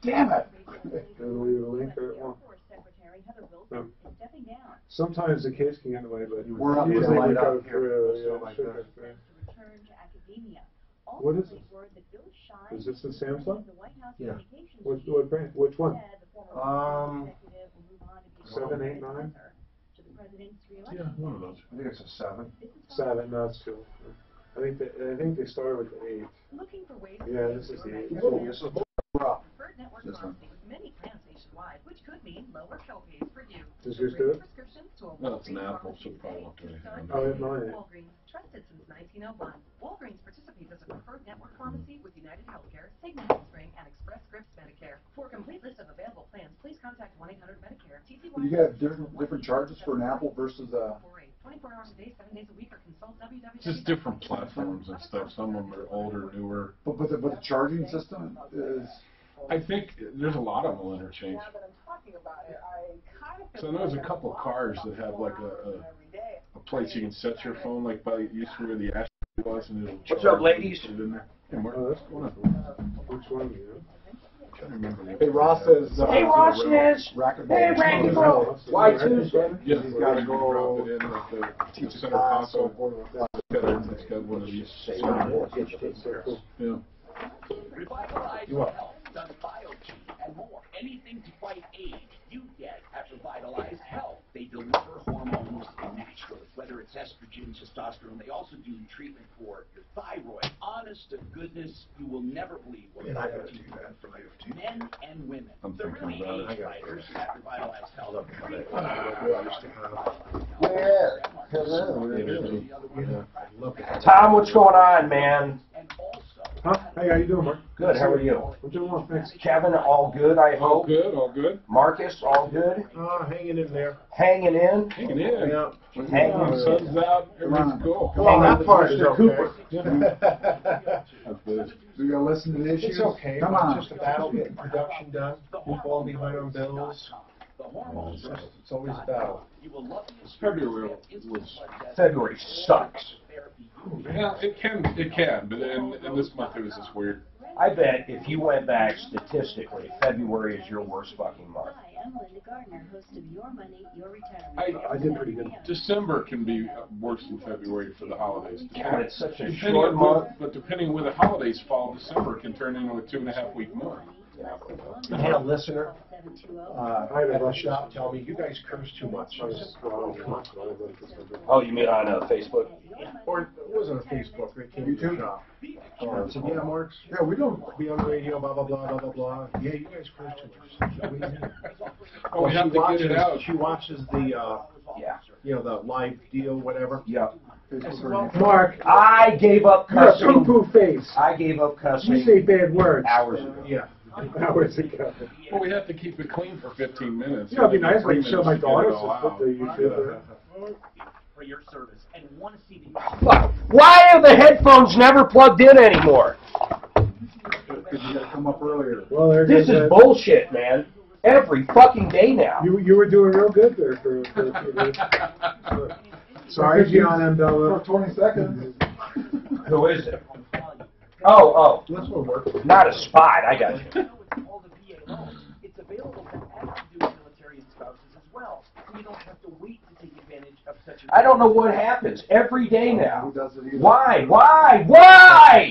Damn it! And leave a link there. Well, sometimes the case can get in the way, but We're up usually here, we light go up through. here. Yeah, should go through. What is it? Is this the Samsung? Yeah. What brand? Which one? 7, 8, 9? Yeah, one of those. I think it's a 7. 7, no, it's 2. I think they started with the 8. Yeah, this is the 8. Ooh, this is rough. This one. Many plans nationwide, which could mean lower co-pays for you. Does yours do it? No, it's an Apple, so probably won't do anything. Oh, it's mine. Walgreens, trusted since 1901. Walgreens participates as a preferred network pharmacy with United Healthcare, Cigna Spring, and Express Scripts Medicare. For a complete list of available plans, please contact 1-800-MEDICARE. You got different charges for an Apple versus a... 24 hours a day, 7 days a week, or consult www. Just different platforms and stuff. Some of them are older, newer. But the charging system is... I think there's a lot of them will interchange. So there's a couple of cars that have like a place you can set your phone, like by used to where the Ashley was, and it'll charge. What's up, ladies? It in there. Hey, Mark. Oh, that's one. Which one do you I can't remember. Hey, Ross says... Hey, Ross says, hey, Randy Bro, why Tuesday? Yeah, He's got to drop go it in like the teach a center class console. or It's got one of these. Yeah. Revitalize Health does BioKey and more. Anything to fight age, you get at Revitalize Health. They deliver hormones naturally, whether it's estrogen, testosterone. They also do treatment for your thyroid. Honest to goodness, you will never believe what BioKey does. Men and women. I'm The thinking really about it. age fighters at Revitalize Health. Where? Hello. Tom, what's going on, man? And also, Huh? Hey, how you doing, Mark? Good, how are you? I'm doing well, thanks. Kevin, all good, I All hope. good, all good. Marcus, all good? Hanging in there. Hanging in? Hanging in. Yeah. Hanging in. Sun's out, everything's cool. Well, that part is okay. That's good. We gotta listen to the issues. It's okay. Come It's on. just a battle getting production done. We're falling behind on bills. the hormones. It's always a battle. You will love the February was. February sucks. Yeah, it can, but in this month it was just weird. I bet if you went back statistically, February is your worst fucking month. Hi, I'm Linda Gardner, host of Your Money, Your Retirement. I did pretty good. December can be worse than February for the holidays. God, it's such a Depending short on month. but depending where the holidays fall, December can turn into a 2.5 week month. I had a listener I had a at the shop tell me, you guys curse too much. Oh, you mean on Facebook? Or it wasn't on Facebook, it came to the shop. I said, yeah, Mark, yeah, we don't be on the radio, blah, blah, blah, blah, blah, blah. Yeah, you guys curse too much. What do you mean? Oh, we have to get it out. She watches the, Yeah. you know, the live deal, whatever. Yep. Mark, I gave up you're a cussing. poo-poo face. I gave up cussing You say bad words. hours ago. Yeah. Hours ago. Well, we have to keep it clean for 15 minutes. You know, it'd be nice if I could 3 show my minutes to get daughter it all put out. the YouTube there. for your service and want to see the Fuck. Why are the headphones never plugged in anymore? Because you gotta come up earlier. Well, there This goes is that. bullshit, man. Every fucking day now. You were doing real good there for TV. Sorry, John M. Bella. For 20 seconds. Who is it? Oh, This will work. not a spot. I got you. all the VA loans. It's available to active duty military and spouses as well, so you don't have to wait to take advantage of such a... I don't know what happens every day now. Who does it either? Why? Why? Why?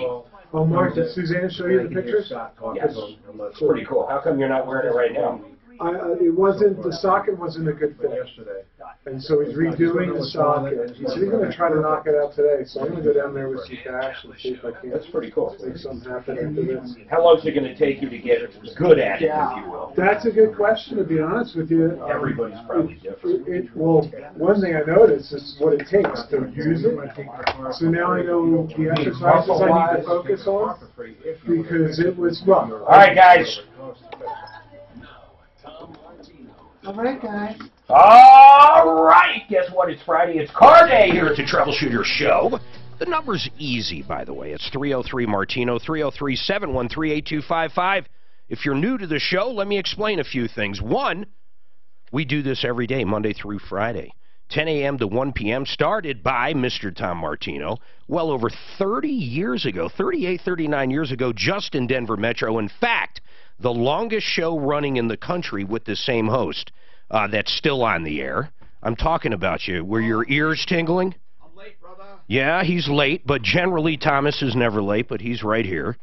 Oh, Mark, did Suzanne show you the pictures? Yes. It's pretty cool. How come you're not wearing it right now? It wasn't, the socket wasn't a good fit. Yesterday. And so he's redoing the socket. He said he's going to try to knock it out today. So I'm going to go down there with some cash and see if I can That's pretty cool. make something happen after this. How long is it going to take you to get good at it, if you will? That's a good question, to be honest with you. Everybody's probably different. Well, one thing I noticed is what it takes to use it. So now I know the exercises I need to focus on because it was rough. All right, guys. All right, guys. All right. Guess what? It's Friday. It's car day here at the Troubleshooter Show. The number's easy, by the way. It's 303-MARTINO, 303-713-8255. If you're new to the show, let me explain a few things. One, we do this every day, Monday through Friday. 10 a.m. to 1 p.m., started by Mr. Tom Martino, well over 30 years ago, 38, 39 years ago, just in Denver Metro. In fact, the longest show running in the country with the same host that's still on the air. I'm talking about you. Were your ears tingling? I'm late, brother. Yeah, he's late, but generally Thomas is never late, but he's right here.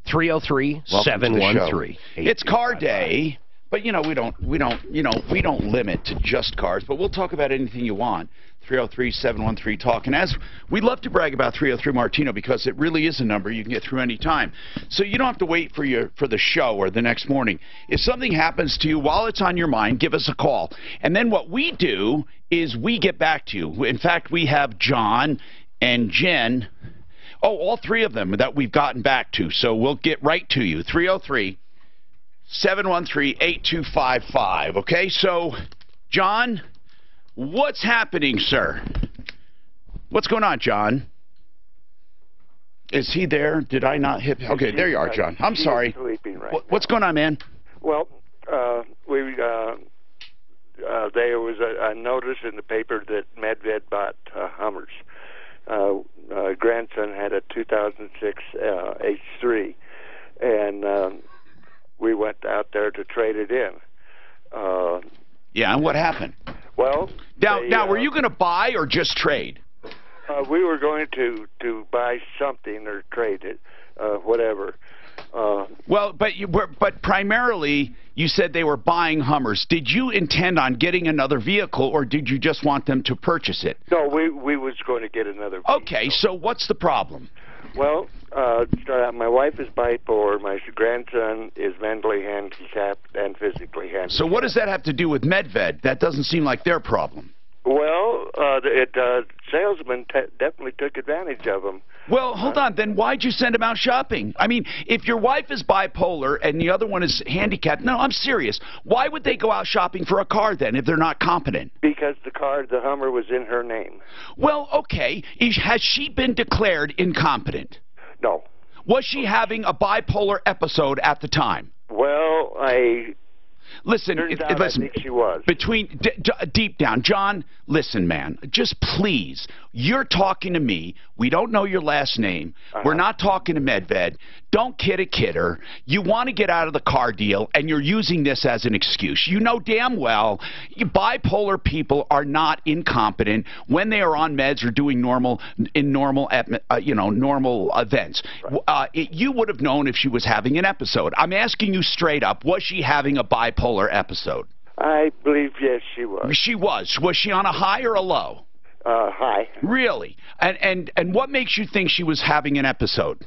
303-713. It's car day, but we don't limit to just cars, but we'll talk about anything you want. 303-713-TALK. And as we love to brag about 303 Martino because it really is a number you can get through any time. So you don't have to wait for the show or the next morning. If something happens to you while it's on your mind, give us a call. And then what we do is we get back to you. In fact, we have John and Jen, all three of them that we've gotten back to. So we'll get right to you. 303-713-8255. Okay, so John, what's happening, sir? What's going on, John? Is he there? Did I not hit? Okay, there you are, John. I'm sorry. What's going on, man? Well, there was a notice in the paper that Medved bought Hummers. Grandson had a 2006 H3, and we went out there to trade it in. Yeah, and what happened? Well, now, were you going to buy or just trade? We were going to buy something or trade it, whatever. Well, but primarily you said they were buying Hummers. Did you intend on getting another vehicle, or did you just want them to purchase it? No, we was going to get another vehicle. Okay, so what's the problem? Well, my wife is bipolar. My grandson is mentally handicapped and physically handicapped. So what does that have to do with Medved? That doesn't seem like their problem. Well, salesman definitely took advantage of him. Well, hold on. Then why'd you send him out shopping? I mean, if your wife is bipolar and the other one is handicapped, no, I'm serious. Why would they go out shopping for a car then if they're not competent? Because the Hummer was in her name. Well, okay. Has she been declared incompetent? No. Was she having a bipolar episode at the time? Well, Listen, I think she was. Deep down, John, listen, man, just please, you're talking to me. We don't know your last name. We're not talking to Medved. Don't kid a kidder. You want to get out of the car deal, and you're using this as an excuse. You know damn well bipolar people are not incompetent when they are on meds or doing normal events. Right. You would have known if she was having an episode. I'm asking you straight up, was she having a bipolar episode? I believe, yes, she was. She was. Was she on a high or a low? High. Really? And what makes you think she was having an episode?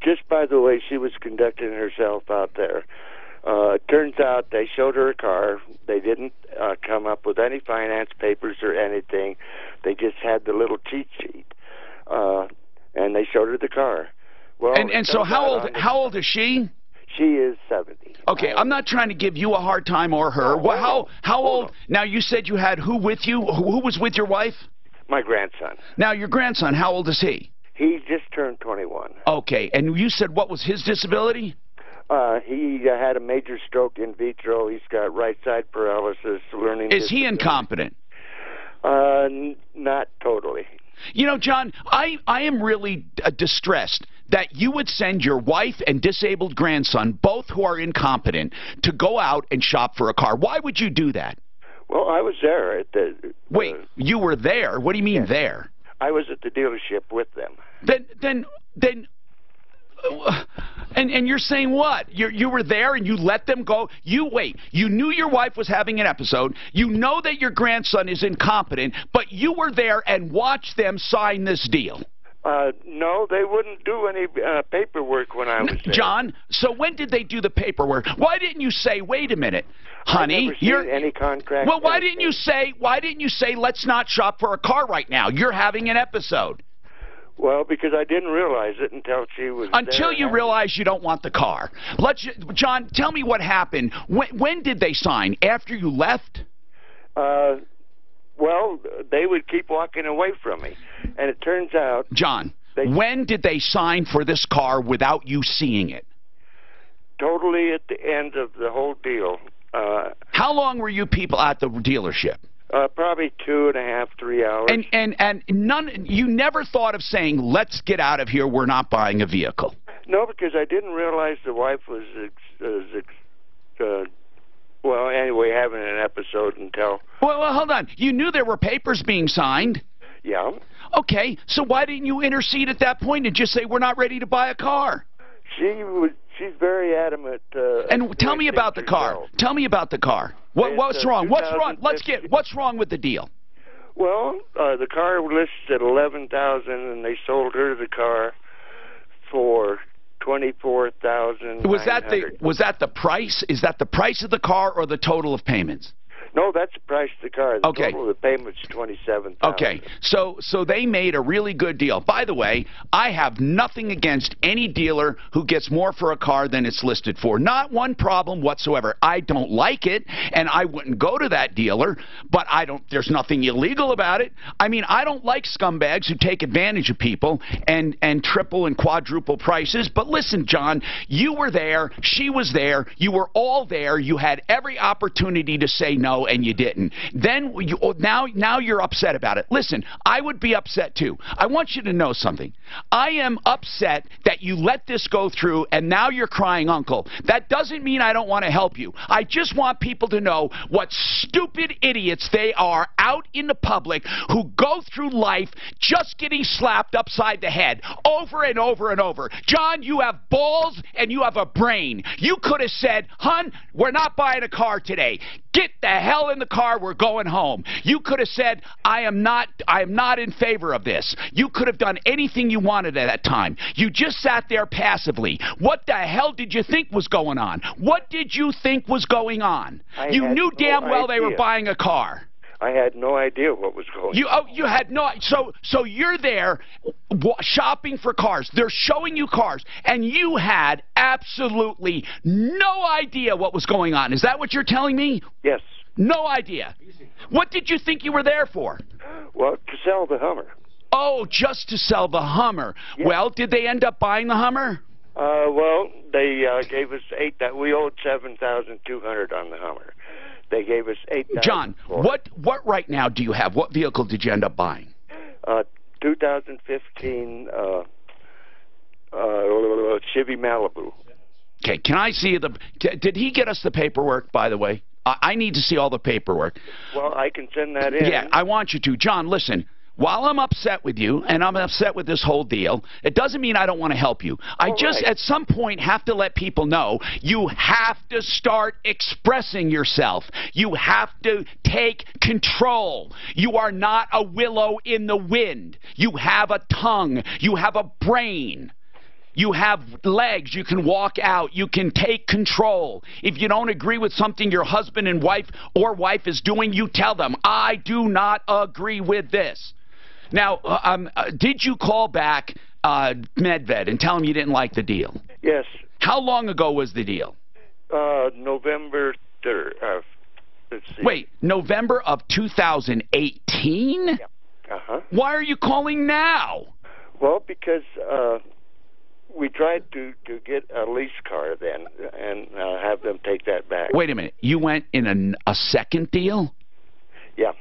Just by the way she was conducting herself out there. Turns out they showed her a car. They didn't come up with any finance papers or anything. They just had the little cheat sheet. And they showed her the car. Well, and so how old is she? She is 70. Okay, I'm not trying to give you a hard time or her. How old? Now, you said you had who with you? Who was with your wife? My grandson. Now, your grandson, how old is he? He just turned 21. Okay, and you said what was his disability? He had a major stroke in vitro. He's got right side paralysis, learning. Is he incompetent? Not totally. You know, John, I am really distressed that you would send your wife and disabled grandson, both who are incompetent, to go out and shop for a car. Why would you do that? Well, I was there at the... Wait, you were there? What do you mean there? I was at the dealership with them. And you're saying what? You were there and you let them go? You knew your wife was having an episode. You know that your grandson is incompetent, but you were there and watched them sign this deal. No, they wouldn't do any paperwork when I was there. John, so when did they do the paperwork? Why didn't you say, wait a minute, honey, I never seen any contract. Well, why didn't you say, let's not shop for a car right now? You're having an episode. Well, because I didn't realize it until she was Until there. You realize you don't want the car. John, tell me what happened. When did they sign? After you left? Well, they would keep walking away from me. And it turns out... John, when did they sign for this car without you seeing it? Totally at the end of the whole deal. How long were you people at the dealership? Probably 2.5, 3 hours. And you never thought of saying, let's get out of here, we're not buying a vehicle? No, because I didn't realize the wife was showed and tell. Well, hold on. You knew there were papers being signed. Yeah. Okay, so why didn't you intercede at that point and just say we're not ready to buy a car? She's very adamant. And tell me about the car. Tell me about the car. What's wrong? What's wrong? What's wrong with the deal? Well, the car was listed at $11,000, and they sold her the car for $24,000. Was that the price? Is that the price of the car or the total of payments? No, that's the price of the car. The Okay. total of the payment's $27,000. Okay, so they made a really good deal. By the way, I have nothing against any dealer who gets more for a car than it's listed for. Not one problem whatsoever. I don't like it, and I wouldn't go to that dealer, but there's nothing illegal about it. I mean, I don't like scumbags who take advantage of people and triple and quadruple prices. But listen, John, you were there, she was there, you were all there, you had every opportunity to say no, and you didn't. Then now you're upset about it. Listen, I would be upset too. I want you to know something. I am upset that you let this go through and now you're crying uncle. That doesn't mean I don't want to help you. I just want people to know what stupid idiots they are out in the public who go through life just getting slapped upside the head over and over and over. John, you have balls and you have a brain. You could have said, "Hun, we're not buying a car today. Get the hell in the car, we're going home." You could have said, I am not in favor of this. You could have done anything you wanted at that time. You just sat there passively. What the hell did you think was going on? What did you think was going on? You knew damn well they were buying a car. I had no idea what was going on. You had no. So you're there shopping for cars. They're showing you cars, and you had absolutely no idea what was going on. Is that what you're telling me? Yes. No idea. What did you think you were there for? Well, to sell the Hummer. Oh, just to sell the Hummer. Yes. Well, did they end up buying the Hummer? Well, they gave us we owed $7,200 on the Hummer. They gave us $8,000. John, what right now do you have? What vehicle did you end up buying? 2015 Chevy Malibu. Okay, can I see did he get us the paperwork, by the way? I need to see all the paperwork. Well, I can send that in. Yeah, I want you to. John, listen. While I'm upset with you, and I'm upset with this whole deal, it doesn't mean I don't want to help you. I just, at some point, have to let people know you have to start expressing yourself. You have to take control. You are not a willow in the wind. You have a tongue. You have a brain. You have legs. You can walk out. You can take control. If you don't agree with something your husband and wife is doing, you tell them, I do not agree with this. Now, did you call back Medved and tell him you didn't like the deal? Yes. How long ago was the deal? November 3rd. Let's see. Wait, November of 2018? Yeah. Uh-huh. Why are you calling now? Well, because we tried to get a lease car then and have them take that back. Wait a minute. You went in a second deal? Yeah.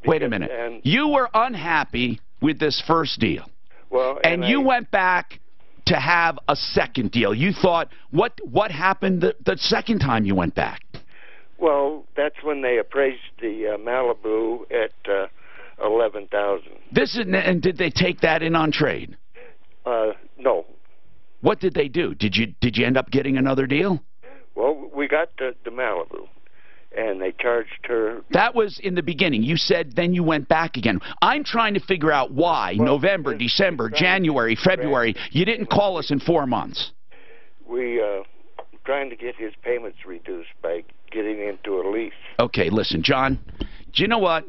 Wait a minute. You were unhappy with this first deal. Well, and you went back to have a second deal. You thought, what happened the second time you went back? Well, that's when they appraised the Malibu at $11,000. And did they take that in on trade? No. What did they do? Did you end up getting another deal? Well, we got the Malibu, and they charged her. That was in the beginning. You said then you went back again. I'm trying to figure out why November, December, January, February, you didn't call us in 4 months. We trying to get his payments reduced by getting into a lease. Okay, listen, John, do you know what?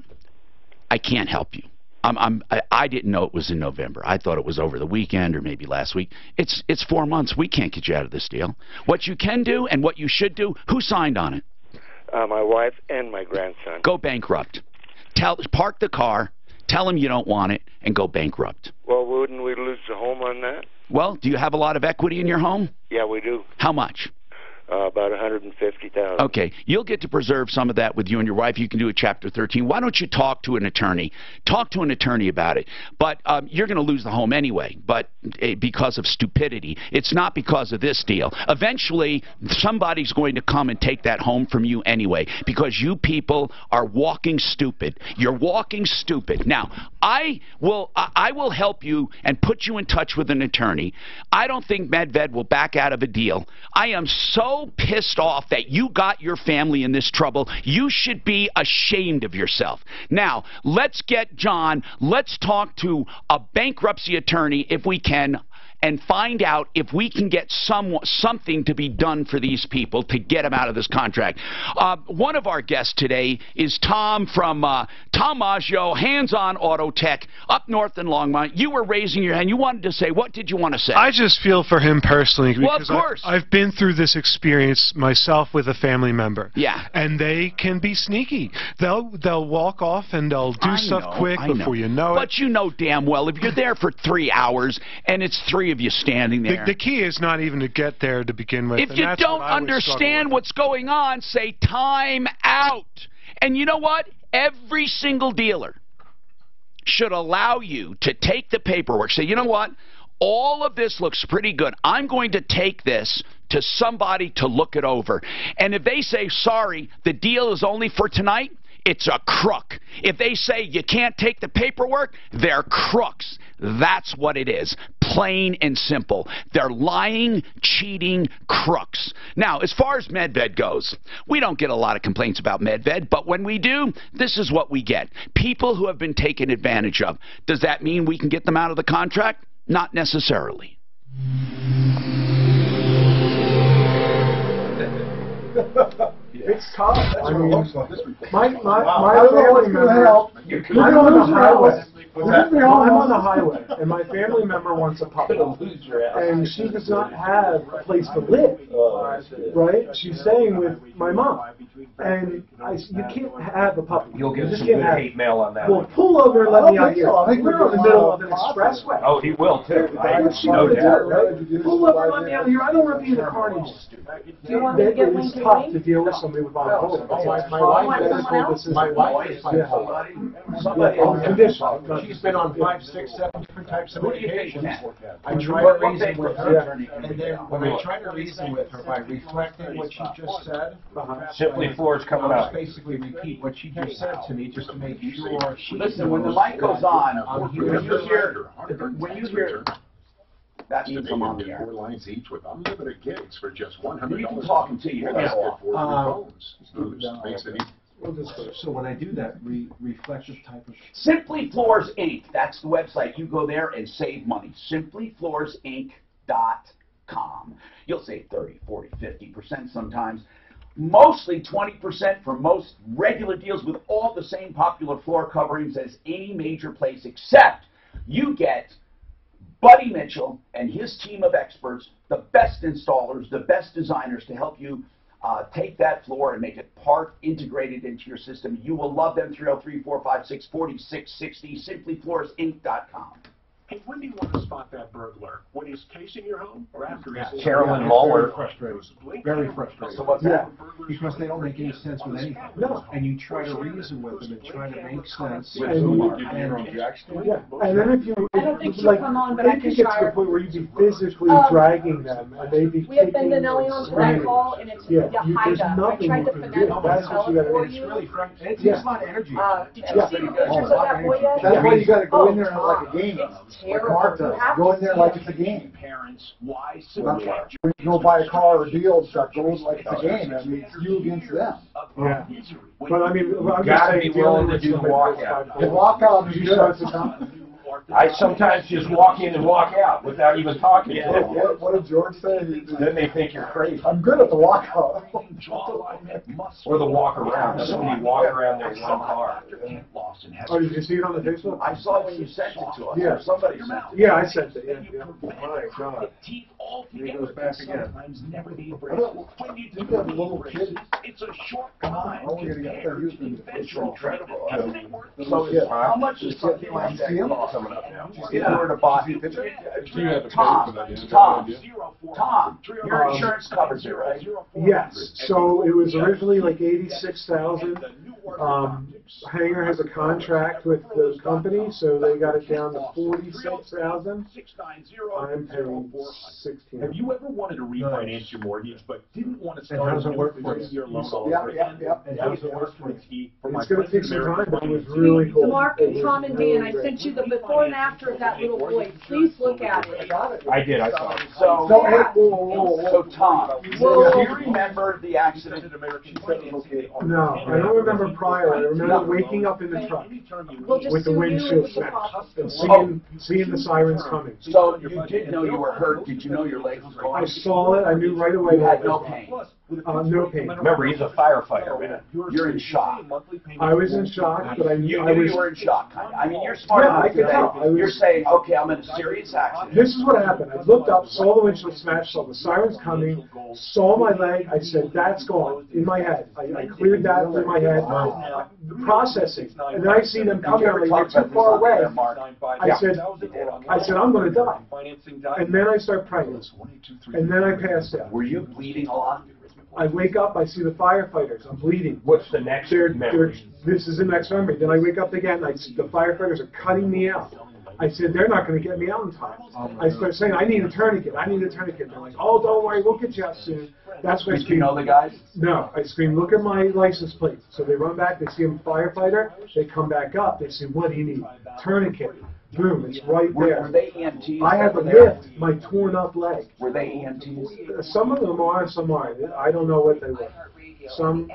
I can't help you. I didn't know it was in November. I thought it was over the weekend or maybe last week. It's 4 months. We can't get you out of this deal. What you can do and what you should do, who signed on it? My wife and my grandson. Go bankrupt. Park the car, tell them you don't want it, and go bankrupt. Well, wouldn't we lose the home on that? Well, do you have a lot of equity in your home? Yeah, we do. How much? About $150,000. Okay, you'll get to preserve some of that with you and your wife. You can do a Chapter 13. Why don't you talk to an attorney? Talk to an attorney about it. But you're going to lose the home anyway, but because of stupidity. It's not because of this deal. Eventually, somebody's going to come and take that home from you anyway, because you people are walking stupid. You're walking stupid. Now, I will help you and put you in touch with an attorney. I don't think Medved will back out of a deal. I am so pissed off that you got your family in this trouble. You should be ashamed of yourself. Now, let's get John. Let's talk to a bankruptcy attorney if we can, and find out if we can get something to be done for these people to get them out of this contract. One of our guests today is Tom from Tom Maggio, Hands On Auto Tech, up north in Longmont. You were raising your hand. You wanted to say, what did you want to say? I just feel for him personally, because well, of course. I've been through this experience myself with a family member. Yeah. And they can be sneaky. They'll walk off and they'll do stuff quick before you know it. But you know damn well, if you're there for 3 hours and it's 3 of you standing there. The key is not even to get there to begin with. If you don't understand what's going on, say time out. And you know what? Every single dealer should allow you to take the paperwork. Say, you know what? All of this looks pretty good. I'm going to take this to somebody to look it over. And if they say, sorry, the deal is only for tonight, it's a crook. If they say you can't take the paperwork, they're crooks. That's what it is. Plain and simple. They're lying, cheating crooks. Now, as far as Medved goes, we don't get a lot of complaints about Medved, but when we do, this is what we get. People who have been taken advantage of. Does that mean we can get them out of the contract? Not necessarily. It's tough. I mean, my family member. I'm on the highway, and my family member wants a puppy, and she does not have a place to live. Right? She's staying with my mom, and you can't have a puppy. You'll get just some can't good have hate mail on that. Well, pull over and let me out here. We're in the middle of an expressway. Oh, he will too. No doubt, right? Pull over and let me out here. I don't want to be in the car anymore. Do you want me to get It's Lincoln tough Wing? to deal with somebody with bipolar. My wife is somebody on condition. She's been on 5, 6, 7 different types of medications. I try to reason with her, and then when I try to reason with her by reflecting what she just said, Simply Floor's coming up. basically repeat what she just said to me, just to make sure she. Listen, when the mic goes on, when you hear, that means I'm on the air. 4 lines each with unlimited gigs for just $100. You can talk until you hear that off. Makes it easy. So when I do that, reflective type of. Simply Floors Inc. That's the website. You go there and save money. SimplyFloorsInc.com. You'll save 30, 40, 50% sometimes. Mostly 20% for most regular deals with all the same popular floor coverings as any major place, except you get Buddy Mitchell and his team of experts, the best installers, the best designers to help you take that floor and make it part integrated into your system. You will love them. 303-456-4660, SimplyFloorsInc.com. Hey, when do you want to spot that burglar? When he's casing your home or after he's... Carolyn Muller. Very frustrating. So what's that? Because they don't make any sense with anything. No. And you try to reason with them and try to make sense. With whom are you your own jacks? Yeah, and then if you, I don't think she'll like, come on, but they I could can get try to the her. point where you'd be physically dragging them, and they'd be We have kicking Ben Donnelly on for that call, and it's there's Yahida. I nothing tried you to can finesse do. the That's spell what you for gotta do. you. It takes a lot of energy. Did you see the pictures of that boy yet? That's why you gotta go in there like a game. It's Like terrible. Mark does. Go in there like it's a game. Parents, why When you go buy a car or deal and stuff, go like it's a game. I mean, it's you against them. Yeah. But I mean, I'm just Gotta saying, be willing to do the walkout. The walkout is good. I sometimes just walk in and walk out without even talking to them. What did George say? Then they think you're crazy. I'm good at the walkout. Or the walk around. That's when you walk around there in one car. Oh, did you see it on the Facebook? I saw when you sent it to us. Yeah. Or somebody sent it. Yeah, I sent it. Yeah. My God. Here it goes back again. Never the When you do have little kids, it's a short time. you're gonna get their youth in the So how much is something like that cost? coming up now. If you were to buy, You had to pay Tom, for that. Yeah, Tom, yeah. Tom, your insurance covers it, right? Yes, so it was originally like 86,000. Hangar has a contract with the company, so they got it down to 46,000. I'm paying 16. Have you ever wanted to refinance your mortgage but didn't want to And start how's a it new work for you? 3-year loan all Yeah, over yeah, again? yeah. And how does it work for you? For my It's going to take friends some in time, but it was America, really cool. Mark It and was Tom and really Dan, I great. sent you the before and after of that little boy. Please look at it. I did, I saw it. So, hey, whoa. so Tom, do you remember the accident? No, I don't remember prior. I remember waking up in the truck We'll just with the sue you windshield with the smashed cost. and seeing the sirens coming. So you did know you were hurt. Did you know your leg was I gone? saw it. I knew right away. You had no pain. No pain. Remember, he's a firefighter, man. You're in shock. I was in shock, but I You knew knew I was. you were in shock, kind of. I mean, you're smart Yeah, I enough could today. tell. You're saying, okay, I'm in a serious accident. This is what happened. I looked up, saw the windshield smash, saw the sirens coming, saw my leg. I said, "That's gone." In my head, I cleared that through my head, processing, and then I see them coming. I'm like, "They're too far away." I said, "I'm going to die." And then I start praying, and then I passed out. Were you bleeding a lot? I wake up, I see the firefighters. I'm bleeding. What's the next memory? This is the next memory. Then I wake up again. The firefighters are cutting me out. I said, they're not going to get me out in time. I start saying, I need a tourniquet. I need a tourniquet. They're like, oh, don't worry, we'll get you out soon. That's what I Did scream. you know the guys? No, I scream, look at my license plate. So they run back. They see I'm a firefighter. They come back up. They say, what do you need? Tourniquet. Boom, it's right there. Were they EMTs? I had to over there? lift my torn up leg. Were they EMTs? Some of them are, some aren't. I don't know what they were. Some,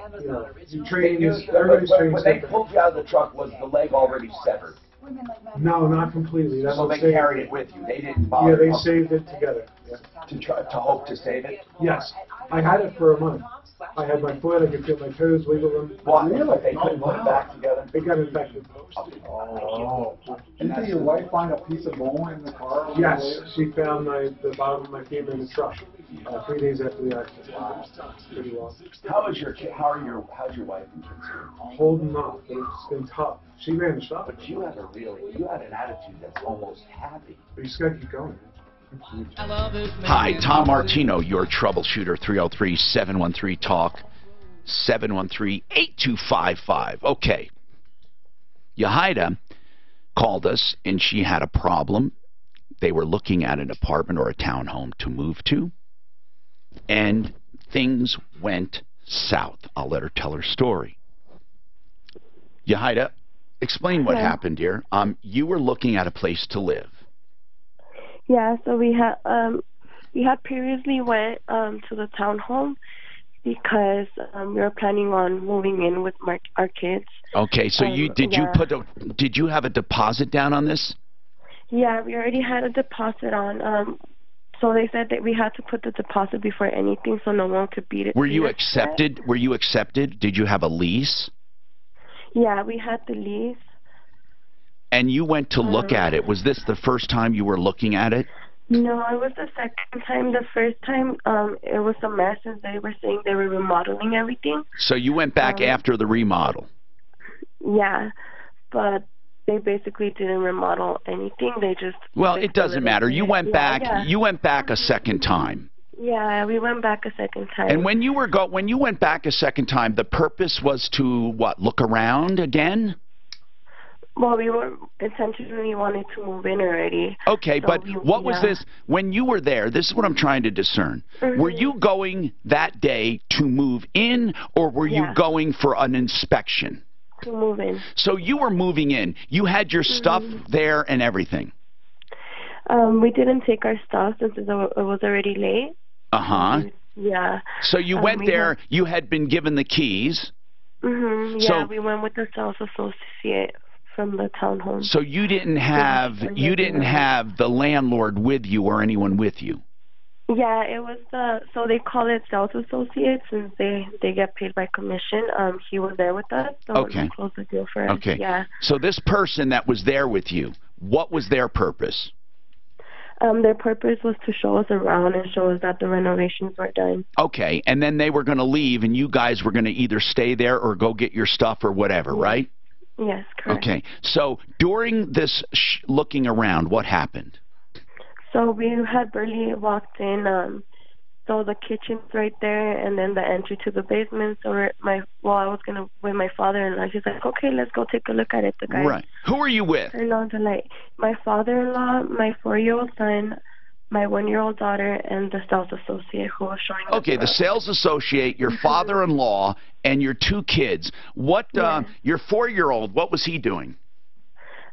training is, everybody's training When they different. pulled you out of the truck, was the leg already severed? No, not completely. That's So what they carried it with you. They didn't bother. Yeah, they saved it together. Yeah. To hope to save it. Yes, I had it for a month. I had my foot. I could feel my toes wiggle them. Well, really? They couldn't put it back together. It got infected. Oh. Didn't your wife find a piece of bone in the car? Yes, she found the bottom of my femur in the truck 3 days after the accident. Wow. Pretty well. How's your wife and kids? Holding up, but it's been tough. She ran the shop. But you had an attitude that's almost happy. But you just gotta keep going. Hi, Tom Martino, your troubleshooter, 303-713-TALK, 713-8255. Okay. Yahida called us, and she had a problem. They were looking at an apartment or a townhome to move to, and things went south. I'll let her tell her story. Yahida, explain what happened, dear. You were looking at a place to live. Yeah, so we had previously went to the townhome because we were planning on moving in with our kids. Okay, so did you have a deposit down on this? Yeah, we already had a deposit on. So they said that we had to put the deposit before anything, so no one could beat it. Were you accepted? Were you accepted? Did you have a lease? Yeah, we had the lease. And you went to look at it. Was this the first time you were looking at it? No, it was the second time. The first time, it was a mess, and they were saying they were remodeling everything. So you went back after the remodel? Yeah, but they basically didn't remodel anything. They just... Well, it doesn't matter. You went back. Yeah. You went back a second time. Yeah, we went back a second time. And when you went back a second time, the purpose was to what? Look around again? Well, we were intentionally wanted to move in already. Okay, so but what was this? When you were there, this is what I'm trying to discern. Were you going that day to move in, or were you going for an inspection? To move in. So you were moving in. You had your stuff there and everything. We didn't take our stuff since it was already late. Uh-huh. Yeah. So you went there. You had been given the keys. Yeah, so, we went with the sales associate from the townhome. So you didn't have the landlord with you or anyone with you. Yeah, it was so they call it sales associates since they get paid by commission. He was there with us, so we closed the deal for us. Okay. Yeah. So this person that was there with you, what was their purpose? Their purpose was to show us around and show us that the renovations were done. Okay, and then they were going to leave, and you guys were going to either stay there or go get your stuff or whatever, right? Yes, correct. Okay. So during this looking around, what happened? So we had barely walked in. So the kitchen's right there, and then the entry to the basement. So I was gonna with my father-in-law. She's like, okay, let's go take a look at it. The guy. Right. Who are you with? Turned on the light. My father-in-law, my 4-year-old son, my 1-year-old daughter, and the sales associate who was showing us. Okay, the sales associate, your father-in-law, and your 2 kids. What? Your 4-year-old? What was he doing?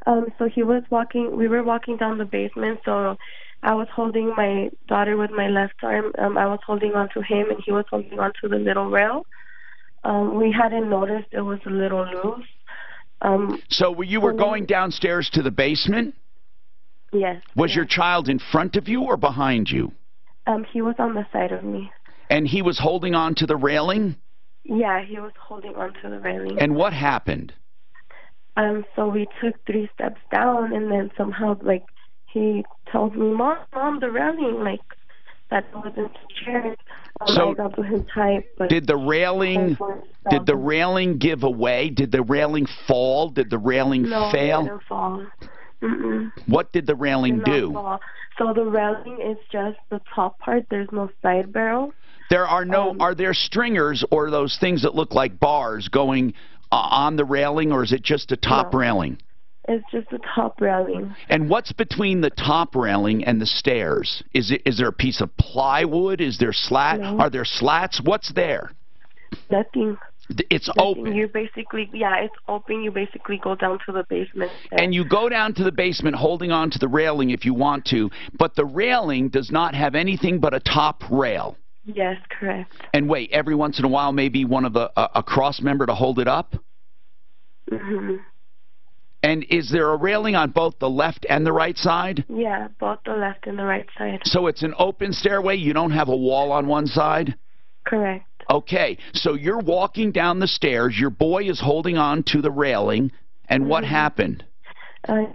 So he was walking. We were walking down the basement. So I was holding my daughter with my left arm. I was holding on to him, and he was holding on to the little rail. We hadn't noticed it was a little loose. So you were going downstairs to the basement? Yes. Was your child in front of you or behind you? He was on the side of me. And he was holding on to the railing? Yeah, he was holding on to the railing. And what happened? So we took 3 steps down, and then somehow, like, he told me, Mom, the railing, like, that wasn't secured. So I got to him tight, but did the railing give away? Did the railing fall? Did the railing fail? No, it didn't fall. What did the railing do? Fall. So the railing is just the top part. There's no side barrel. There are no. Are there stringers or those things that look like bars going on the railing, or is it just a top railing? It's just a top railing. And what's between the top railing and the stairs? Is there a piece of plywood? Is there No. Are there slats? What's there? Nothing. It's Nothing. open. You basically, it's open. You basically go down to the basement. And you go down to the basement holding on to the railing if you want to, but the railing does not have anything but a top rail. Yes, correct. And wait, every once in a while maybe one of a cross member to hold it up? Mm-hmm. And is there a railing on both the left and the right side? Yeah, both the left and the right side. So it's an open stairway? You don't have a wall on one side? Correct. Okay, so you're walking down the stairs, your boy is holding on to the railing, and what happened?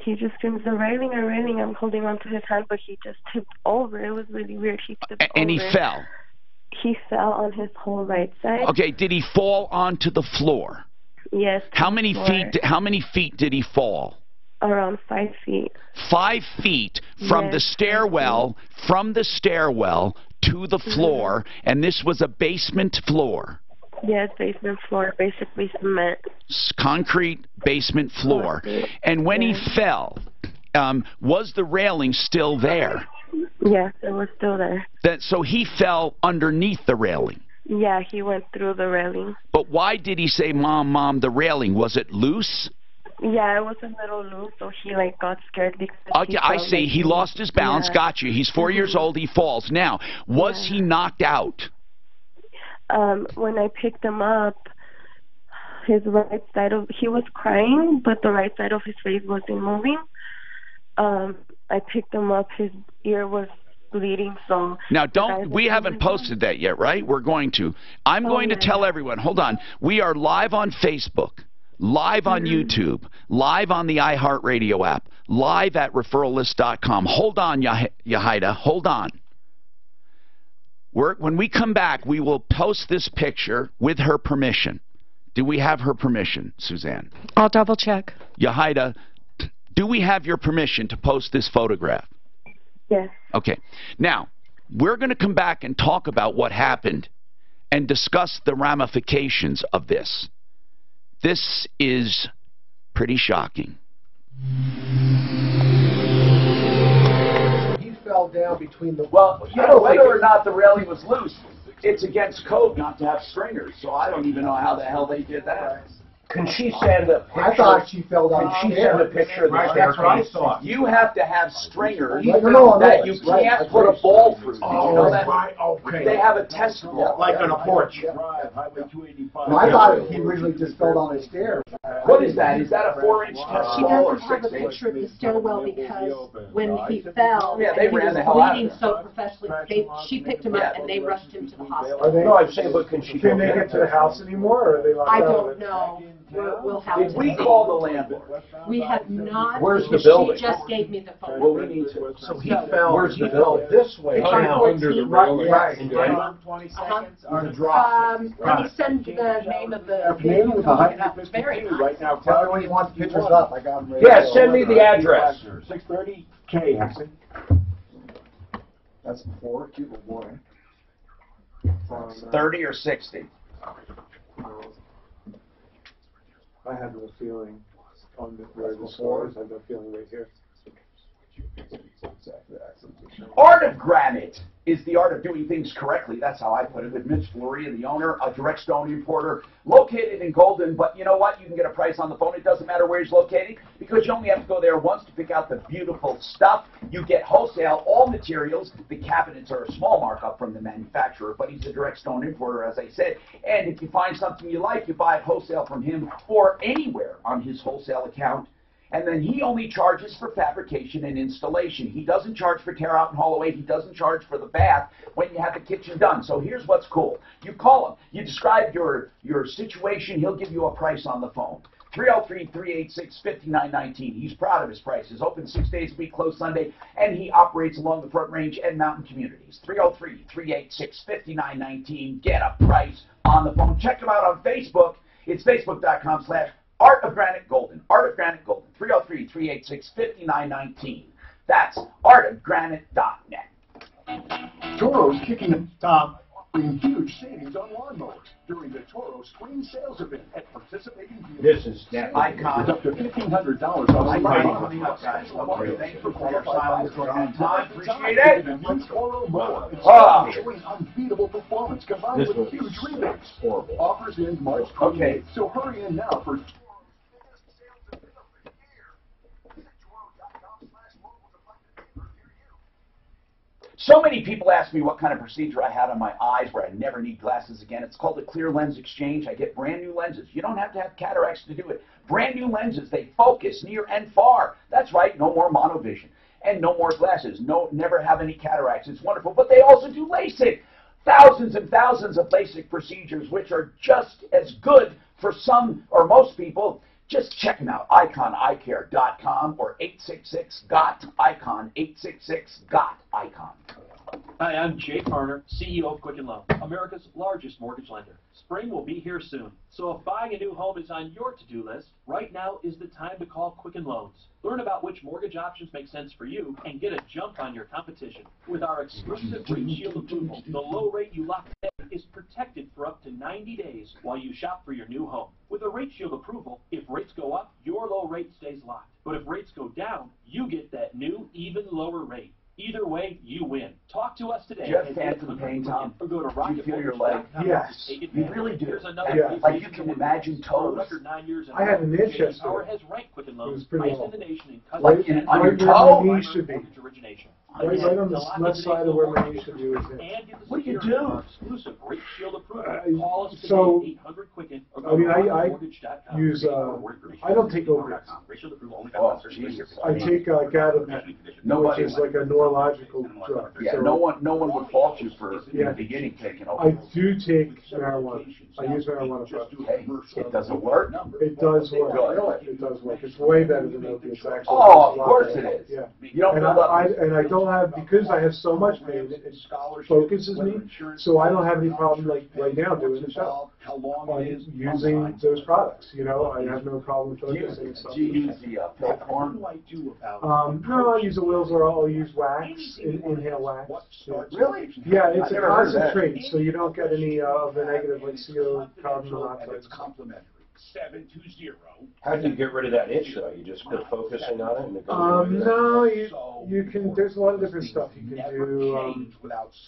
He just screams, the railing, a railing. I'm holding on to his hand, but he just tipped over. It was really weird. He tipped over. And he fell? He fell on his whole right side. Okay, did he fall onto the floor? Yes. How many feet did he fall? Around 5 feet. 5 feet from the stairwell, to the floor, and this was a basement floor. Yes, basement floor, basically cement. Concrete basement floor. And when he fell, was the railing still there? Yes, it was still there. So he fell underneath the railing? Yeah, he went through the railing. But why did he say, Mom, the railing? Was it loose? Yeah, it was a little loose, so he got scared because I see. He lost his balance. Got you. He's 4 years old. He falls. Now, was he knocked out? When I picked him up, his right side he was crying, but the right side of his face wasn't moving. I picked him up. His ear was bleeding, so... Now, we haven't posted that yet, right? We're going to. I'm going to tell everyone. Hold on. We are live on Facebook, live on YouTube, live on the iHeartRadio app, live at referrallist.com. Hold on, Yahida. Hold on. When we come back, we will post this picture with her permission. Do we have her permission, Suzanne? I'll double check. Yahida, do we have your permission to post this photograph? Yes. Okay. Now, we're going to come back and talk about what happened and discuss the ramifications of this. This is pretty shocking. He fell down between the... Well, whether or not the railing was loose, it's against code not to have stringers, so I don't even know how the hell they did that. Can she send a picture? I thought she fell down. Can she send a picture of the staircase? That's what I thought. You have to have stringers No, that you can't put a ball through. Did you know that? Right, okay. They have a test wall. Like on a porch. No, I thought he originally just fell down the stairs. What is that? Is that a 4-inch test She wall or doesn't have a 6-inch? picture of the stairwell because when he fell, Yeah, they and he ran was the hell out of bleeding him. so professionally, she picked him up and they rushed him to the hospital. No, I'm saying, but can she Can they get to the house anymore, or are they locked I out of don't it? know. we'll have Did to we see. call the landlord? We have not. Where's the because building? She just gave me the phone. Well, we need to. So he fell, Where's he the fell building? this way. It's on down 14. Under the Right, railing. right. And Right. then- 20 Uh-huh. seconds. Or the drop. Let me send the name of the. Name with the height. It's very nice. Right now, Tell me when you want the pictures up, I got them ready. Yeah, send me the address. 630 K. That's before, cute little boy. 30 or 60? I have no feeling on where the store is. I have no feeling right here. Art of Granite is the art of doing things correctly. That's how I put it. With Mitch Floria, the owner, a direct stone importer, located in Golden. But you know what? You can get a price on the phone. It doesn't matter where he's located because you only have to go there once to pick out the beautiful stuff. You get wholesale, all materials. The cabinets are a small markup from the manufacturer, but he's a direct stone importer, as I said. And if you find something you like, you buy it wholesale from him or anywhere on his wholesale account. And then he only charges for fabrication and installation. He doesn't charge for tear out and haul away. He doesn't charge for the bath when you have the kitchen done. So here's what's cool. You call him. You describe your situation. He'll give you a price on the phone. 303-386-5919. He's proud of his prices. Open 6 days a week, closed Sunday, and he operates along the Front Range and mountain communities. 303-386-5919. Get a price on the phone. Check him out on Facebook. It's facebook.com/Art of Granite Golden. Art of Granite Golden. 303-386-5919. That's artofgranite.net. Toro's kicking the top in huge savings on lawnmowers during the Toro Spring Sales Event at participating dealers. This is Icon. Up to $1,500 off Icon lawnmowers. coming up, guys. Thanks for your silence for time. Appreciate The it. new Toro mower. It's Ah. showing unbeatable performance combined This with was huge rebates. horrible. Offers in March 28th. Okay. So hurry in now for So many people ask me what kind of procedure I had on my eyes where I never need glasses again. It's called a clear lens exchange. I get brand new lenses. You don't have to have cataracts to do it. Brand new lenses. They focus near and far. That's right. No more monovision. And no more glasses. No, never have any cataracts. It's wonderful. But they also do LASIK. Thousands and thousands of LASIK procedures, which are just as good for some or most people. Just check them out, iconeyecare.com or 866-GOT-ICON, 866-GOT-ICON. Hi, I'm Jake Harner, CEO of Quicken Loan, America's largest mortgage lender. Spring will be here soon, so if buying a new home is on your to-do list, right now is the time to call Quicken Loans. Learn about which mortgage options make sense for you and get a jump on your competition. With our exclusive Rate Shield approval, the low rate you lock today is protected for up to 90 days while you shop for your new home. With a Rate Shield approval, if rates go up, your low rate stays locked. But if rates go down, you get that new, even lower rate. Either way, you win. Talk to us today. Do you have phantom pain, Tom? Or go to Do you feel your leg? Yes. You really do. Yeah. Like you can imagine toes. I had an itch Our yesterday. has ranked Quicken Loans It was pretty highest in awful. the nation in Like custom on your Right toe? where my knee should be. mortgage origination. Right on the left side of where my knee should be is it. And get the What do you security of do? our exclusive Rate Shield approval. Call us today so, at 800-QUICKEN or go I mean, to I mortgage.com. use, I don't take opiates. Rate Shield approval only Oh, found on certain Jesus. I take Gabapentin, which Nobody. is like a neurological drug. Yeah, So no one would fault you for in Yeah. the beginning taking I opiates. do take marijuana. I use marijuana for Hey, it doesn't work. It does work. Good. It does work. It's way better than opiates, actually. Oh, of course it is. Yeah. You don't And build up. I don't have, because I have so much pain, it focuses me, so I don't have any problem like right now doing the show. Using those products, you know, I have no problem focusing and stuff. Do you use the pill form? No, I use oils or I'll use wax, inhale wax. Really? Yeah, it's I've a never heard of that. concentrate, so you don't get any of the negative like CO, carbon monoxide. complimentary. 720. How do you get rid of that itch, though? You just quit focusing on it and it goes away? No, you can, there's a lot of different stuff you can do.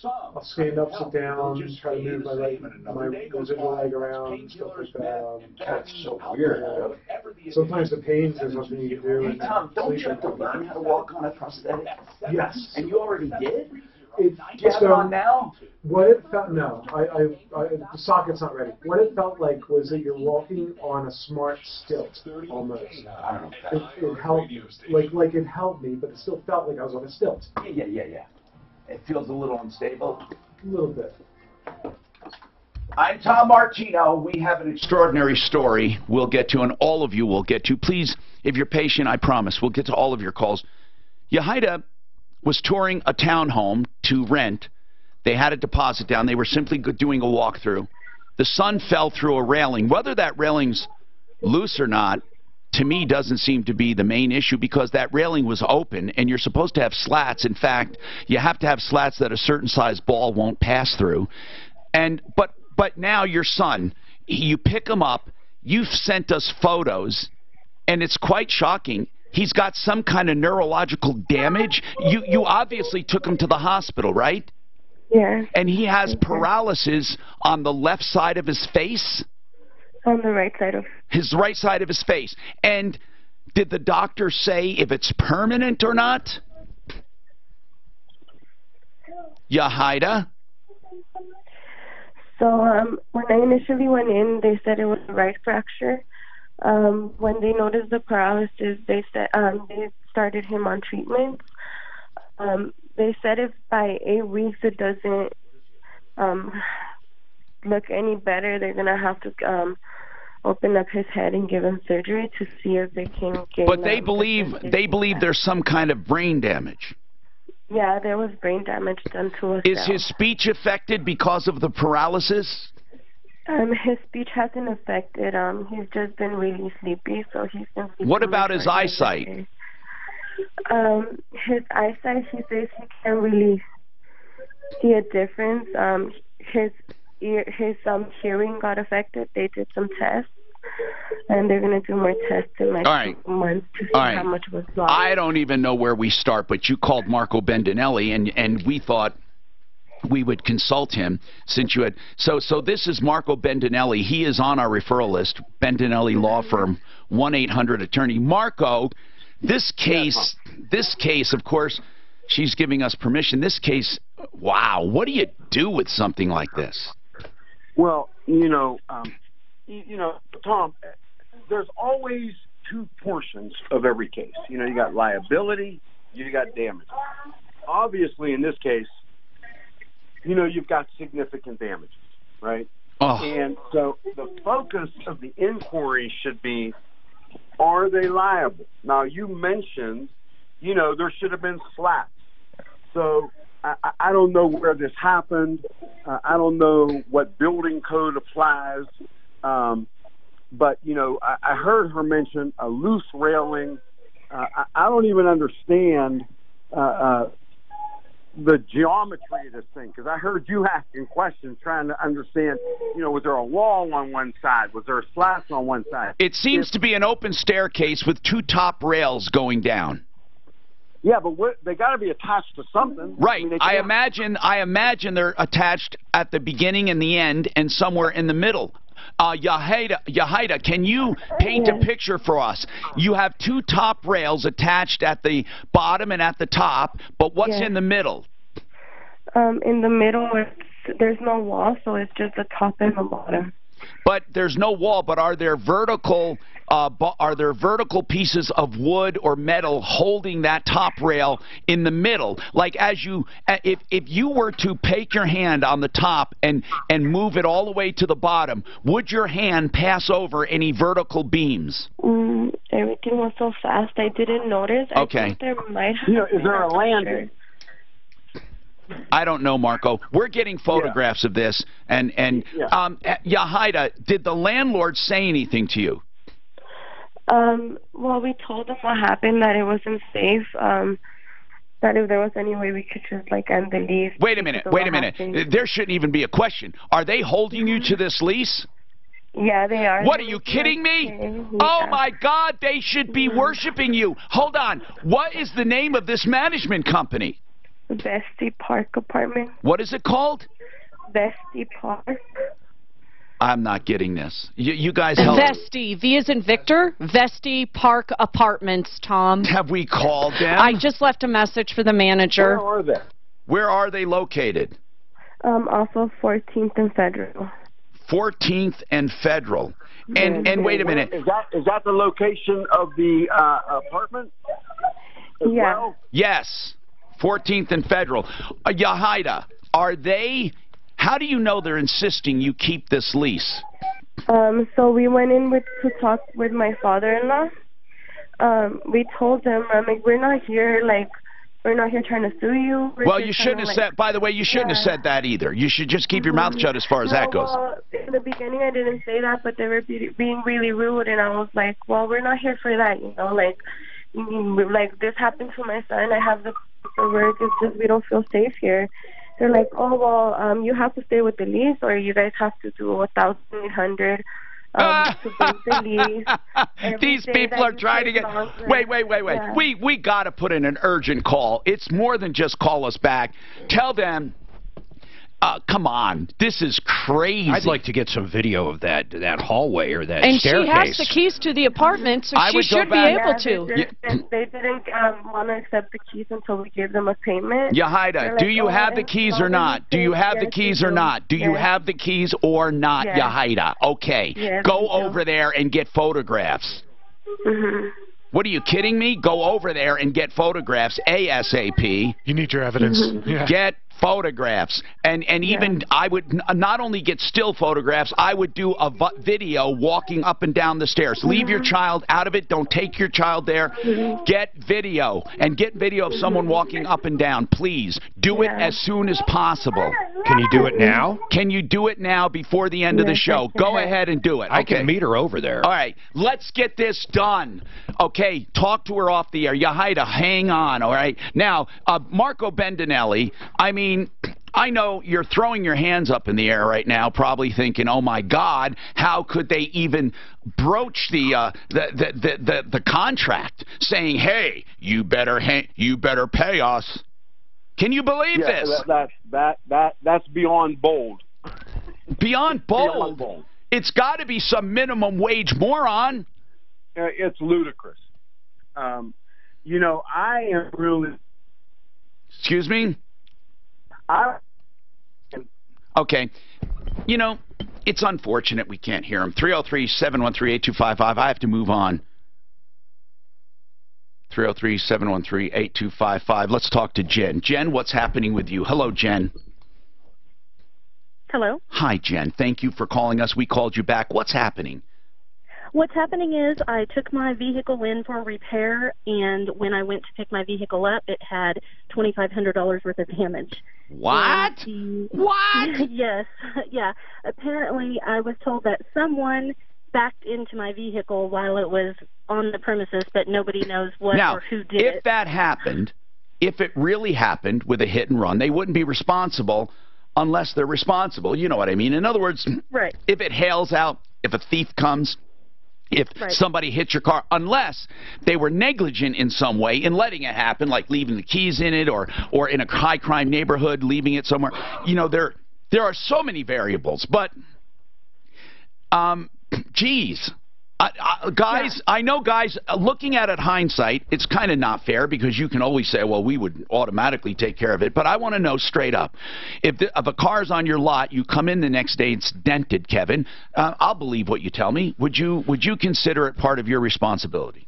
I'll stand up, sit down, try to move my residual leg around, and stuff like that. That's so weird. Sometimes the pains, there's nothing you can do. Hey, Tom, don't you have to learn how to walk on a prosthetic? Yes. And you already did? Do It, you have it on now? What it felt, no, the socket's not ready. What it felt like was that you're walking on a smart stilt, almost. I don't know. It helped, like it helped me, but it still felt like I was on a stilt. Yeah. It feels a little unstable. A little bit. I'm Tom Martino. We have an extraordinary story we'll get to, and all of you will get to. Please, if you're patient, I promise, we'll get to all of your calls. Yahida was touring a townhome to rent. They had a deposit down. They were simply doing a walkthrough. The son fell through a railing. Whether that railing's loose or not, to me, doesn't seem to be the main issue because that railing was open, and you're supposed to have slats. In fact, you have to have slats that a certain size ball won't pass through. But now your son, you pick him up, you've sent us photos, and it's quite shocking. He's got some kind of neurological damage. You obviously took him to the hospital, right? Yeah. And he has paralysis on the left side of his face? On the right side of his right side of his face. And did the doctor say if it's permanent or not? Yahida? So when I initially went in, they said it was a right fracture. When they noticed the paralysis, they said they started him on treatment. They said if by 8 weeks it doesn't look any better, they're gonna have to open up his head and give him surgery to see if they can get. But they believe there's some kind of brain damage. Yeah, there was brain damage done to us. Is his speech affected because of the paralysis? His speech hasn't affected. He's just been really sleepy, so he's been sleeping. What about his eyesight? His eyesight, he says he can't really see a difference. His hearing got affected. They did some tests, and they're going to do more tests in like 2 months to see how much was lost. I don't even know where we start, but you called Marco Bendinelli, and we thought we would consult him since you had. So this is Marco Bendinelli. He is on our referral list, Bendinelli Law Firm, 1-800-attorney. Marco, this case, of course, she's giving us permission. This case, wow, what do you do with something like this? Well, Tom, there's always two portions of every case. You got liability, you got damage. Obviously, in this case, you've got significant damages, right? Oh. And so the focus of the inquiry should be, are they liable? Now, you mentioned, there should have been slats. So I don't know where this happened. I don't know what building code applies. But, I heard her mention a loose railing. I don't even understand the geometry of this thing, because I heard you asking questions trying to understand, was there a wall on one side? Was there slats on one side? It seems to be an open staircase with 2 top rails going down. Yeah, but they got to be attached to something. Right. I imagine they're attached at the beginning and the end and somewhere in the middle. Yahida, can you paint a picture for us? You have 2 top rails attached at the bottom and at the top, but what's in the middle? In the middle, there's no wall, so it's just the top and the bottom. But there's no wall, but are there vertical pieces of wood or metal holding that top rail in the middle? Like if you were to take your hand on the top and move it all the way to the bottom, would your hand pass over any vertical beams? Everything was so fast, I didn't notice. Okay. I think there might have is there a landing? I don't know, Marco. We're getting photographs of this, and Yahida, did the landlord say anything to you? Well, we told them what happened, that it wasn't safe, that if there was any way we could just end the lease. Wait a minute. There shouldn't even be a question. Are they holding you to this lease? Yeah, they are. What, are you kidding me? Oh, my God, they should be worshiping you. Hold on. What is the name of this management company? Vesti Park Apartment. What is it called? Vesti Park. I'm not getting this. You guys help. Vesti, V as in Victor, Vesti Park Apartments, Tom. Have we called them? I just left a message for the manager. Where are they? Where are they located? Off of 14th and Federal. 14th and Federal. And wait a minute. Is that the location of the apartment? Yes. 14th and Federal. Yahida, How do you know they're insisting you keep this lease? So we went in to talk with my father-in-law. We told him, like, we're not here trying to sue you. Well, you shouldn't have said, by the way, you shouldn't have said that either. You should just keep your mouth shut as far as that goes. Well, in the beginning I didn't say that, but they were being really rude, and I was like, well, we're not here for that, you know, like this happened to my son. I have the paperwork. It's just we don't feel safe here. They're like, oh, well, you have to stay with the lease, or you guys have to do 1,800 to break the lease. These people are trying to get... Wait. Yeah. We got to put in an urgent call. It's more than just call us back. Tell them... come on, this is crazy. I'd like to get some video of that hallway or that and staircase. And she has the keys to the apartment, so she should be able to. They didn't want to accept the keys until we gave them a payment. Yahida, do you have the keys or not? Do you have the keys or not? Do you have the keys or not, Yahida? Okay, go over there and get photographs. What, are you kidding me? Go over there and get photographs ASAP. You need your evidence. Get photographs. And even I would not only get still photographs, I would do a video walking up and down the stairs. Leave your child out of it. Don't take your child there. Get video. And get video of someone walking up and down. Please do it as soon as possible. Can you do it now? Can you do it now before the end of the show? Go ahead and do it. I can meet her over there. All right. Let's get this done. Okay. Talk to her off the air. Yahida, hang on. All right. Now, Marco Bendinelli, I mean, I know you're throwing your hands up in the air right now, probably thinking, "Oh my God, how could they even broach the contract, saying, hey, you better pay us." Can you believe this? That's beyond bold. Beyond bold. It's got to be some minimum wage moron. It's ludicrous. You know, I am really. Excuse me. Okay. You know, it's unfortunate we can't hear him. 303-713-8255. I have to move on. 303-713-8255. Let's talk to Jen. Jen, what's happening with you? Hello, Jen. Hello. Hi, Jen. Thank you for calling us. We called you back. What's happening? What's happening is I took my vehicle in for repair, and when I went to pick my vehicle up, it had $2,500 worth of damage. What? What? Yes. Yeah. Apparently, I was told that someone backed into my vehicle while it was on the premises, but nobody knows what or who did it. If that happened, if it really happened with a hit and run, they wouldn't be responsible unless they're responsible. You know what I mean? In other words, if it hails out, if a thief comes, if somebody hits your car, unless they were negligent in some way in letting it happen, like leaving the keys in it or in a high-crime neighborhood, leaving it somewhere. You know, there are so many variables. But, geez. Guys, I know, guys, looking at it hindsight, it's kind of not fair because you can always say, well, we would automatically take care of it. But I want to know straight up, if a car's on your lot, you come in the next day, it's dented, Kevin, I'll believe what you tell me. Would you consider it part of your responsibility?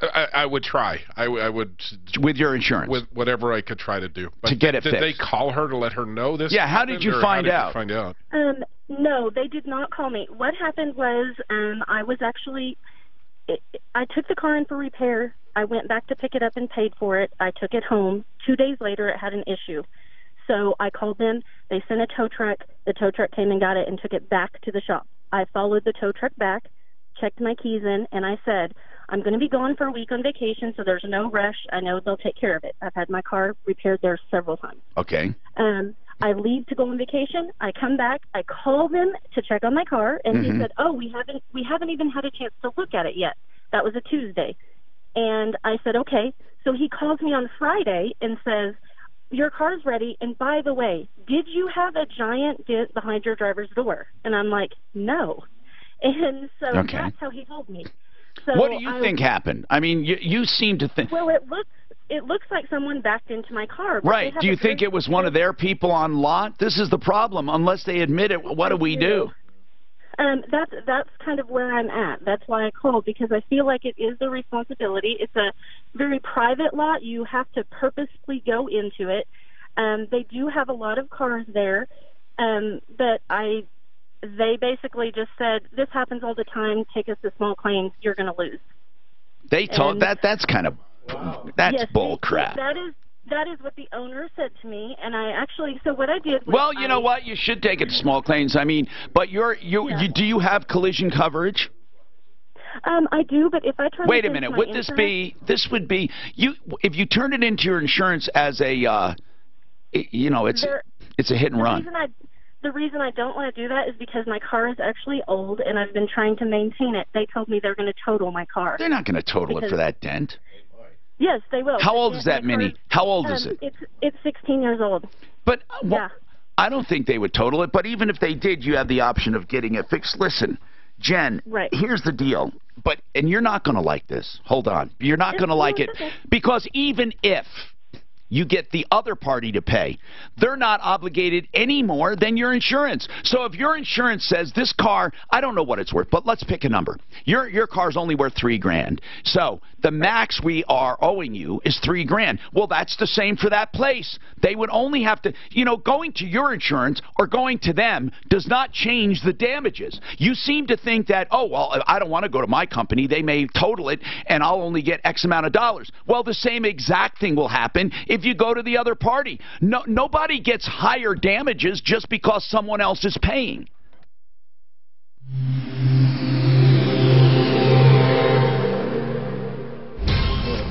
I would try. I would. With your insurance? With whatever I could try to do. But to get it fixed. Did they call her to let her know this? Yeah, how did you find out? No, they did not call me. What happened was I was actually, I took the car in for repair. I went back to pick it up and paid for it. I took it home. 2 days later, it had an issue. So I called them. They sent a tow truck. The tow truck came and got it and took it back to the shop. I followed the tow truck back, checked my keys in, and I said, I'm going to be gone for a week on vacation, so there's no rush. I know they'll take care of it. I've had my car repaired there several times. Okay. I leave to go on vacation. I come back. I call them to check on my car, and he said, "Oh, we haven't even had a chance to look at it yet." That was a Tuesday, and I said, "Okay." So he calls me on Friday and says, "Your car's ready. And by the way, did you have a giant dent behind your driver's door?" And I'm like, "No." And so that's how he told me. So what do you think happened? I mean, you seem to think. Well, it looks like someone backed into my car. Right. Do you think it was one of their people on lot? This is the problem. Unless they admit it, what do we do? That's kind of where I'm at. That's why I called, because I feel like it is a responsibility. It's a very private lot. You have to purposely go into it. They do have a lot of cars there. But they basically just said, this happens all the time, take us to small claims, you're going to lose. They told that's kind of, that's yes, bull crap. That is what the owner said to me, and I actually, so what I did was well, you know what? You should take it to small claims. I mean, but do you have collision coverage? I do, but if I try Wait to a minute. my Would insurance, this would be if you turn it into your insurance as a it's a hit and run. The reason I don't want to do that is because my car is actually old, and I've been trying to maintain it. They told me they're going to total my car. They're not going to total it for that dent. Yes, they will. How old is that Mini? How old is it? It's 16 years old. But I don't think they would total it. But even if they did, you have the option of getting it fixed. Listen, Jen, here's the deal. And you're not going to like this. Hold on. You're not going to like it because even if you get the other party to pay, they're not obligated any more than your insurance. So if your insurance says this car, I don't know what it's worth, but let's pick a number. Your car's only worth $3,000. So the max we are owing you is $3,000. Well, that's the same for that place. They would only have to, going to your insurance or going to them does not change the damages. You seem to think that, oh, well, I don't want to go to my company. They may total it and I'll only get X amount of dollars. Well, the same exact thing will happen if you go to the other party. Nobody gets higher damages just because someone else is paying.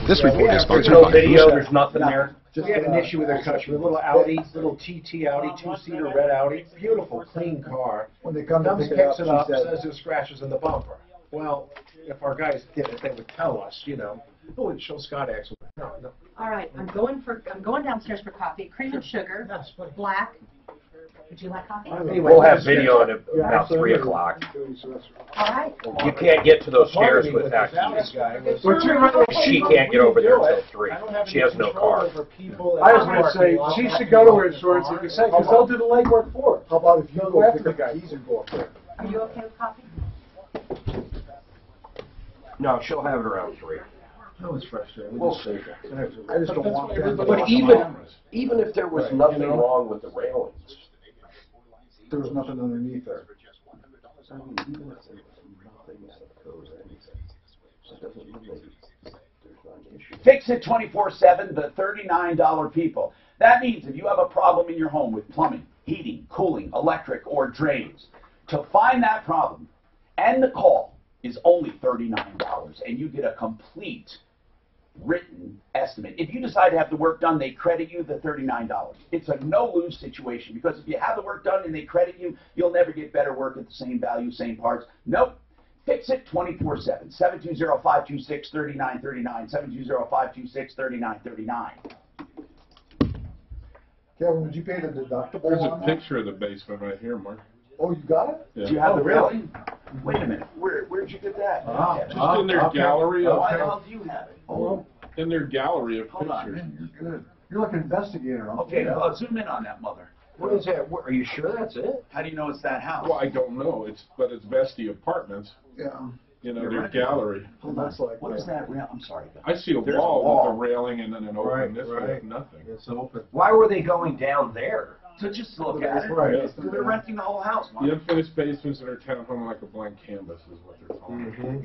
This report is sponsored no by video, there's nothing there. We had an issue with our customer, little Audi, little TT Audi, two-seater red Audi, beautiful, clean car. When they come to Comes, pick it up, picks it she up, said, says there's scratches in the bumper. Well, if our guys did it, they would tell us, oh, it'd show Scott Axel. No. All right, I'm going downstairs for coffee. Cream and sugar, black. Would you like coffee? Anyway, we'll have video at about 3 o'clock. All right. You can't get to those stairs with that key. She can't get over there until 3. She has no car. I was going to say, she should go to her insurance, like you said, because they'll do the legwork for her. How about if you go pick up the keys and go up there? Are you okay with coffee? No, she'll have it around 3. That was frustrating. We'll see. I just don't want them. But even if there was nothing wrong with the railings, there was nothing underneath there. Fix It 24/7, the $39 people. That means if you have a problem in your home with plumbing, heating, cooling, electric, or drains, to find that problem and the call is only $39, and you get a complete written estimate. If you decide to have the work done, they credit you the $39. It's a no-lose situation, because if you have the work done and they credit you, you'll never get better work at the same value, same parts. Nope. Fix It 24/7. 720-526-3939. 720-526-3939. Kevin, would you pay the deductible? There's a picture of the basement right here, Mark. Oh, you got it? Yeah. Do you have the railing? Wait a minute. Where'd you get that? Just in their gallery of Why the hell do you have it? Oh, in their gallery of Hold on. pictures. Man, you're good. You're like an investigator. Huh? Okay, zoom in on that mother. what is that? Are you sure that's it? How do you know it's that house? Well, I don't know. But it's Vesti Apartments. Yeah. Their gallery. Well, that's like. What is that rail? I'm sorry. I see a There's wall with a railing and then an open. This one has nothing. It's open. Why were they going down there? So just look at it. Right. They're renting the whole house, Mark. The unfinished basements in our townhome are like a blank canvas is what they're calling it.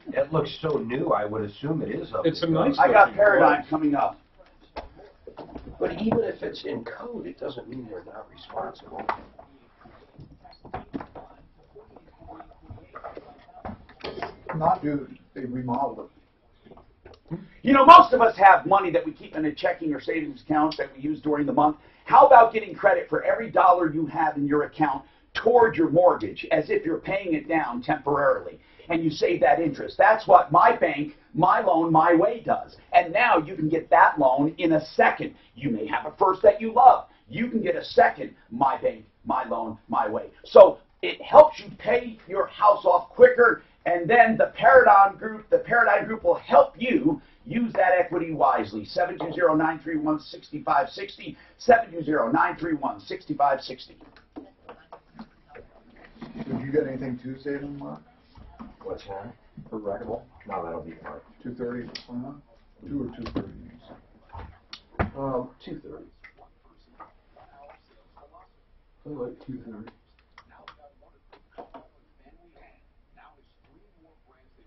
It looks so new, I would assume it is up. It's a nice I got looking Paradigm place. coming up. But even if it's in code, it doesn't mean they're not responsible. Not dude. They remodeled it. Most of us have money that we keep in a checking or savings account that we use during the month. How about getting credit for every dollar you have in your account toward your mortgage, as if you're paying it down temporarily, and you save that interest? That's what my bank, My Loan, My Way does. And now you can get that loan in a second. You may have a first that you love. You can get a second My Bank, My Loan, My Way. So it helps you pay your house off quicker, and then the Paradigm Group will help you use that equity wisely. 720-931-6560, 720-931-6560. Did you get anything Tuesday then, Mark? What's that? For Reckable? No, that'll be Mark. 2:30 for fun? 2 or 2:30? 2:30. I like 230.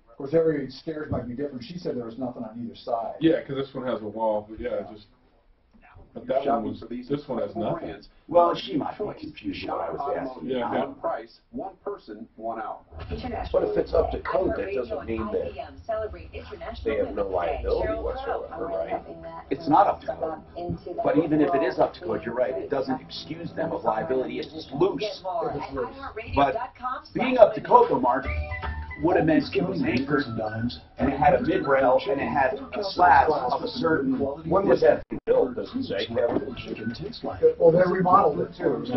Of course, every stairs might be different. She said there was nothing on either side. Yeah, because this one has a wall, but yeah, just. But that one was. This one has nothing. Well, she might be confused what I was asking. Yeah, One price, one person, 1 hour. But if it's up to code, that doesn't mean that they have no liability whatsoever, right? It's not up to code. But even if it is up to code, you're right, it doesn't excuse them of liability. It's just loose. But being up to code, though, Mark, would have meant it was anchored, and it had a mid-rail, and it had slabs of a certain. When was that built, does it say, Kevin? Well, they remodeled it too. It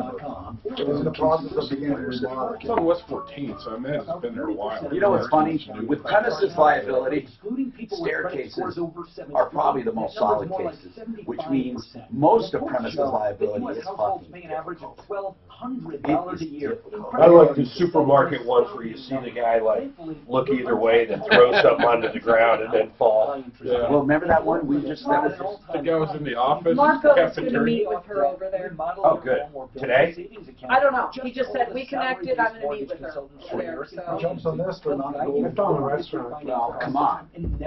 was in the process of beginning to remodel. It's on West 14th, so I imagine it's been there a while. You know what's funny? With premises liability, staircases are probably the most solid cases, which means most of premises liability is fucking difficult. $1,200 a year. I like the supermarket ones where you see the guy like look either way, then throw something onto the ground and then fall. Yeah. Well, remember that one? The guy was in the office. Marco is going to meet with her over there. Oh, good. Today? I don't know. He just said we connected. I'm going to meet with her there. So. Jumps on this for not I found a restaurant. Well, come on. With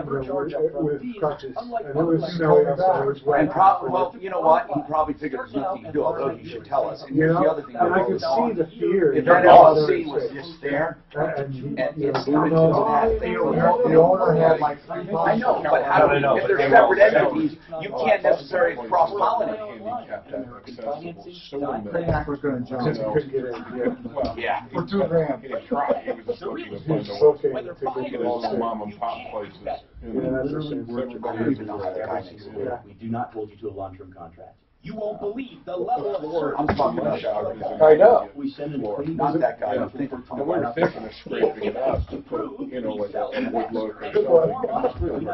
crutches. And it was snowing outside. Well, you know what? He probably figured there's nothing to do, although you should tell us. And here's the other thing. And I could see the fear. If that LLC was just there, and it's limited to the owner had like 3 months. I know, but how do if they're separate entities, you can't necessarily cross-pollinate. Mac was going to jump. Just couldn't get in. Yeah. For $2,000. Mom and pop places. We do not hold you to a long-term contract. You won't believe the level of service. I'm talking about showers. I know. We send in not that guy. Yeah. And we were thinking of scraping it up to put, like a wood look or something.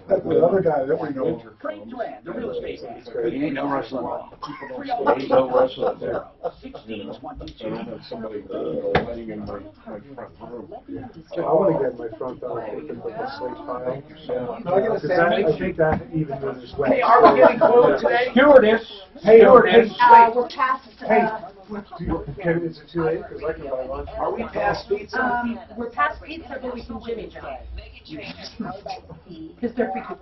That's the other guy that we know. Frank Duran, the real estate agent. He ain't no wrestling. Ain't no wrestling there. I don't have somebody laying in my front room. I want to get my front door open with a slate pile. I think that even when it's wet. Hey, are we getting close today? Stewardess. Hey, we're past. Is it too late? Because I can buy lunch. Are we past pizza? We're past pizza, but we can Jimmy John. Because they're freaking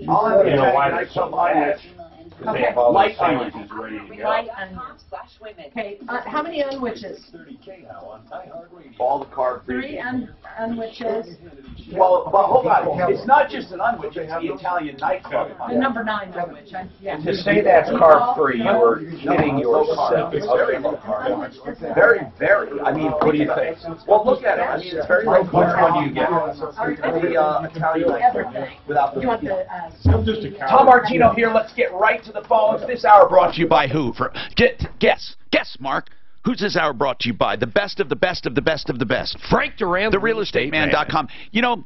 I'll have You know why there's some onions? Because they have all the sandwiches ready to go. Light onions. Okay, how many unwitches? All the carb 3 unwitches. Well, but hold on. It's not just an unwitch, it's the Italian nightclub. The number 9 unwitch. Yeah. To say that's carb-free, you were kidding yourself. Very, very. I mean, What do you think? well, look at it. I mean, it's very low Which one do you get? The Italian nightclub without the. You want the, I'm just a Tom Martino here. Let's get right to the phones. This hour brought to you by who? Guess, Mark. Who's this hour brought to you by? The best of the best of the best of the best. Frank Duran, TheRealEstateMan.com. You know,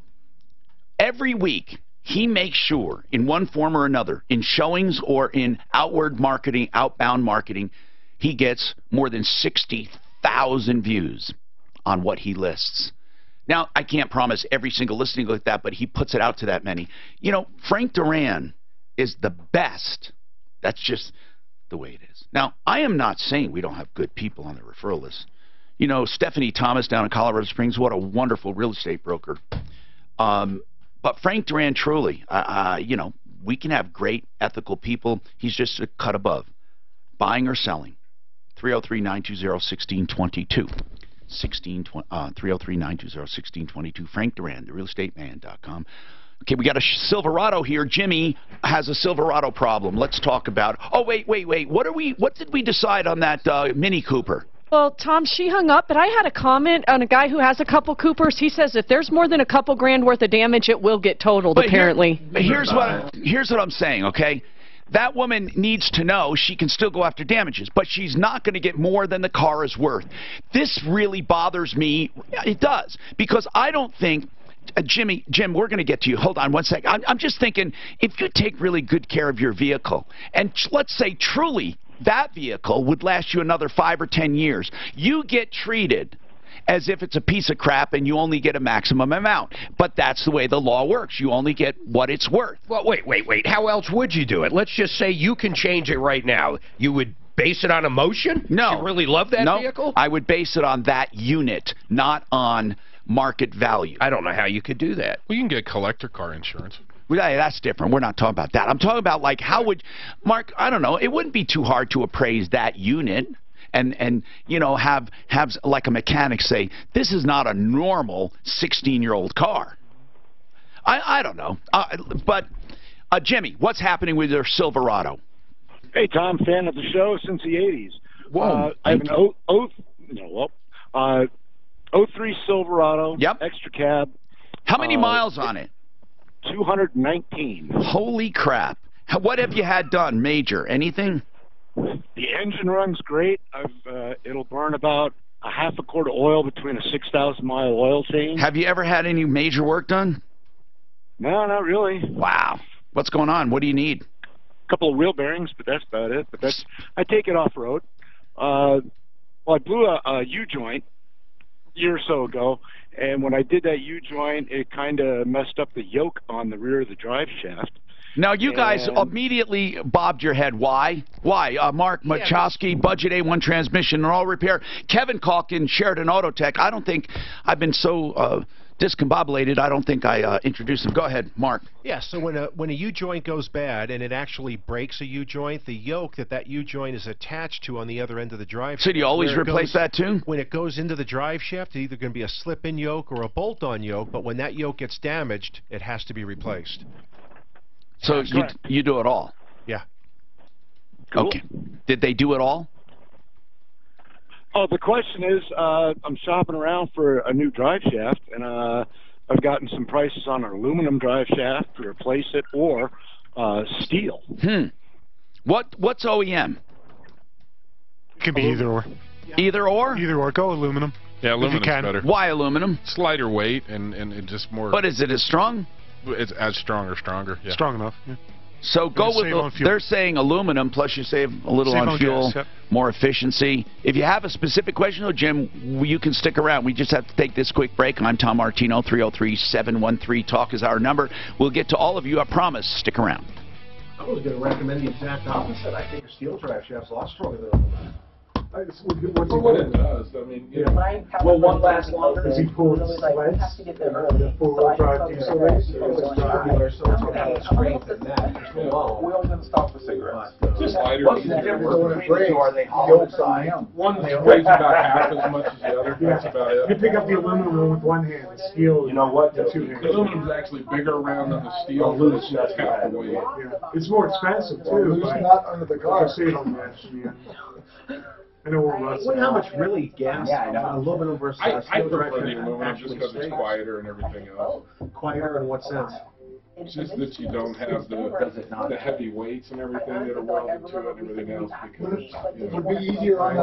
every week he makes sure, in one form or another, in showings or in outward marketing, outbound marketing, he gets more than 60,000 views on what he lists. Now, I can't promise every single listing like that, but he puts it out to that many. You know, Frank Duran is the best. That's just the way it is. Now, I am not saying we don't have good people on the referral list. You know, Stephanie Thomas down in Colorado Springs, what a wonderful real estate broker. But Frank Duran, truly, you know, we can have great, ethical people. He's just a cut above. Buying or selling. 303-920-1622. 303-920-1622. Frank Duran, therealestateman.com. Okay, we got a Silverado here. Jimmy has a Silverado problem. Let's talk about. Oh, wait. What did we decide on that Mini Cooper? Well, Tom, she hung up, but I had a comment on a guy who has a couple Coopers. He says if there's more than a couple grand worth of damage, it will get totaled, apparently. Here's what I'm saying, okay? That woman needs to know she can still go after damages, but she's not going to get more than the car is worth. This really bothers me. It does, because I don't think... Jim, we're going to get to you. Hold on one sec. I'm just thinking, if you take really good care of your vehicle, and let's say truly that vehicle would last you another 5 or 10 years, you get treated, as if it's a piece of crap and you only get a maximum amount. But that's the way the law works. You only get what it's worth. Well, wait. How else would you do it? Let's just say you can change it right now. You would base it on emotion? No. You really love that vehicle? I would base it on that unit, not on market value. I don't know how you could do that. Well, you can get collector car insurance. Well, that's different. We're not talking about that. I'm talking about, like, how would, Mark, I don't know, it wouldn't be too hard to appraise that unit and you know, have like a mechanic say, this is not a normal 16-year-old car. I don't know. But, Jimmy, what's happening with your Silverado? Hey, Tom, fan of the show since the 80s. Whoa. I have an 03 Silverado, extra cab. How many miles on it? 219. Holy crap. What have you had done, major? Anything? The engine runs great. It'll burn about a half a quart of oil between a 6,000-mile oil change. Have you ever had any major work done? No, not really. Wow. What's going on? What do you need? A couple of wheel bearings, but that's about it. But I take it off-road. Well, I blew a U-joint a year or so ago, and when I did that U-joint, it kind of messed up the yoke on the rear of the drive shaft. Now, you guys immediately bobbed your head. Why? Why? Mark Machowski, Budget A1 Transmission, and all repair. Kevin Calkin, Sheridan Auto Tech. I don't think I've been so discombobulated. I don't think I introduced him. Go ahead, Mark. Yeah, so when a U-joint goes bad and it actually breaks a U-joint, the yoke that U-joint is attached to on the other end of the drive shaft. So do you always replace that too? When it goes into the drive shaft, it's either going to be a slip-in yoke or a bolt-on yoke, but when that yoke gets damaged, it has to be replaced. So you do it all? Yeah. Cool. Okay. Did they do it all? Oh, the question is, I'm shopping around for a new drive shaft, and I've gotten some prices on an aluminum drive shaft to replace it, or steel. What's OEM? Could be either or. Either or? Either or. Go aluminum. Yeah, aluminum's better. Why aluminum? It's lighter weight and just more. But is it as strong? It's as strong or stronger. Yeah. Strong enough. Yeah. So go with they're saying aluminum, plus you save a little on fuel, more efficiency. If you have a specific question, though, Jim, you can stick around. We just have to take this quick break. I'm Tom Martino. 303-713-TALK is our number. We'll get to all of you. I promise. Stick around. I was going to recommend the exact opposite. I think a steel drive shaft's a lot stronger than aluminum. For what it does, I mean, Will one last longer? Does he pull his legs? The four-wheel drive diesel race? It's tubular, so it's going to have strength in that. We only going to stop for cigarettes. Just lighter. What's the difference between the two? Are they hollow inside? One weighs about half as much as the other. That's about it. You pick up the aluminum one with one hand, the steel. You know what? The aluminum's actually bigger around than the steel. It's just half the weight. Yeah. It's more expensive too. It's not under the car. I wonder how much really gas aluminum versus I steel drive prefer the aluminum just because it's quieter and everything else. Quieter in what sense? It's just that you don't have the heavy weights and everything that are welded to it and everything else because it would be easier on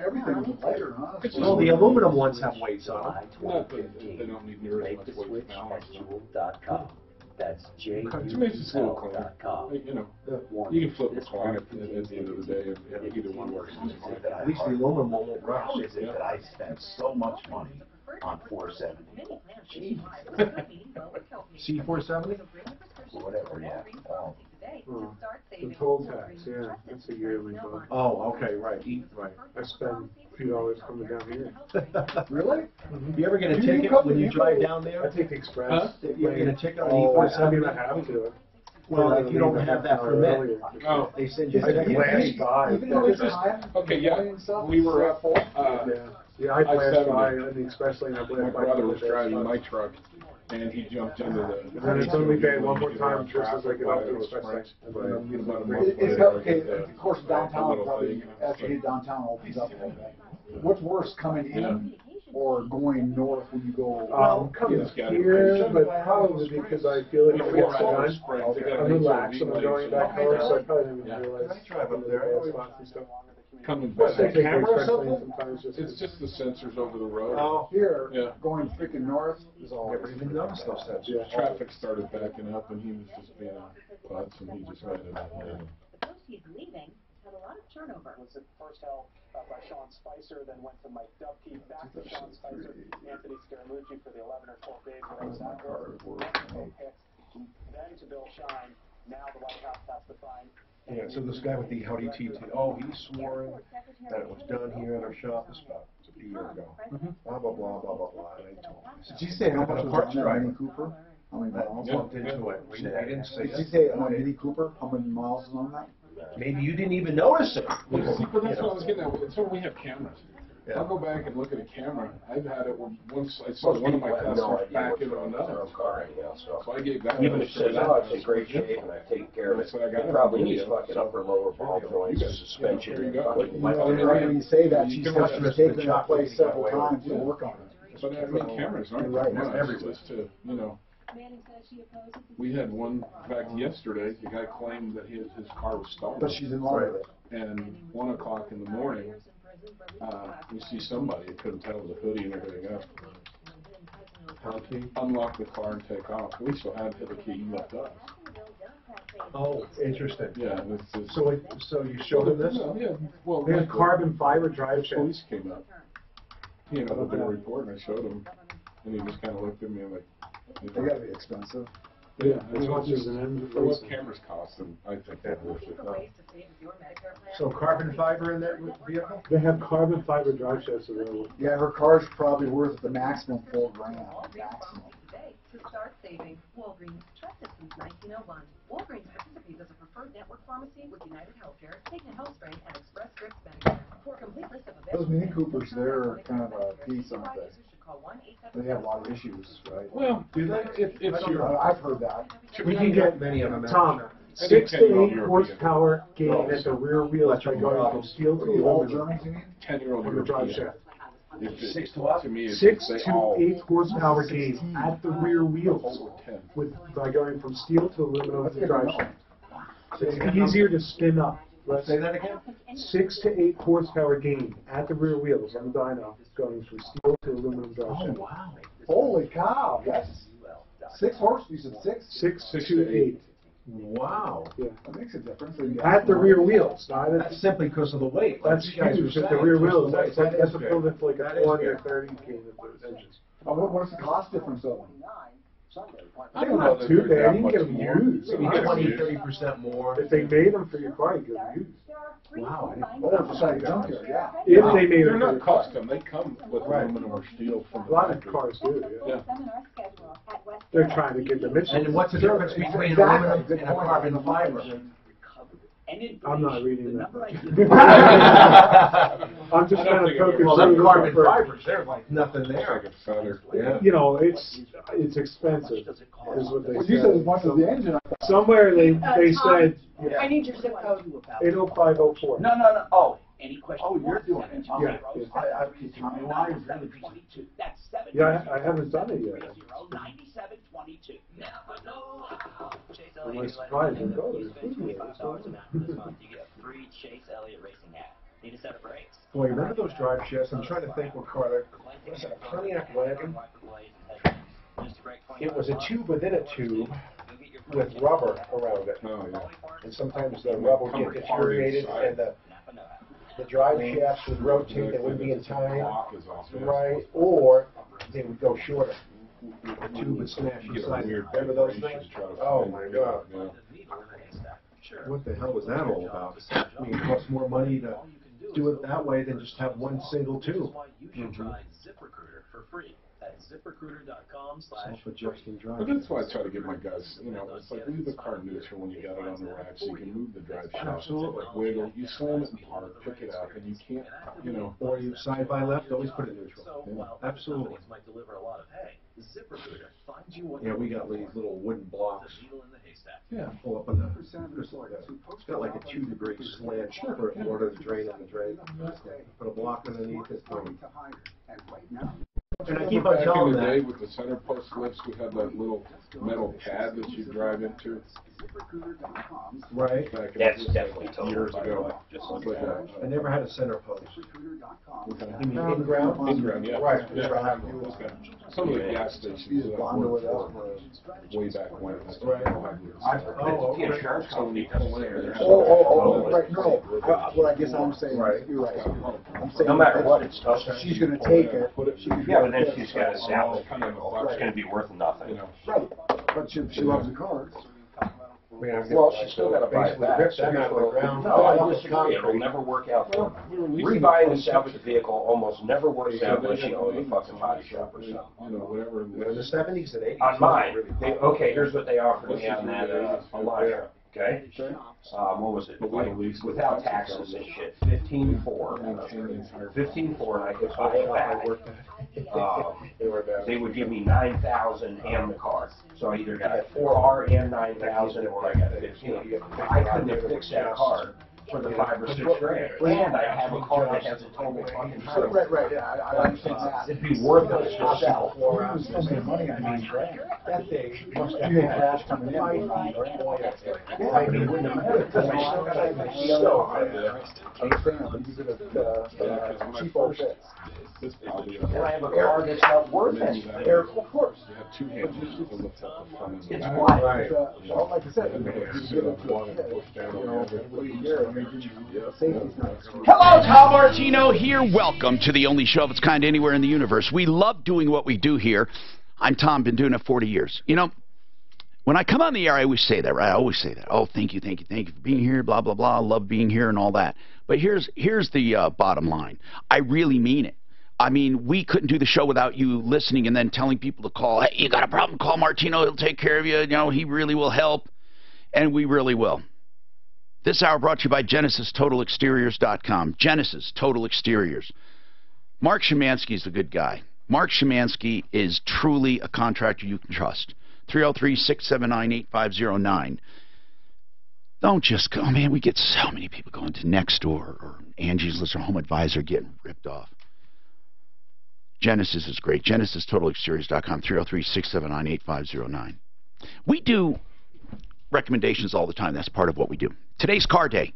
everything with lighter, huh? Well, the aluminum ones have weights on them. No, they don't need near as much weight now. That's It makes it cool clean. You know, you can flip the coin at the end of the day if either one works. At least the aluminum won't rush. Is it that I spent so much money on 470? C470? Whatever, yeah. The toll tax, yeah, that's a yearly bill. Oh, okay, right. I spend a few dollars coming down here. Really? You ever get a ticket when you drive down there? I take the express. You ever get a ticket on E470? I mean, E470? I have to. Well, if you don't have that permit, they send you a ticket. Okay, yeah. We were up. Yeah, I blast by in the express lane. My brother was driving my truck, and he jumped into the. And it's only paid one more time just as I get off the express lane. Of course, downtown probably, after you get downtown, opens up a little bit. What's worse, coming in or going north when you go? Coming here, but probably because I feel like it gets done. I'm relaxed when I'm going back home, so I probably didn't even realize. I drive up there. Coming back. The camera or something? It's just the sensors over the road. Oh, here, going freaking north is all. Never even noticed those steps. Yeah. Traffic started backing up, and he was just being a putz, and he just made it up. had a lot of turnover. Was it first held by Sean Spicer, then went to Mike Dubke, back to Sean Spicer, Anthony Scaramucci for the 11 or 12 days where he was out there. Then to Bill Shine. Now the White House has to find. Yeah, so this guy with the Howdy TT, oh, he swore that it was done here in our shop about a year ago. Blah, blah, blah, blah, blah, blah. And I told him. Did you say how much was on that Mini Cooper? How many miles? Bumped into it. He didn't say Did you say on Mini Cooper, how many miles is on that? Maybe you didn't even notice it. But that's what I was getting at. It's when we have cameras. Yeah. I'll go back and look at a camera. I've had it once I saw one of my customers back into another car. So I gave that. Even if it says, oh, it's in great shape and I take care of it, it probably needs fucking upper lower ball joints, suspension. When you say that, she's taken that place several times to work on it. But I mean, cameras aren't everywhere. To, you know. We had one, in fact, yesterday, the guy claimed that his car was stolen. But she's in love with it. And 1 o'clock in the morning, we see somebody, I couldn't tell, with a hoodie and everything up. Unlock the car and take off. We still had the key left us. Oh, interesting. Yeah. So you showed him this? Yeah. Well, they had carbon fiber drive shafts. Police came up. You know, with their report, and I showed him, and he just kind of looked at me and like, they gotta be expensive. Yeah, as much as what cameras cost, and I think that's worth it. So carbon fiber in that vehicle? They have carbon fiber drive shafts available. Yeah, her car's probably worth the maximum $4 grand. Maximum. To start saving, Walgreens, trusted since 1901. Walgreens participates as a preferred network pharmacy with United Healthcare, Cigna HealthSpring, and Express Scripts Medicare. For a complete list of available... Those Mini Coopers, they're kind of a piece, aren't they? They have a lot of issues, right? Well, do they? I've heard that. We can get many of them. Tom, 6 to 8 horsepower gain at the rear wheels by going from steel to aluminum. 10-year-old on the drive shaft. 6 to what? 6 to 8 horsepower gain at the rear wheels by going from steel to aluminum with the drive shaft. It's easier to spin up. Let's say that again. 6 to 8 horsepower gain at the rear wheels on the dyno, going from steel to aluminum drive shaft. Oh wow! Holy cow! Yes. 6 horse. You said 6. 6 to 8. Wow. Yeah. That makes a difference. At the rear wheels. That's simply because of the weight. That's huge. At the rear wheels. That's equivalent to like a 20 or 30 gain of the engines. What's the cost difference though? I don't know. Not too bad. You can get them used. Maybe 20-30% more. If they made them for your car, you get them used. Wow. Yeah. If they made They're them. not custom. They come with aluminum or steel from A lot of cars do. Yeah. They're trying to get the Michelin. And what's the difference between aluminum and a carbon fiber? I'm not reading that. I'm just trying to focus. Well, them carbon fibers, there's like nothing there. Yeah. You know, it's expensive, is what they Well, said. you said as much as the engine. Somewhere they said I need your zip code. 80504. No. Oh, any questions? Oh, you're doing it. Yeah. Tommy Wise. That's 7. Yeah, I haven't done it yet. 9722. I'm like surprised they go there. $5 a month, you get a free Chase Elliott racing hat. Need a set of brakes. Boy, remember those drive shafts? I'm trying to think what car that was. It a Pontiac wagon? It was a tube within a tube with rubber around it. Oh, yeah. And sometimes the rubber would get deteriorated and the drive shafts would rotate, they wouldn't be in time, right? Or they would go shorter. The tube would smash inside. Remember those things? Oh my God. What the hell was that all about? I mean, it costs more money to do it that way than just have one single tube. ZipRecruiter for free at ZipRecruiter.com/. Self-adjusting drive. But that's why I try to get my guys, you know, it's like leave the car neutral when you got it on the rack so you can move the drive shaft. Absolutely. Like wiggle, you slam it in park, pick it up, and you can't, you know. Or you side by left, always put it neutral. Yeah. Absolutely. Might deliver a lot of hay. ZipRecruiter finds you what Yeah, we got these little wooden blocks. the needle in the haystack. Yeah, pull up on the. It's got like a 2-degree slant for water to drain on the drain. Put a block underneath it. And I keep on Back telling in the day that. with the center post lifts, we had that little metal pad that you drive into. Right. Back in That's the, definitely total. years ago. I never had a center post. You mean in-ground? In-ground, yeah. Right. Yeah. Some of the gas stations that work for way back when. So when you pull in, there's right, no. What I guess I'm saying, you're right. I'm saying No matter what, it's tough. she's going to take it. Yeah, but then she's got to sell it. It's going to be worth nothing. Right, but she loves the car. Well, she's still got to buy it back. No, I disagree. It'll never work out for her. Rebuying and salvage vehicle almost never works out unless you own a fucking body shop or something. In the 70s and 80s. On mine, okay, here's what they offered me on that Elantra. Okay? What was it? Without taxes and shit. 15.4. 15.4, and I could buy it back. They would give me 9,000 and the car. So I either got 4R and 9,000 or I got 15. I couldn't have fixed that car for the $5 or $6 grand. And I have a car that has a total fucking service. Right, yeah, I understand that. It'd be worth it to sell. Spending money on $9 grand. That thing must have cash coming in $9 grand. I mean, wouldn't have mattered because I still got I understand, but you could have cheaper fix. And I have a car that's not worth anything. Of course. It's what? Like I said, you give it to a kid, Hello, Tom Martino here. Welcome to the only show of its kind anywhere in the universe. We love doing what we do here. I'm Tom, been doing it 40 years. You know, when I come on the air, I always say that, right? I always say that. Oh, thank you for being here, blah, blah, blah. I love being here and all that. But here's the bottom line. I really mean it. I mean, we couldn't do the show without you listening and then telling people to call. Hey, you got a problem? Call Martino. He'll take care of you. You know, he really will help. And we really will. This hour brought to you by GenesisTotalExteriors.com. Genesis Total Exteriors. Mark Szymanski is a good guy. Mark Szymanski is truly a contractor you can trust. 303-679-8509. Don't just go. Man, we get so many people going to Nextdoor or Angie's List or Home Advisor getting ripped off. Genesis is great. GenesisTotalExteriors.com, 303-679-8509. We do recommendations all the time. That's part of what we do. Today's car day.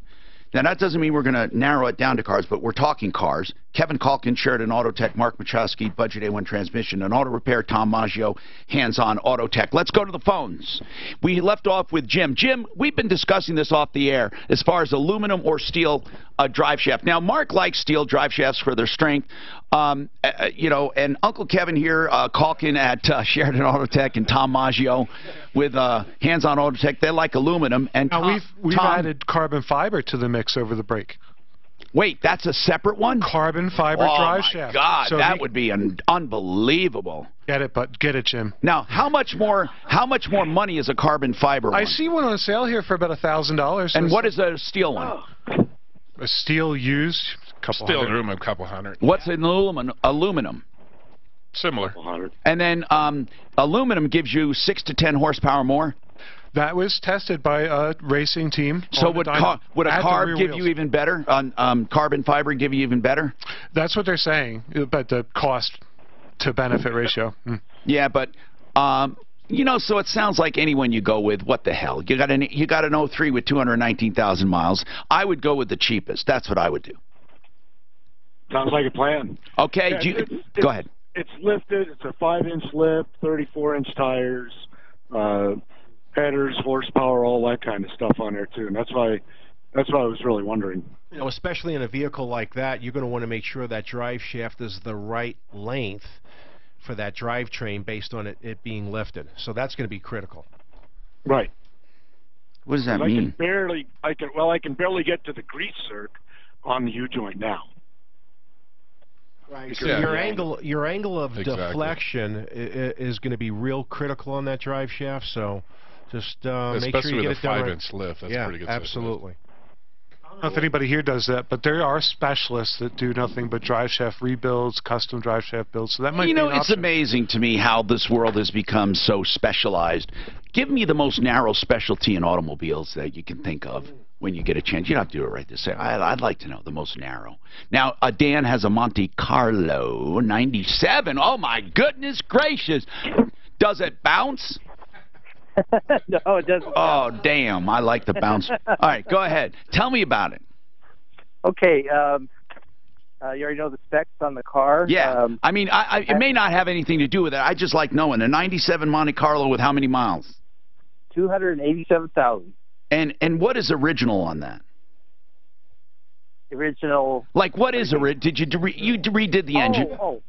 Now, that doesn't mean we're going to narrow it down to cars, but we're talking cars. Kevin Kalkin, Sheridan Auto Tech, Mark Machowski, Budget A1 Transmission, and Auto Repair, Tom Maggio, Hands-On Auto Tech. Let's go to the phones. We left off with Jim. Jim, we've been discussing this off the air as far as aluminum or steel drive shaft. Now, Mark likes steel drive shafts for their strength. You know, and Uncle Kevin here, Kalkin at Sheridan Auto Tech, and Tom Maggio with Hands-On Auto Tech, they like aluminum. And now we've added carbon fiber to the mix over the break. Wait, that's a separate one? Carbon fiber drive shaft. Oh, my God, so that would be unbelievable. Get it, Jim. Now, how much more money is a carbon fiber one? I see one on sale here for about $1,000. And what is a steel one? A steel used, steel aluminum, couple hundred. What's an aluminum? Similar. And then aluminum gives you 6 to 10 horsepower more? That was tested by a racing team. So would a carb give you even better? Carbon fiber give you even better? That's what they're saying, but the cost to benefit ratio. Yeah, but you know, so it sounds like anyone you go with, what the hell? You got an 03 with 219,000 miles. I would go with the cheapest. That's what I would do. Sounds like a plan. Okay, Yeah, go ahead. It's lifted. It's a 5-inch lip, 34-inch tires. Headers, horsepower, all that kind of stuff on there too, and that's why I was really wondering. You know, especially in a vehicle like that, you're going to want to make sure that drive shaft is the right length for that drivetrain based on it being lifted. So that's going to be critical. Right. What does that mean? I can barely get to the grease circ on the U-joint now. Right. So your angle of deflection is going to be real critical on that drive shaft. So just make sure you get it done right. Especially with a 5-inch lift, that's pretty good. Absolutely. I don't know if anybody here does that, but there are specialists that do nothing but drive shaft rebuilds, custom drive shaft builds. So that might be an option. It's amazing to me how this world has become so specialized. Give me the most narrow specialty in automobiles that you can think of when you get a chance. You don't have to do it right this second. I'd like to know the most narrow. Now, Dan has a Monte Carlo 97. Oh, my goodness gracious. Does it bounce? No, it doesn't. Oh, damn. I like the bounce. All right, go ahead. Tell me about it. Okay. You already know the specs on the car. Yeah. I mean, it may not have anything to do with it. I just like knowing. A 97 Monte Carlo with how many miles? 287,000. And what is original on that? Original. Like, what is original? Did you redid the engine? Oh,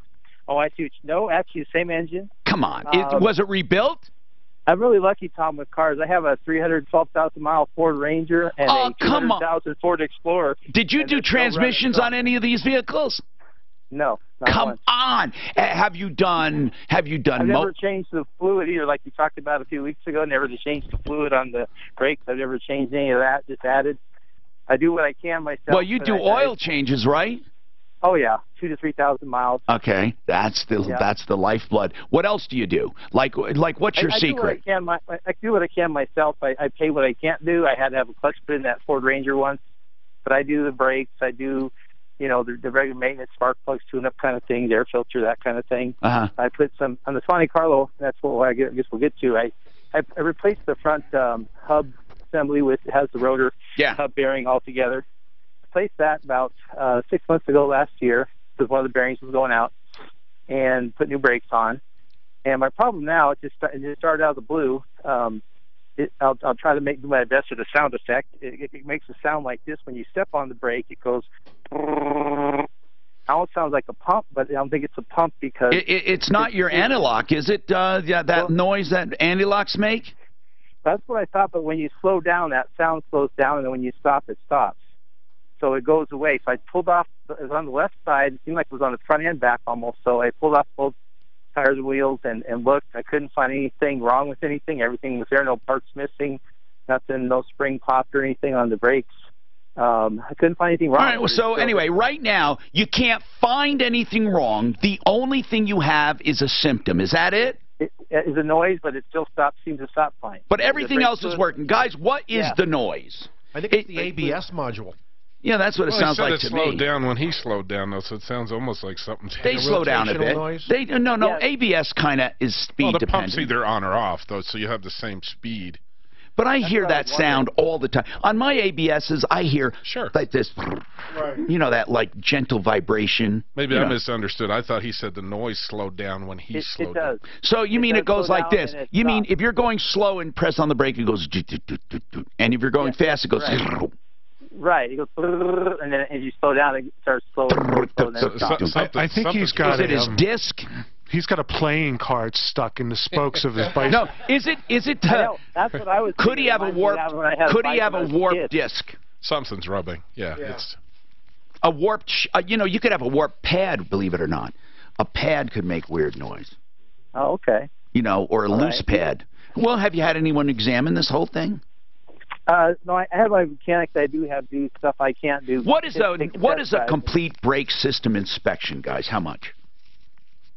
I see. No, actually, the same engine. Come on. Was it rebuilt? I'm really lucky, Tom, with cars. I have a 312,000-mile Ford Ranger and a 200,000 Ford Explorer. Did you do transmissions on any of these vehicles? No. Come on. Have you done? I've never changed the fluid either, like you talked about a few weeks ago. Never changed the fluid on the brakes. I've never changed any of that. Just added. I do what I can myself. Well, you do oil changes, right? Oh yeah, 2,000 to 3,000 miles. Okay, that's the lifeblood. What else do you do? Like what's your secret? I do what I can myself. I pay what I can't do. I had to have a clutch put in that Ford Ranger once, but I do the brakes. I do, the regular maintenance, spark plugs, tune-up kind of things, air filter, that kind of thing. I put some on the Monte Carlo. That's what I guess we'll get to. I replaced the front hub assembly has the rotor hub bearing all together. Replaced that about 6 months ago last year because one of the bearings was going out, and put new brakes on. And my problem now, it just started out of the blue. I'll try to do my best with the sound effect. It makes a sound like this when you step on the brake. It goes. Now it sounds like a pump, but I don't think it's a pump because it's not your anti-lock, is it? That noise that anti-locks make. That's what I thought. But when you slow down, that sound slows down, and then when you stop, it stops. So it goes away. So I pulled off. It was on the left side. It seemed like it was on the front and back almost. So I pulled off both tires and wheels and looked. I couldn't find anything wrong with anything. Everything was there. No parts missing. Nothing. No spring popped or anything on the brakes. I couldn't find anything wrong. All right. Well, so anyway, right now you can't find anything wrong. The only thing you have is a symptom. Is that it? It is a noise, but it still seems to stop fine. But everything else is working. Guys, what is the noise? I think it's the ABS module. Yeah, that's what it sounds like to me. It slowed down when he slowed down, though, so it sounds almost like something. They slow down a bit. Noise? No. ABS kind of is speed the dependent. pump's either on or off, though, so you have the same speed. But I hear that sound all the time. On my ABSs, I hear like this, that like gentle vibration. Maybe I misunderstood. I thought he said the noise slowed down when he slowed down. So you mean it goes like this? You mean if you're going slow and press on the brake, it goes, and if you're going fast, it goes. Right, it goes, and then as you slow down, it starts slow and then it stops. I think he's got Is it his disc? He's got a playing card stuck in the spokes of his bicycle. No, is it? That's what I was. Could he have a warped? Could he have a warped disc? Something's rubbing. Yeah. It's a warped. You could have a warped pad. Believe it or not, a pad could make weird noise. Oh, okay. Or a loose pad. Well, have you had anyone examine this whole thing? No, I have my mechanics. I do stuff I can't do. What is a complete brake system inspection, guys? How much?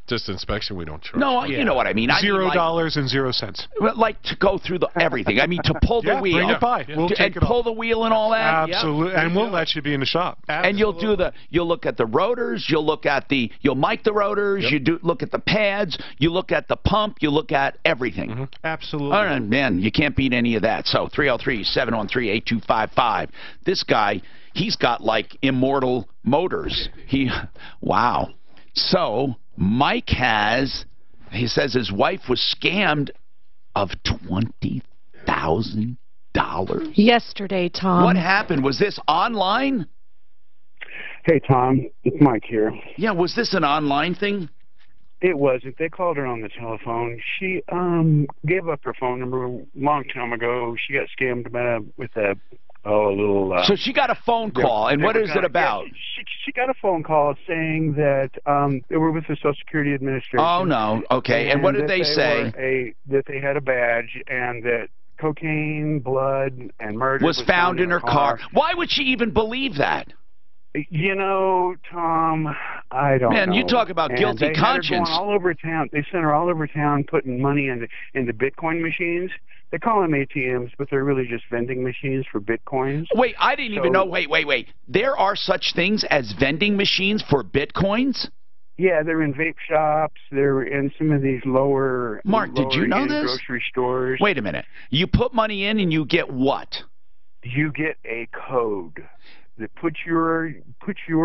Just inspection, we don't charge. No, you know what I mean. $0.00. Like to go through everything. I mean, to pull the wheel. Bring it by. We'll take it pull the wheel and all that. Absolutely, and we'll let you be in the shop. And you'll look at the rotors. You'll mic the rotors. You look at the pads. You look at the pump. You look at everything. Absolutely. All right, man, you can't beat any of that. So 303-713-8255. This guy, he's got like immortal motors. Wow. So Mike he says his wife was scammed of $20,000. Yesterday, Tom. What happened? Was this online? Hey, Tom. It's Mike here. Yeah, was this an online thing? It wasn't. They called her on the telephone. She gave up her phone number a long time ago. She got scammed with a little... so she got a phone call, and what is it about? Yeah, she got a phone call saying that they were with the Social Security Administration. Oh, no. Okay, and what did they say? That they had a badge, and that cocaine, blood, and murder was found in her car. Why would she even believe that? Tom, I don't know. Man, you talk about guilty conscience. They had her going all over town. They sent her all over town putting money into Bitcoin machines. They call them ATMs, but they're really just vending machines for Bitcoins. Wait, I didn't even know. Wait. There are such things as vending machines for Bitcoins? Yeah, they're in vape shops. They're in some of these lower... Mark, did you know this? Grocery stores. Wait a minute. You put money in and you get what? You get a code. that puts your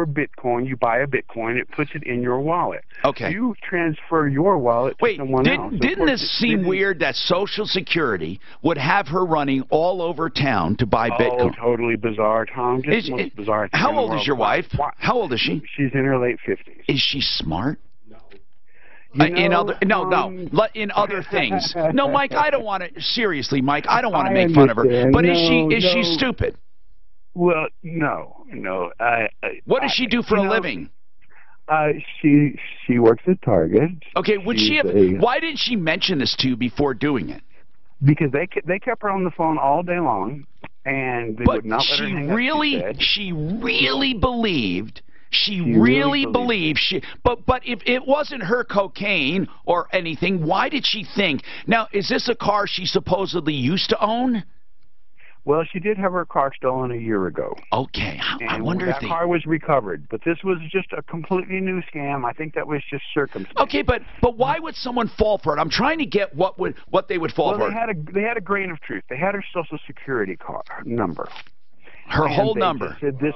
Bitcoin. You buy a Bitcoin, it puts it in your wallet. Okay. You transfer your wallet to someone else. Didn't this seem weird that Social Security would have her running all over town to buy Bitcoin? Oh, totally bizarre, Tom. Just the most bizarre thing How in the old is world. your wife? How old is she? She's in her late 50s. Is she smart? You in know, in other things. No, Mike, I don't want to. Seriously, Mike, I don't want to make fun of her. But is she stupid? Well, no. What does she do for a living? She works at Target. Okay, why didn't she mention this to you before doing it? Because they kept her on the phone all day long, and they would not let her hang up. She really believed. She really believed but if it wasn't her cocaine or anything, why did she think? Now, is this a car she supposedly used to own? Well, she did have her car stolen a year ago. Okay, I wonder if that car was recovered, but this was just a completely new scam. I think that was just circumstance. Okay, but why would someone fall for it? I'm trying to get what they would fall for. They had a grain of truth. They had her Social Security number. Her whole number. They said, this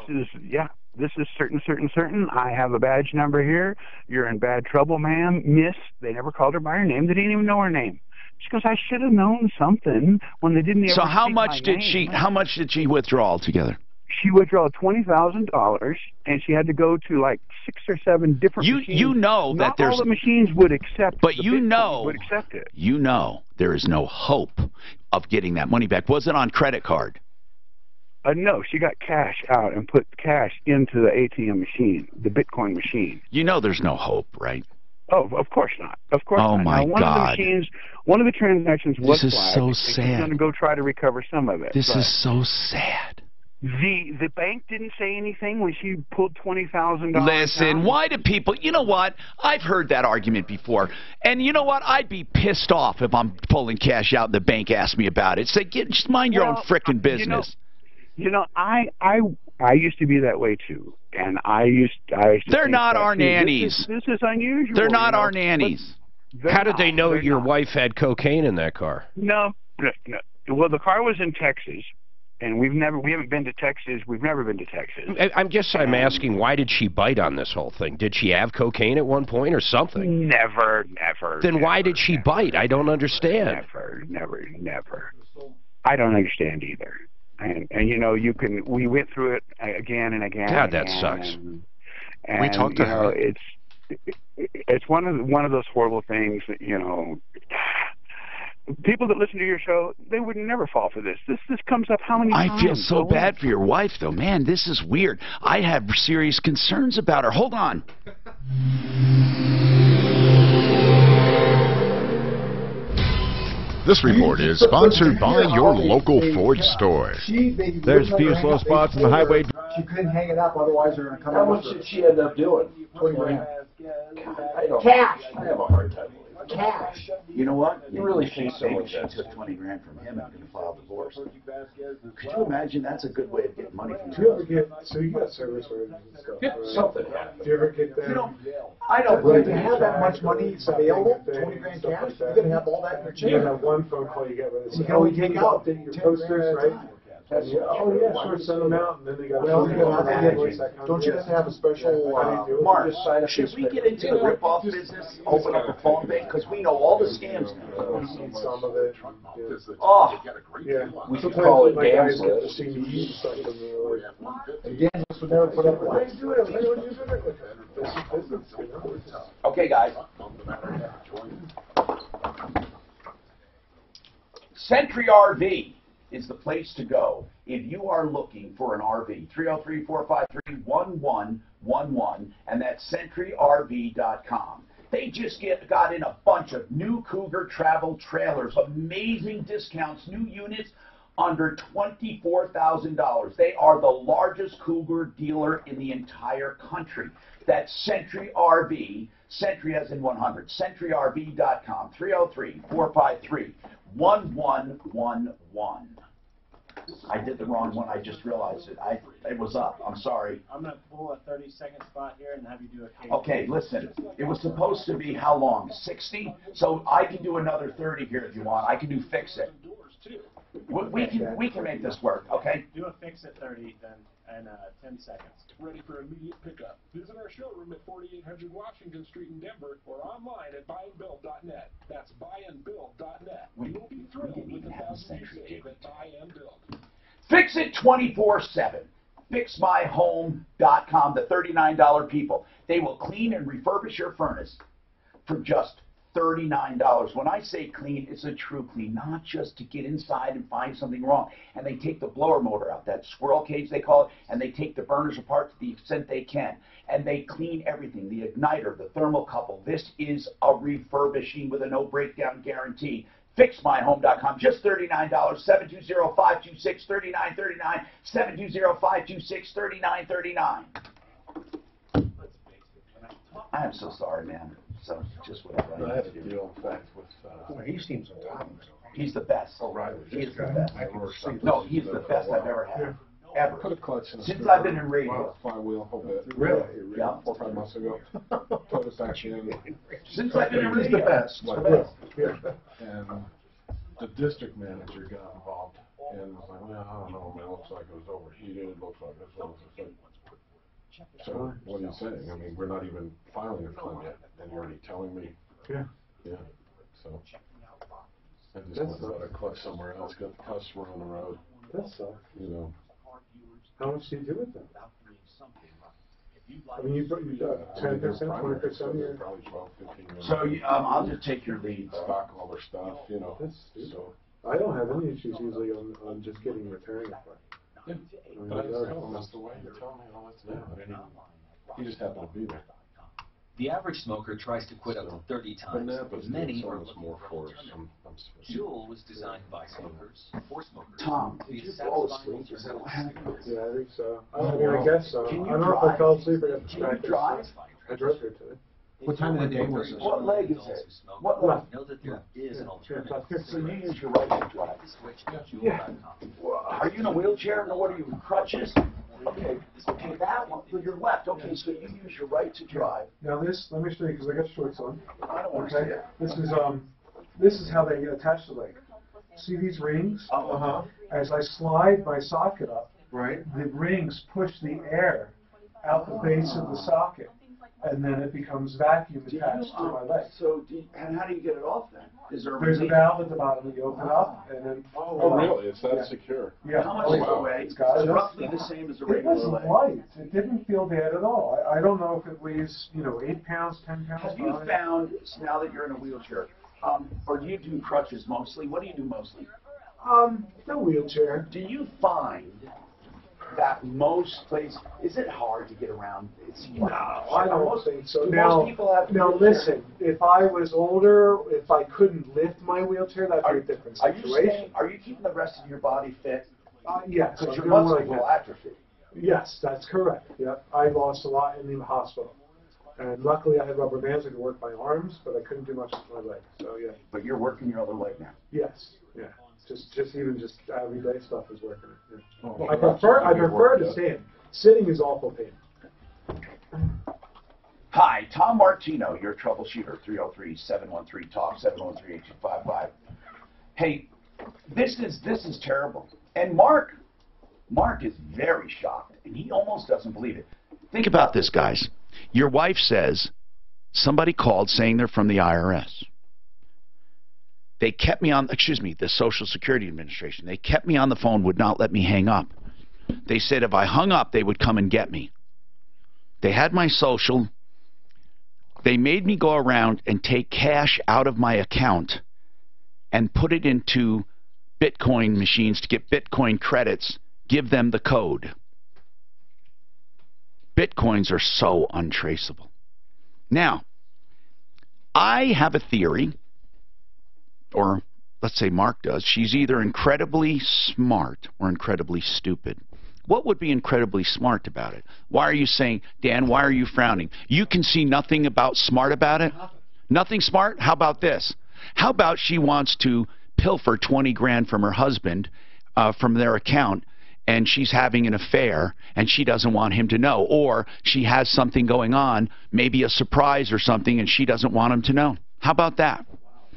is certain. I have a badge number here. You're in bad trouble, ma'am, miss. They never called her by her name. They didn't even know her name. She goes, I should have known something when they didn't even. So how much did she withdraw altogether? She withdrew $20,000, and she had to go to like 6 or 7 different machines. You know that not all the machines would accept. But would accept it. You know there is no hope of getting that money back. Was it on credit card? No, she got cash out and put cash into the ATM machine, the Bitcoin machine. You know there's no hope, right? Oh, of course not. Of course not. Oh, my one God. Of the machines, one of the transactions was flagged. This is so sad. She's going to go try to recover some of it. This is so sad. The bank didn't say anything when she pulled $20,000. Listen, why do people? You know what? I've heard that argument before, and you know what? I'd be pissed off if I'm pulling cash out and the bank asked me about it. Say, just mind your own frickin' business. You know, I used to be that way too, and I used to They're not our nannies. This is unusual. They're not our nannies. How did they know your wife had cocaine in that car? No. Well, the car was in Texas, and we haven't been to Texas. We've never been to Texas. I'm asking, why did she bite on this whole thing? Did she have cocaine at one point or something? Never. Then why did she bite? I don't understand. Never. I don't understand either. And you know, we went through it again and again. God, that sucks. And we talked to her. It's one of those horrible things that, you know, people that listen to your show, they would never fall for this. This comes up how many times? I feel so bad for your wife, though. Man, this is weird. I have serious concerns about her. Hold on. This report is sponsored by your local Ford store. There's a few slow spots in the highway. She couldn't hang it up, otherwise they're going to come How much did she end up doing? 20 grand. Cash. I have a hard time believing it. Cash. You know what? You really think maybe someone she took 20 grand from him and going to file divorce. Could you imagine? That's a good way of getting money from Do you ever get, so you got service orders and stuff, Yeah, right? something happened. Do you ever get that? You know, I don't believe to have that much money available, 20 grand cash, you're going to have all that in your You check. have one phone call you get where they say, You can only take out update your 10 posters, grand at a right? time. And you, oh yeah, sure, send them out, and then they got. Well, you don't you have to have a special, Mark, should we get into the rip-off business, open up a phone bank? Because we know all the scams. Some of it. Oh, Yeah. We could call it my guys damn get to list. see me eat something. Again, this would never put up with Why it. do you do it? Why would you do it with that? This is business, you know? okay, guys. Century RV is the place to go if you are looking for an RV. 303-453-1111, and that's centuryrv.com. They just got in a bunch of new Cougar travel trailers, amazing discounts, new units under $24,000. They are the largest Cougar dealer in the entire country. That's Century RV, Century as in 100, centuryrv.com, 303-453-1111. I did the wrong one. I just realized it. It was up. I'm sorry. I'm going to pull a 30-second spot here and have you do a case. Okay, listen. It was supposed to be how long? 60? So I can do another 30 here if you want. I can do fix it. We can make this work, okay? Do a fix at 30 then, and 10 seconds. Ready for immediate pickup. Visit our showroom at 4800 Washington Street in Denver or online at buyandbuild.net. That's buyandbuild.net. We will be thrilled with the thousands you save at Buy and Build. Fix it 24/7. FixMyHome.com, the $39 people. They will clean and refurbish your furnace for just $39. When I say clean, it's a true clean, not just to get inside and find something wrong. And they take the blower motor out, that squirrel cage they call it, and they take the burners apart to the extent they can. And they clean everything, the igniter, the thermocouple. This is a refurbishing with a no breakdown guarantee. FixMyHome.com, just $39, 720-526-3939, 720-526-3939. I am so sorry, man. So just whatever. I had a deal, in fact, with. He seems on top of it. He's the best. Oh, right. He is the best. No, he's the best I've ever had. Ever. Put a clutch in a Since I've been in radio. Wow, flywheel a bit. Really? Yeah, 4 or 5 months ago. Put it back in. Since I've been in radio. He's the best. Like, yeah. And the district manager got involved and was like, well, I don't know, man. It looks like it was overheated. It looks like this one. So what are you saying? I mean, we're not even filing a claim yet, and you're already telling me. Yeah. Yeah. So I just went and got a clutch somewhere else. Got the customer on the road. That sucks. You know. How much do you do with them? I mean, you 10%, 20%. Probably 12, 15. So I'll just take your lead. Stock all their stuff, you know. So I don't have any issues usually on just getting repairing it. yeah. But I just tell him that's the way. You tell me all that's now. I mean, he just happened to be there. The average smoker tries to quit up to 30 times. Many are looking more for force. Juul was designed by smokers, for smokers. Tom, to be did you a fall satisfying asleep? Is that what happened? Yeah, I think so. I guess so. I don't know if I fell asleep or got distracted. I drove here today. What time of the day was it? What leg is it? What leg? Know that there is an alternative. So you use your right to drive. Yeah. Are you in a wheelchair? No, what are you, crutches? Okay, that one, with your left. Okay, so you use your right to drive. Now this, let me show you because I got shorts on. I don't want to see it. This is how they attach the leg. See these rings? As I slide my socket up, the rings push the air out the base of the socket, and then it becomes vacuum attached to my leg. So, and how do you get it off then? Is there There's a valve at the bottom that you open up, and then. Oh, really? It's that secure? Yeah. How much does it weigh? It's roughly the same as a regular leg. It was light. It didn't feel bad at all. I don't know if it weighs, 8 pounds, 10 pounds. Have you found, now that you're in a wheelchair, or do you do crutches mostly? What do you do mostly? No wheelchair. Do you find that most places, is it hard to get around? No, I don't think so. Most people have listen, if I was older, if I couldn't lift my wheelchair, that'd be a different situation. Are you keeping the rest of your body fit? Yes. Because your muscles will atrophy. Yes, that's correct. Yep. I lost a lot in the hospital. And luckily I had rubber bands that could work my arms, but I couldn't do much with my leg. So yeah. But you're working your other leg now? Yes. Yeah. Just everyday stuff is working. Yeah. Oh, I prefer to stand. Sitting is awful pain. Hi, Tom Martino, your troubleshooter, 303-713-TALK, 713-8255. Hey, this is terrible. And Mark is very shocked, and he almost doesn't believe it. Think about this, guys. Your wife says somebody called saying they're from the IRS. They kept me on, the Social Security Administration. They kept me on the phone, would not let me hang up. They said if I hung up, they would come and get me. They had my social. They made me go around and take cash out of my account and put it into Bitcoin machines to get Bitcoin credits, give them the code. Bitcoins are so untraceable. Now, I have a theory, or let's say Mark does. She's either incredibly smart or incredibly stupid. What would be incredibly smart about it? Why are you saying, Dan, why are you frowning? You can see nothing about smart about it? Nothing smart? How about this? How about she wants to pilfer 20 grand from her husband from their account, and she's having an affair and she doesn't want him to know, or she has something going on, maybe a surprise or something, and she doesn't want him to know. How about that?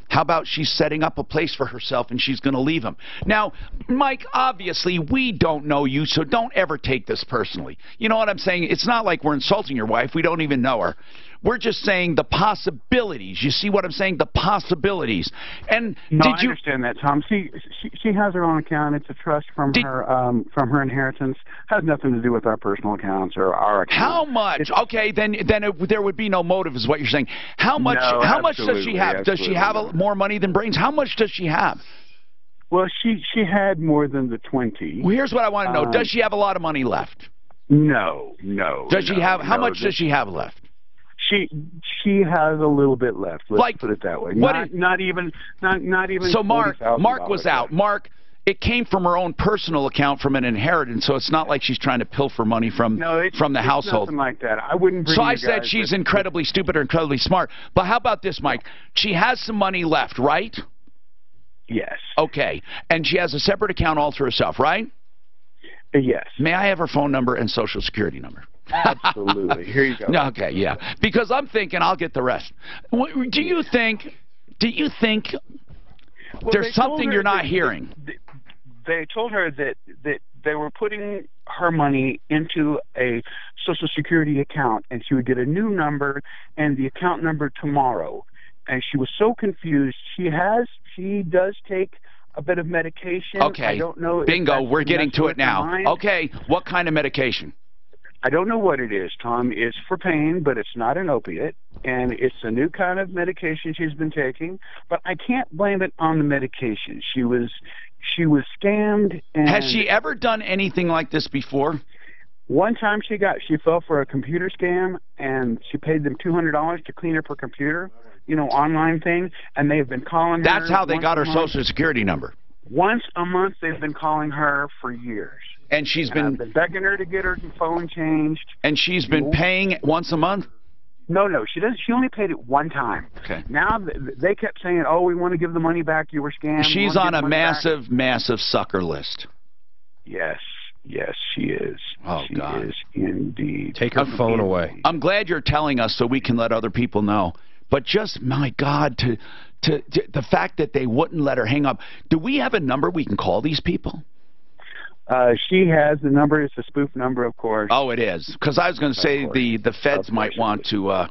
How about she's setting up a place for herself and she's going to leave him? Now, Mike, obviously, we don't know you, so don't ever take this personally. You know what I'm saying? It's not like we're insulting your wife. We don't even know her. We're just saying the possibilities. You see what I'm saying? The possibilities. And no, did I you understand that, Tom. She has her own account. It's a trust from her inheritance. Has nothing to do with our personal accounts or our accounts. How much? Okay, then there would be no motive, is what you're saying. How much? No, how much does she have? Does she have more money than brains? How much does she have? Well, she had more than the 20. Well, here's what I want to know. Does she have a lot of money left? No. Does she have? How much does she have left? She has a little bit left. Let's put it that way. Not even. So Mark was out. Left. Mark, it came from her own personal account from an inheritance, so it's not like she's trying to pilfer money from the household. Nothing like that. I wouldn't. Bring So I said she's incredibly stupid or incredibly smart. But how about this, Mike? She has some money left, right? Yes. Okay, and she has a separate account all to herself, right? Yes. May I have her phone number and social security number? Absolutely. Here you go. Okay, yeah. Because I'm thinking I'll get the rest. Do you think there's something you're not hearing? They told her that they were putting her money into a Social Security account, and she would get a new number and the account number tomorrow. And she was so confused. She does take a bit of medication. Okay. I don't know. Bingo. We're getting to it now. Okay. What kind of medication? I don't know what it is, Tom. It's for pain, but it's not an opiate, and it's a new kind of medication she's been taking. But I can't blame it on the medication. She was scammed. And has she ever done anything like this before? One time she fell for a computer scam, and she paid them $200 to clean up her computer, online thing, and they've been calling her. That's how they got her Social Security number. Once a month, they've been calling her for years. And she's been begging her to get her phone changed. And she's been paying once a month? No, she doesn't. She only paid it one time. Okay. Now they kept saying, "Oh, we want to give the money back. You were scammed." She's on a massive sucker list. Yes, she is. Oh, she God. is indeed. Take her phone away. I'm glad you're telling us so we can let other people know. But just, my God, to the fact that they wouldn't let her hang up. Do we have a number we can call these people? She has the number. It's a spoof number, of course. Oh, it is. Because I was going to say the feds might want to.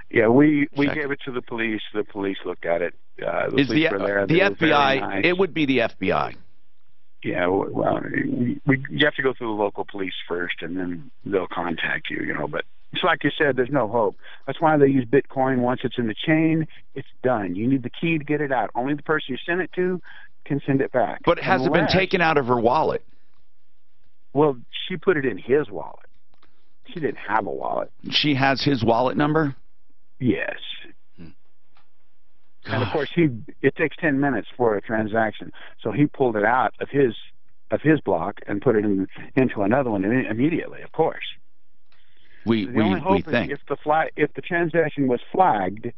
Yeah, we gave it to the police. The police looked at it. Is the FBI? Nice. It would be the FBI. Yeah, well, you have to go through the local police first, and then they'll contact you. But it's like you said, there's no hope. That's why they use Bitcoin. Once it's in the chain, it's done. You need the key to get it out. Only the person you send it to can send it back. But has it been taken out of her wallet? Well, she put it in his wallet. She didn't have a wallet. She has his wallet number? Yes. And of course, it takes 10 minutes for a transaction, so he pulled it out of his block and put it into another one immediately. Of course. We think if the transaction was flagged,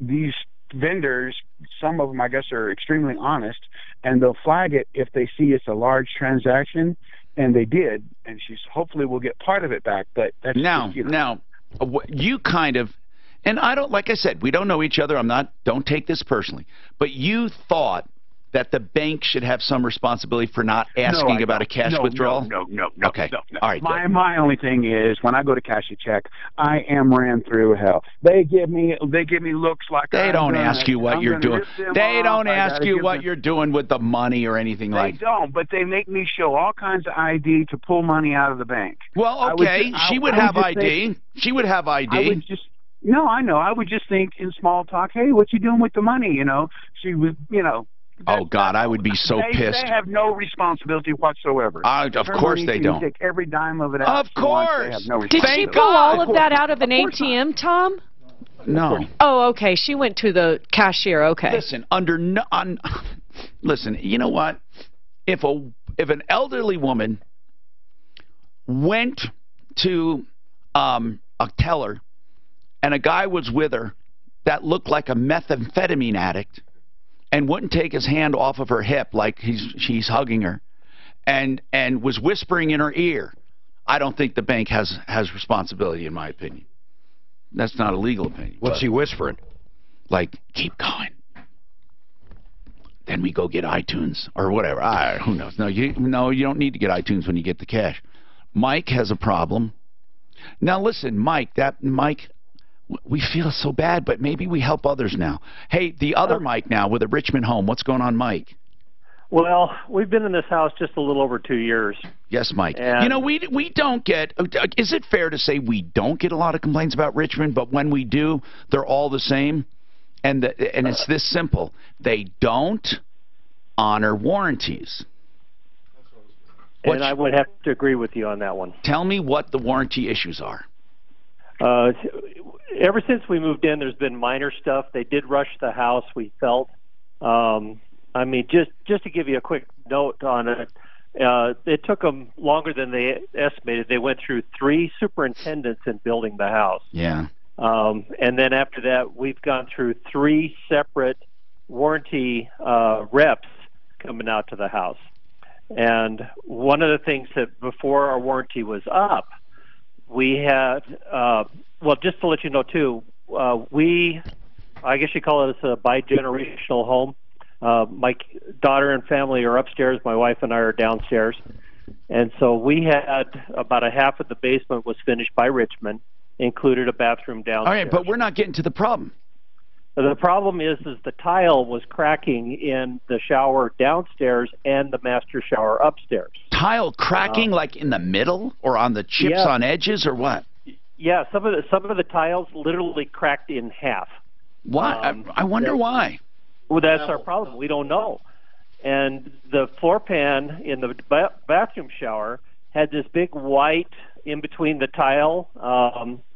these vendors, some of them I guess are extremely honest, and they'll flag it if they see it's a large transaction, and they did, and she's hopefully will get part of it back. But that's now you kind of. And I don't, like I said, we don't know each other. Don't take this personally. But you thought that the bank should have some responsibility for not asking about a cash withdrawal? No. Okay. No. All right. My only thing is when I go to cash a check, I am ran through hell. They give me looks like they don't ask you what you're doing. They don't ask you what you're doing with the money or anything like that. They don't, but they make me show all kinds of ID to pull money out of the bank. Well, okay. She would have ID. She would have ID. No, I know. I would just think in small talk, hey, what you doing with the money? She was, Oh, God, I would be so pissed. They have no responsibility whatsoever. Of course they don't. Take every dime of it out. Of course. Did she pull all of that out of an ATM, Tom? No. Oh, okay. She went to the cashier. Okay. Listen, listen, you know what? If an elderly woman went to a teller and a guy was with her that looked like a methamphetamine addict and wouldn't take his hand off of her hip like she's hugging her and was whispering in her ear, I don't think the bank has responsibility, in my opinion. That's not a legal opinion. What's he whispering? like, keep going. Then we go get iTunes or whatever. Who knows? No, you don't need to get iTunes when you get the cash. Mike has a problem. Now listen, Mike, we feel so bad, but maybe we help others now. Hey, the other Mike now with a Richmond home. What's going on, Mike? Well, we've been in this house just a little over 2 years. Yes, Mike. And you know, we don't get, is it fair to say we don't get a lot of complaints about Richmond, but when we do, they're all the same? And it's this simple. They don't honor warranties. And I would have to agree with you on that one. Tell me what the warranty issues are. Ever since we moved in, there's been minor stuff. They did rush the house, we felt. I mean, just to give you a quick note on it, it took them longer than they estimated. They went through 3 superintendents in building the house. Yeah. And then after that, we've gone through 3 separate warranty reps coming out to the house. And one of the things that before our warranty was up, we had, well, just to let you know too, I guess you call it a bi-generational home. My daughter and family are upstairs. My wife and I are downstairs. And so we had about a half of the basement was finished by Richmond, included a bathroom downstairs. All right, but we're not getting to the problem. The problem is the tile was cracking in the shower downstairs and the master shower upstairs. Tile cracking like in the middle or on the chips on edges or what? Yeah, some of the tiles literally cracked in half. Why? I wonder why. Well, that's our problem. We don't know. And the floor pan in the bathroom shower had this big white in between the tile.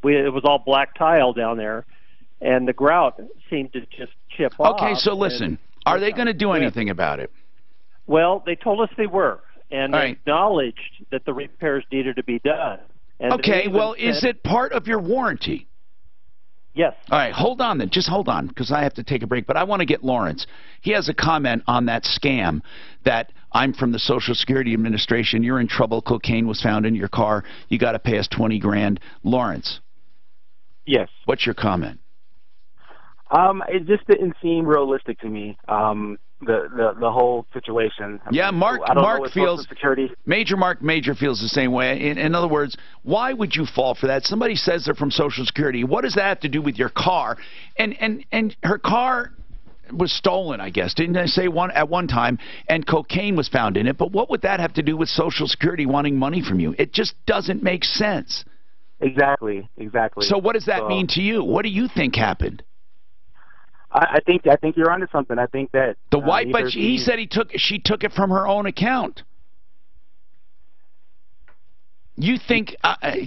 It was all black tile down there, and the grout seemed to just chip off. Okay, so listen, are they going to do anything about it? Well, they told us they were, and they acknowledged that the repairs needed to be done. And okay, well, is it part of your warranty? Yes. All right, hold on then. Just hold on, because I have to take a break. But I want to get Lawrence. He has a comment on that scam that I'm from the Social Security Administration. You're in trouble. Cocaine was found in your car. You got to pay us $20 grand. Lawrence. Yes. What's your comment? It just didn't seem realistic to me. The whole situation. Yeah, Mark feels Major feels the same way. In other words, why would you fall for that? Somebody says they're from Social Security. What does that have to do with your car? And her car was stolen, I guess. Didn't I say at one time? And cocaine was found in it. But what would that have to do with Social Security wanting money from you? It just doesn't make sense. Exactly. So what does that mean to you? What do you think happened? I think you're onto something. I think that the white, but he said she took it from her own account. You think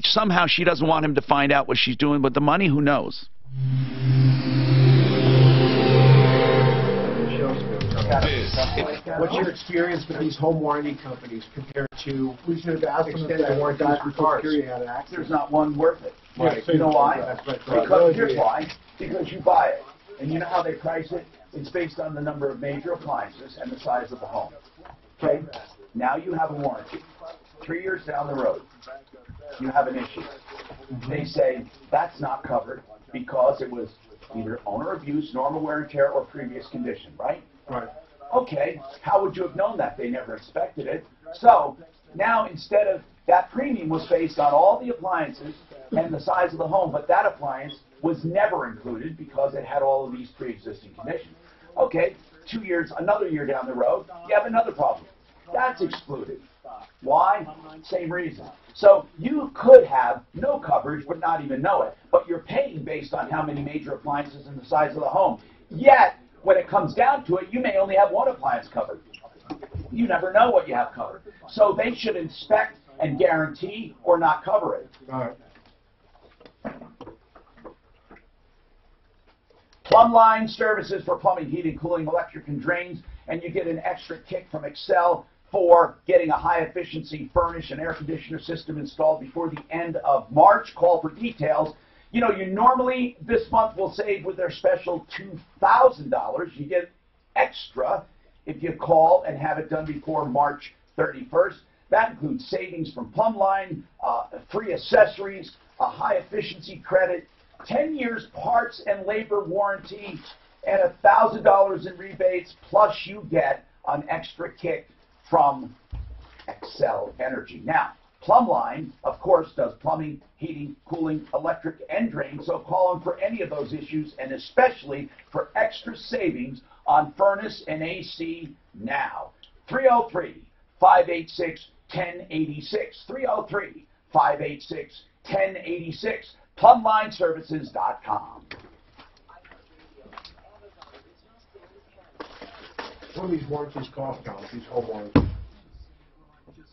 somehow she doesn't want him to find out what she's doing with the money? Who knows? What's your experience with these home warranty companies compared to extended warranties for cars? There's not one worth it. Right. You know why? Because here's why. Because you buy it. And you know how they price it? It's based on the number of major appliances and the size of the home. Okay? Now you have a warranty. 3 years down the road, you have an issue. They say that's not covered because it was either owner abuse, normal wear and tear, or previous condition, right? Right. Okay, how would you have known that? They never inspected it. So now instead of that premium was based on all the appliances and the size of the home, but that appliance was never included because it had all of these pre-existing conditions. Okay, 2 years, another year down the road, you have another problem. That's excluded. Why? Same reason. So you could have no coverage but not even know it, but you're paying based on how many major appliances and the size of the home. Yet, when it comes down to it, you may only have one appliance covered. You never know what you have covered. So they should inspect and guarantee or not cover it. All right. Plumb line services for plumbing, heating, cooling, electric, and drains, and you get an extra kick from Excel for getting a high-efficiency furnace and air conditioner system installed before the end of March. Call for details. You know, you normally this month will save with their special $2,000. You get extra if you call and have it done before March 31st. That includes savings from plumb line, free accessories, a high-efficiency credit, 10 years parts and labor warranty, and $1,000 in rebates, plus you get an extra kick from Excel Energy. Now, Plumbline, of course, does plumbing, heating, cooling, electric, and drain, so call them for any of those issues, and especially for extra savings on furnace and AC now. 303-586-1086. 303-586-1086. PlumlineServices.com. What do these warranties cost, Tom? These home warranties?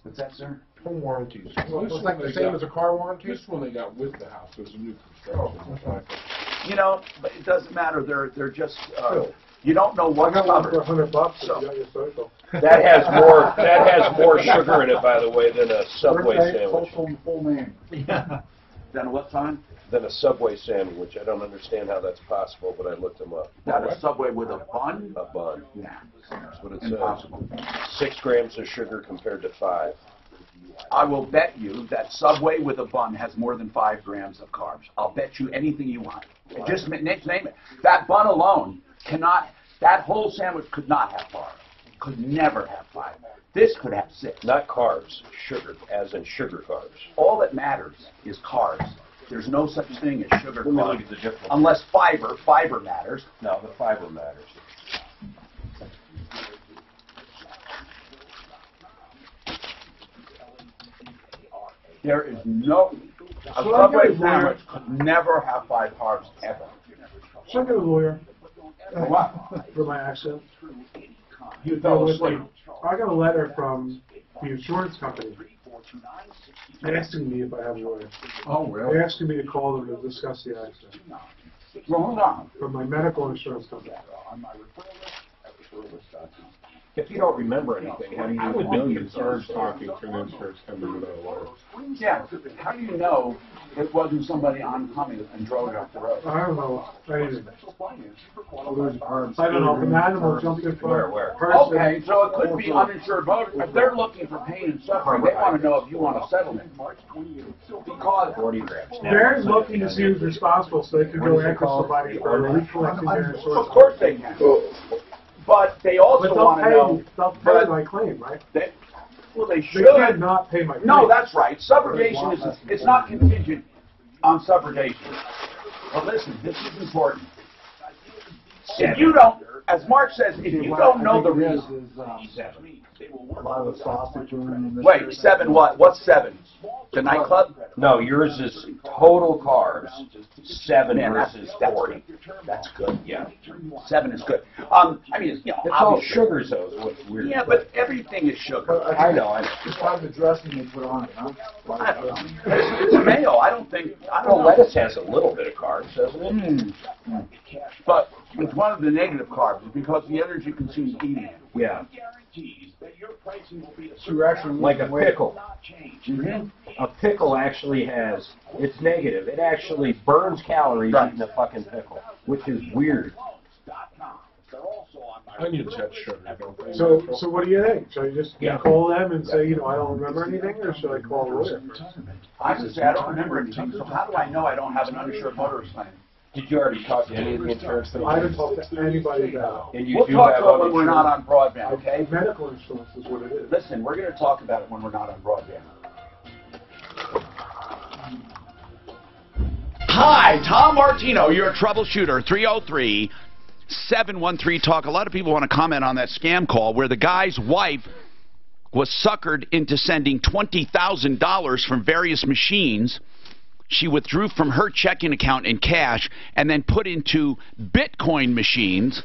What's that, sir? Home warranties. Well, It's like the same as a car warranty? This one they got with the house. It was a new construction. You know, but it doesn't matter. They're just you don't know what's I got one covered. for $100 if So- you got your social. That has more sugar in it, by the way, than a Subway sandwich. Full name. Yeah. Then what time? Than a Subway sandwich. I don't understand how that's possible, but I looked them up. Not a Subway with a bun? A bun. Nah. That's what it Impossible. says. 6 grams of sugar compared to 5. I will bet you that Subway with a bun has more than 5 grams of carbs. I'll bet you anything you want. Just name it. That bun alone cannot, that whole sandwich could not have carbs. Could never have 5. This could have 6. Not carbs, sugar, as in sugar carbs. All that matters is carbs. There's no such thing as sugar Let me look carbs. at the difference. Unless fiber matters. No, the fiber matters. There is no, a So I Subway get a lawyer. sandwich could never have 5 carbs ever. So I got a lawyer. For what? For my accident. You fell asleep. I got a letter from the insurance company asking me if I have a lawyer. Oh, really? They're asking me to call them to discuss the accident. Well, hold on. From my medical insurance company. If you don't remember anything, how do you I would know be you concerned talking to an insurance company without a lawyer. Yeah, how do you know it wasn't somebody oncoming and drove it off the road? I don't know. I don't I know. If an animal jumped in front of a person. Okay, so it could be uninsured motor. If they're looking for pain and suffering, they want to know if you want a settlement. Because 40 grams. They're looking to see who's responsible so they can go after somebody for recollecting their insurance. Of course they can. But they also But want to know. they'll pay my claim, right? Well, they They should. can't not pay my claim. No, that's right. Subrogation is, it's not contingent on subrogation. But listen, this is important. If you don't, as Mark says, if you don't know the reason. A lot of the sausage around this. Wait, 7 what? What's 7? The nightclub? No, yours is total carbs. 7 Man, versus that's 40. That's good. Yeah. 7 is good. I mean, it's, It's all obviously. sugars, though, is what's weird. Yeah, but everything is sugar. I know. Just like the dressing they put on it, huh? I don't know. It's mayo. I don't Well, know. lettuce has a little bit of carbs, doesn't it? But it's one of the negative carbs because the energy consumed eating it. Yeah. So you're actually Like a losing weight. pickle. A pickle actually has, it's negative. It actually burns calories eating a fucking pickle, which is weird. Onions have sugar, don't they? So what do you think? Should I just Yeah. call them and say, I don't remember anything, or should I call a lawyer first? I would say I don't remember anything, so how do I know I don't have an uninsured motorist claim? Did you already talk to any of the insurance I haven't companies? talked to anybody about And you We'll do talk have to it when we're not uninsured? on broadband, okay? it. Medical insurance is what it is. Listen, we're going to talk about it when we're not on broadband. Hi, Tom Martino, your troubleshooter, 303-713-TALK. A lot of people want to comment on that scam call where the guy's wife was suckered into sending $20,000 from various machines. She withdrew from her checking account in cash and then put into Bitcoin machines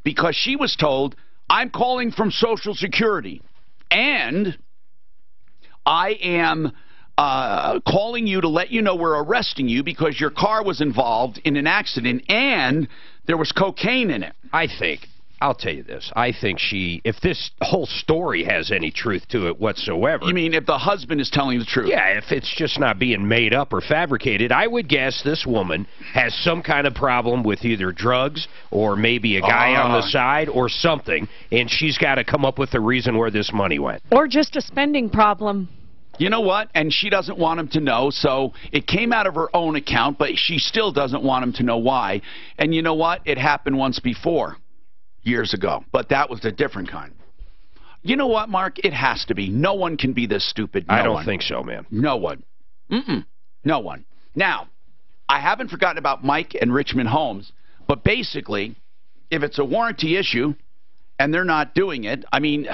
because she was told, I'm calling from Social Security and I am calling you to let you know we're arresting you because your car was involved in an accident and there was cocaine in it. I'll tell you this. I think if this whole story has any truth to it whatsoever. You mean if the husband is telling the truth? Yeah, if it's just not being made up or fabricated, I would guess this woman has some kind of problem with either drugs or maybe a guy on the side or something, and she's got to come up with a reason where this money went. Or just a spending problem. You know what? And she doesn't want him to know, so it came out of her own account, but she still doesn't want him to know why. And you know what? It happened once before, years ago, but that was a different kind. You know what, Mark? It has to be. No one can be this stupid. I don't think so, man. No one. No one. Now, I haven't forgotten about Mike and Richmond Homes, but basically, if it's a warranty issue and they're not doing it, I mean,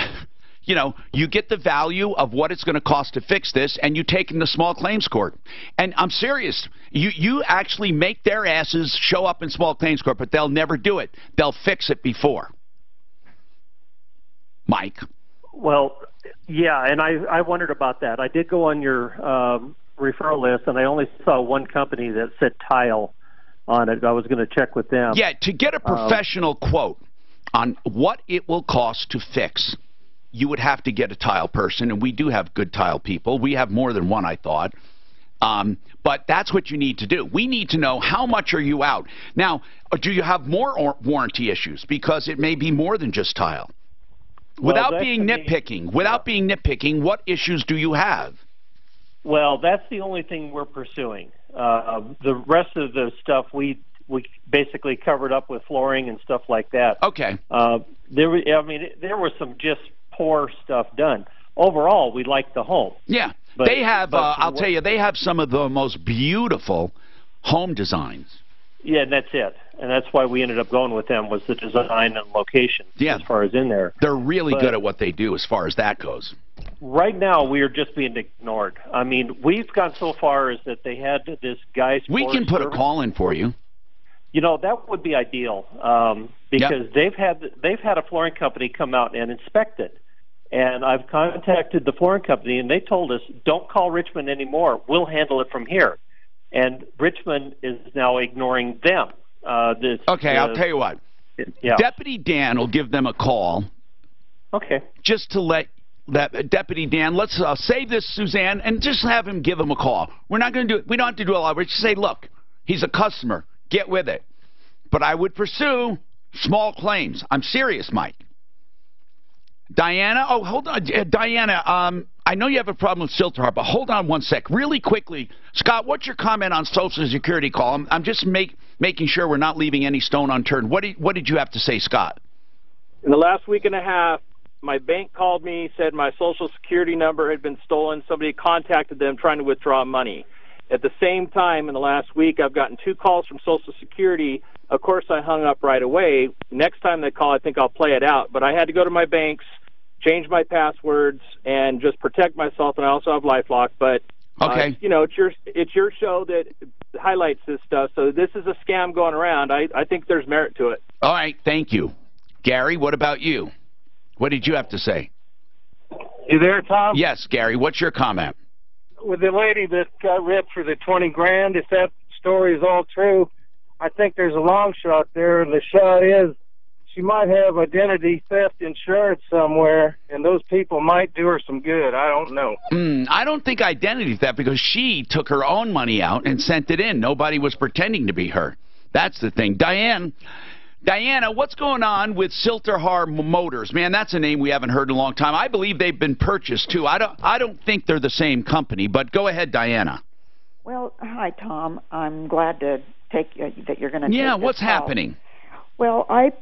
you know, you get the value of what it's going to cost to fix this, and you take them to small claims court. And I'm serious. You actually make their asses show up in small claims court, but they'll never do it. They'll fix it before. Mike. Well, yeah, and I wondered about that. I did go on your referral list, and I only saw one company that said Tile on it. I was going to check with them. Yeah, to get a professional quote on what it will cost to fix, you would have to get a tile person, and we do have good tile people. We have more than one, I thought. But that's what you need to do. We need to know how much are you out. Now, do you have more warranty issues? Because it may be more than just tile. Without being nitpicking, what issues do you have? Well, that's the only thing we're pursuing. The rest of the stuff we basically covered up with flooring and stuff like that. Okay. There was some just poor stuff done. Overall, we like the home. Yeah. They have, I'll tell you, they have some of the most beautiful home designs. Yeah, and that's it. And that's why we ended up going with them, was the design and location as far as in there. They're really good at what they do as far as that goes. Right now, we are just being ignored. I mean, we've gone so far as that they had this guy's... We can put a call in for you. You know, that would be ideal, because they've had a flooring company come out and inspect it. And I've contacted the flooring company, and they told us, don't call Richmond anymore. We'll handle it from here. And Richmond is now ignoring them. I'll tell you what. Yeah. Deputy Dan will give them a call. Okay. Just to let Deputy Dan, let's save this, Suzanne, and just have him give him a call. We're not going to do it. We don't have to do a lot. We just say, look, he's a customer. Get with it. But I would pursue small claims. I'm serious, Mike. Diana, hold on. Diana, I know you have a problem with Silterhart, but hold on one sec. Really quickly, Scott, what's your comment on Social Security call? I'm just making sure we're not leaving any stone unturned. What did you have to say, Scott? In the last week and a half, my bank called me, said my Social Security number had been stolen. Somebody contacted them trying to withdraw money. At the same time, in the last week, I've gotten 2 calls from Social Security. Of course, I hung up right away. Next time they call, I think I'll play it out. But I had to go to my banks, change my passwords, and just protect myself. And I also have LifeLock. But you know, it's your show that highlights this stuff. So this is a scam going around. I think there's merit to it. All right, thank you, Gary. What about you? What did you have to say? You there, Tom? Yes, Gary. What's your comment? With the lady that got ripped for the 20 grand, if that story is all true, I think there's a long shot there. The shot is she might have identity theft insurance somewhere, and those people might do her some good. I don't know. I don't think identity theft, because she took her own money out and sent it in. Nobody was pretending to be her. That's the thing. Diana, what's going on with Silterhart Motors? Man, that's a name we haven't heard in a long time. I believe they've been purchased, too. I don't think they're the same company, but go ahead, Diana. Well, hi, Tom. I'm glad to take that you're going to take Yeah, this what's call. happening? Well, I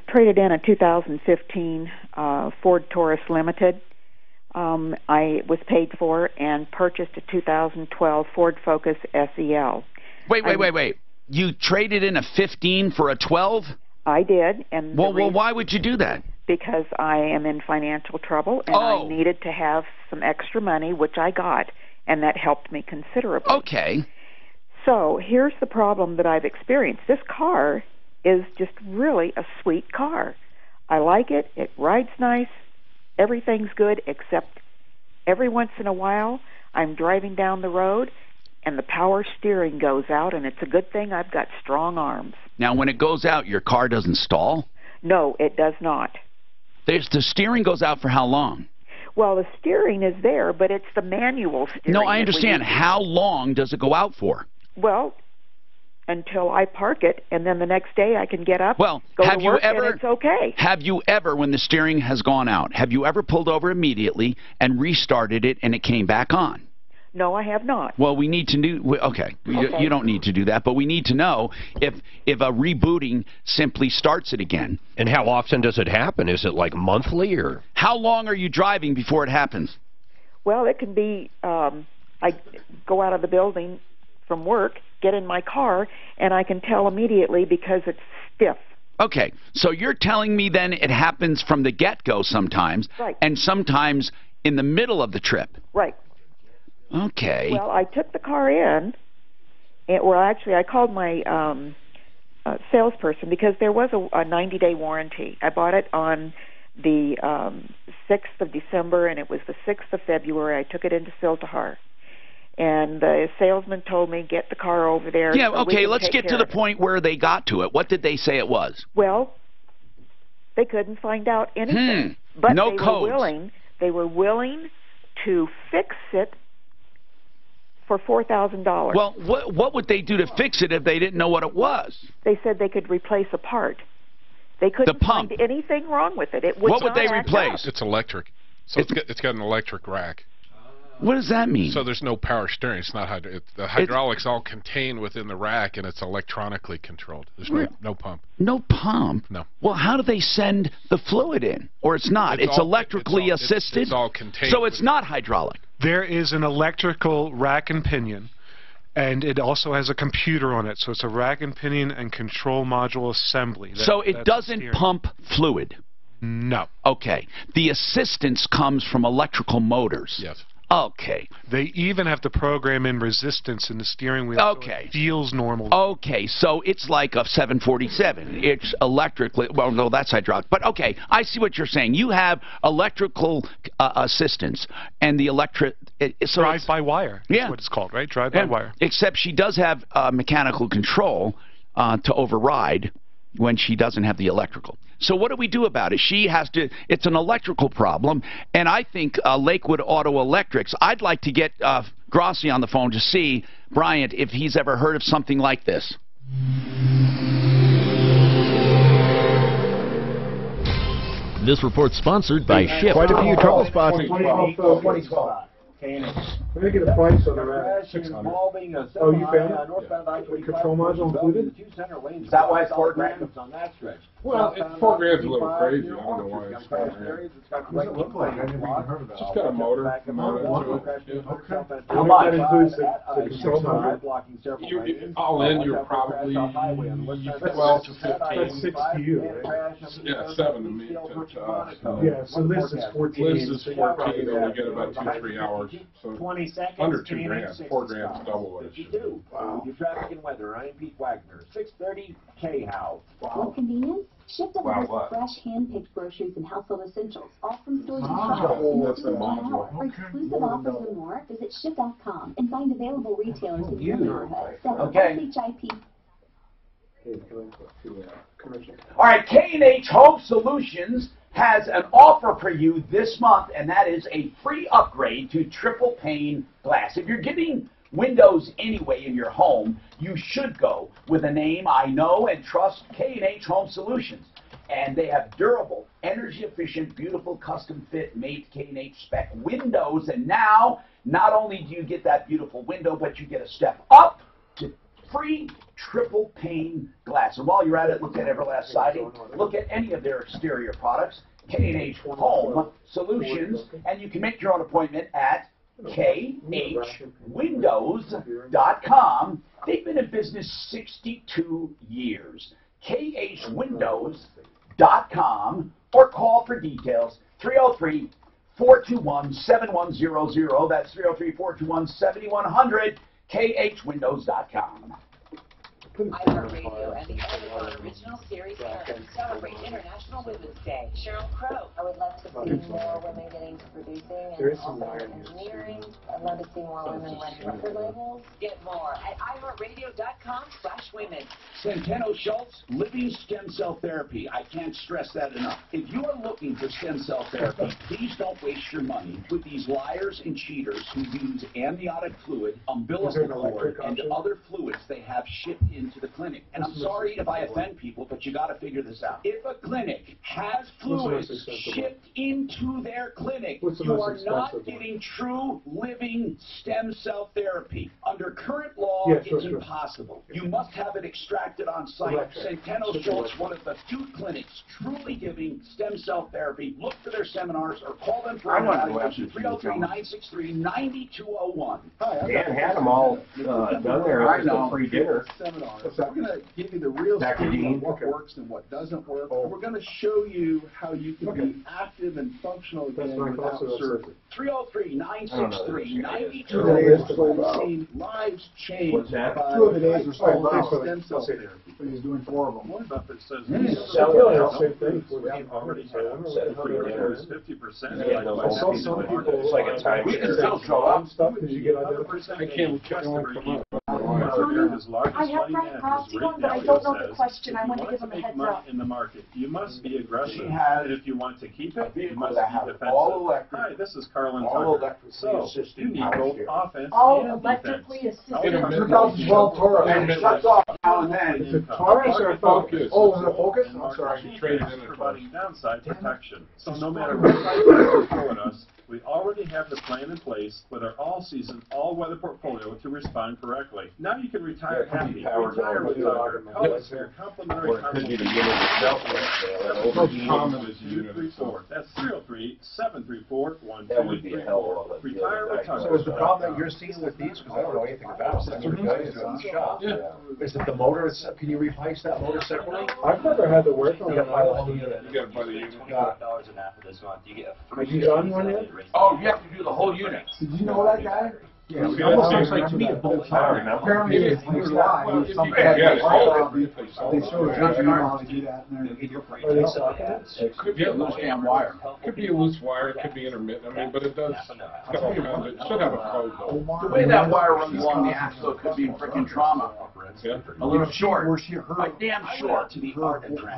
traded in a 2015 Ford Taurus Limited. I was paid for and purchased a 2012 Ford Focus SEL. Wait. You traded in a 15 for a 12? I did. And well, why would you do that? Because I am in financial trouble, and I needed to have some extra money, which I got, and that helped me considerably. Okay. So here's the problem that I've experienced. This car is just really a sweet car. I like it. It rides nice. Everything's good, except every once in a while I'm driving down the road and the power steering goes out, and it's a good thing I've got strong arms. Now, when it goes out, your car doesn't stall? No, it does not. The steering goes out for how long? Well, the steering is there, but it's the manual steering. No, I understand. How long does it go out for? Well, until I park it, and then the next day I can get up, go have to you work, ever, and it's okay. Have you ever, when the steering has gone out, have you ever pulled over immediately and restarted it and it came back on? No, I have not. Well, we need to do. Okay, you don't need to do that, but we need to know if a rebooting simply starts it again. And how often does it happen? Is it like monthly or? How long are you driving before it happens? Well, it can be. I go out of the building from work, get in my car, and I can tell immediately because it's stiff. Okay, so you're telling me then it happens from the get-go sometimes, right, and sometimes in the middle of the trip. Right. Okay. Well, I took the car in, actually I called my salesperson because there was a 90-day warranty. I bought it on the 6th of December, and it was the 6th of February. I took it into Siltahar. And the salesman told me, get the car over there. Yeah, so okay, let's get to the point where they got to it. What did they say it was? Well, they couldn't find out anything. But no they codes. They were willing to fix it for $4,000. Well, what would they do to fix it if they didn't know what it was? They said they could replace a part. They couldn't find anything wrong with it. It would what would not they act replace? up. It's electric. So it's got an electric rack. What does that mean? So there's no power steering. It's not the hydraulics all contained within the rack, and it's electronically controlled. There's no pump. No pump? No. Well, how do they send the fluid in? Or it's not? It's electrically assisted? It's all contained. So it's not hydraulic? There is an electrical rack and pinion, and it also has a computer on it. So it's a rack and pinion and control module assembly. So it doesn't pump fluid? No. Okay. The assistance comes from electrical motors? Yes. Okay. They even have to program in resistance in the steering wheel. Okay. So it feels normal. Okay, so it's like a 747. It's electrically, well, no, that's hydraulic. But okay, I see what you're saying. You have electrical assistance and the so drive-by-wire. Yeah. That's what it's called, right? Drive-by-wire. Except she does have mechanical control to override when she doesn't have the electrical. So what do we do about it? She has to, it's an electrical problem, and I think Lakewood Auto Electrics, I'd like to get Grossi on the phone to see, Bryant, if he's ever heard of something like this. This report's sponsored by Shift. Quite a few trouble spots. 2012. Let me get a price on the rack. Oh, you found it? Control module included? Is that why it's $4,000 on that stretch? Well, $4,000's a little crazy. I don't know why it's $4,000. What does it look like? I never even heard about it. It's just got a motor mounted to it. Okay. How much? That includes the control module? All in, you're probably 12 to 15. That's 6 to you, right? Yeah, 7 to me. To us. Yeah, so this is 14. This is 14, and we get about 2-3 hours. So 20 seconds. under $2,000. $4,000 double what it should be. Wow. Your traffic and weather. I'm Pete Wagner. 6:30 K-How. For convenience, Shift delivers fresh, hand-picked groceries and household essentials, all from stores and shops. That's the module. For exclusive offers and more, visit Shift.com and find available retailers in your neighborhood. That's SHIP. All right, K&H Home Solutions has an offer for you this month, and that is a free upgrade to triple pane glass. If you're getting windows anyway in your home, you should go with a name I know and trust, K&H Home Solutions. And they have durable, energy-efficient, beautiful, custom-fit, made K&H spec windows. And now, not only do you get that beautiful window, but you get a step up to free triple pane glass. And while you're at it, look at Everlast Siding. Look at any of their exterior products, K&H Home Solutions. And you can make your own appointment at khwindows.com. They've been in business 62 years. khwindows.com, or call for details, 303-421-7100. That's 303-421-7100, khwindows.com. iHeartRadio and the Amazon Original Series parents celebrate International Women's Day. Sheryl Crow. I would love to see more women getting to producing and also engineering. I'd love to see more women run record labels. Get more at iHeartRadio.com/women. Centeno Schultz, Living Stem Cell Therapy. I can't stress that enough. If you are looking for stem cell therapy, please don't waste your money with these liars and cheaters who use amniotic fluid, umbilical cord, and other fluids they have shipped in into the clinic. And I'm sorry if I offend people, but you got to figure this out. If a clinic has fluids shipped into their clinic, you are not getting true living stem cell therapy. Under current law, it's impossible. You must have it extracted on site. Centeno Schultz, one of the few clinics truly giving stem cell therapy. Look for their seminars or call them for an evaluation. 303-963-9201. Dan had them all done there. I know. Free dinner. Seminar. We're going to give you the real scheme of what works and what doesn't work. We're going to show you how you can be active and functional again without surgery. 303-963-9201. Lives changed. What's that? By 2 of the days are so long. stem cell therapy. He's doing 4 of them. Warren Buffett says Same thing. we already have Set free dinner. 50%. Yeah, I saw some people it's like a time We can share. still show up. stuff because you get identified. I can't I have Frank Crosby on, but I don't know the question. I want to give him a heads up. in the market. You must be aggressive. She has And if you want to keep it, you vehicle must that be have defensive. all electric, Hi, this is Carlin all Tucker. electrically So, assisted you need power both steering. offense All and electrically defense. assisted. Intermittent. 2012 Taurus. And it shuts off now and then. Is it Taurus or Focus? Oh, is it a Focus? And I'm sorry. Market traded is in it providing downside protection. So no matter what type you throw at us, we already have the plan in place with our all-season, all-weather portfolio to respond correctly. Now you can retire happy, retire with Tucker, call us for your complimentary Or it could be the unit itself. That's 303-734-1233. That would be a hell of a deal. Retire with Tucker. So is the problem that you're seeing with these, because I don't know anything about it, that's what the guys do in the shop. Is it the motor, can you replace that motor separately? I've never had to work on You that. gotta buy the whole unit. You got to buy the unit. Got an app for this month. You get a Have you done one yet? Oh, you have to do the whole unit. Did you know that guy? Yeah, it almost sounds like to me a bolt tire. Apparently, he was live. They showed you how to do that. Are they stocking it? It could be a loose damn wire. Could be a loose wire, it could be intermittent. I mean, but it does. It should have a code though. The way that wire runs along the axle could be freaking trauma. Yeah. A little short. Where she hurt. Like damn short to be hard to drag.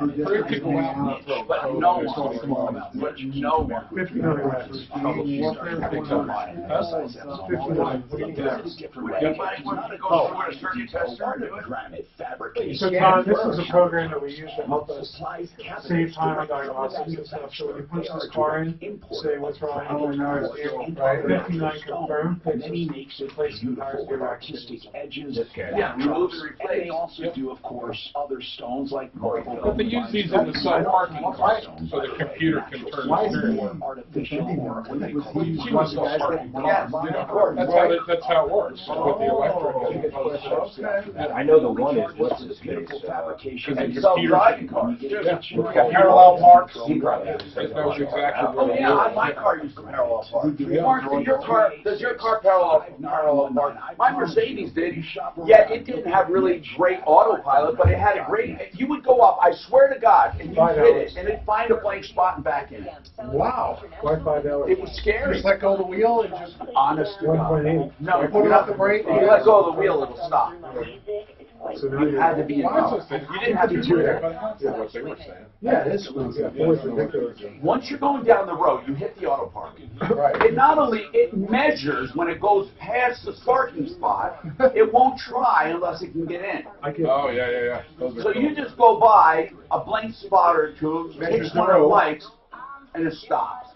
But no one. But no one. 59 reps. 59. Anybody want to go through a surgery tester? So Tom, this is a program that we use to help us save time on diagnostics and stuff. So when you punch this car in, say what's wrong, right? 59 confirmed, replace the tires, get artistic edges. Yeah, remove and replace. And they also do, of course, other stones like marble. But they use these in the side parking lot, so the computer can turn the steering wheel. Artificial or what they call Yes, that's how it works with the electric. I know the one is, what's his face? And self-driving cars. Parallel parks. Oh yeah, my car used to parallel park. Mark, does your car parallel park? My Mercedes did. Yeah, it didn't have really great autopilot, but it had a great. You would go up, I swear to God, and you hit it, and it'd find a blank spot and back in. Wow. Why $5? It was scary. Just let go of the wheel and just. Honest to God. 1.8. No, you put it off the brake. You let go of the wheel, it'll stop. So now You had to be involved. You didn't have to do that. What they were saying. Yeah, it is. It's ridiculous. Once you're going down the road, you hit the auto park. Right. It not only, it measures when it goes past the parking spot, it won't try unless it can get in. Oh, yeah. So you just go by a blank spot or two, hits one of the lights, and it stops.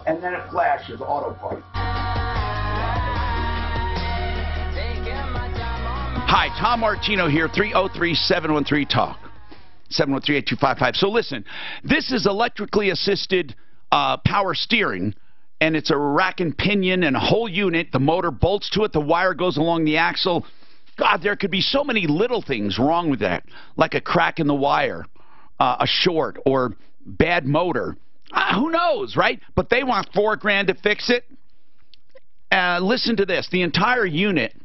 And then it flashes auto park. Hi, Tom Martino here, 303-713-TALK, 713-8255. So listen, this is electrically assisted power steering, and it's a rack and pinion and a whole unit. The motor bolts to it. The wire goes along the axle. God, there could be so many little things wrong with that, like a crack in the wire, a short, or bad motor. Who knows, right? But they want $4,000 to fix it. Listen to this. The entire unit,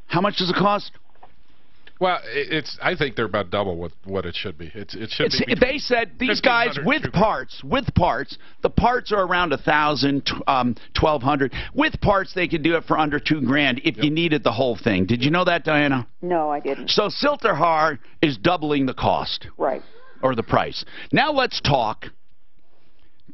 how much does it cost? Well, I think they're about double what it should be. It should be. They said these guys with parts, the parts are around $1,000, $1,200. With parts, they could do it for under $2,000 if you needed the whole thing. Did you know that, Diana? No, I didn't. So Silterhar is doubling the cost. Right. Or the price. Now let's talk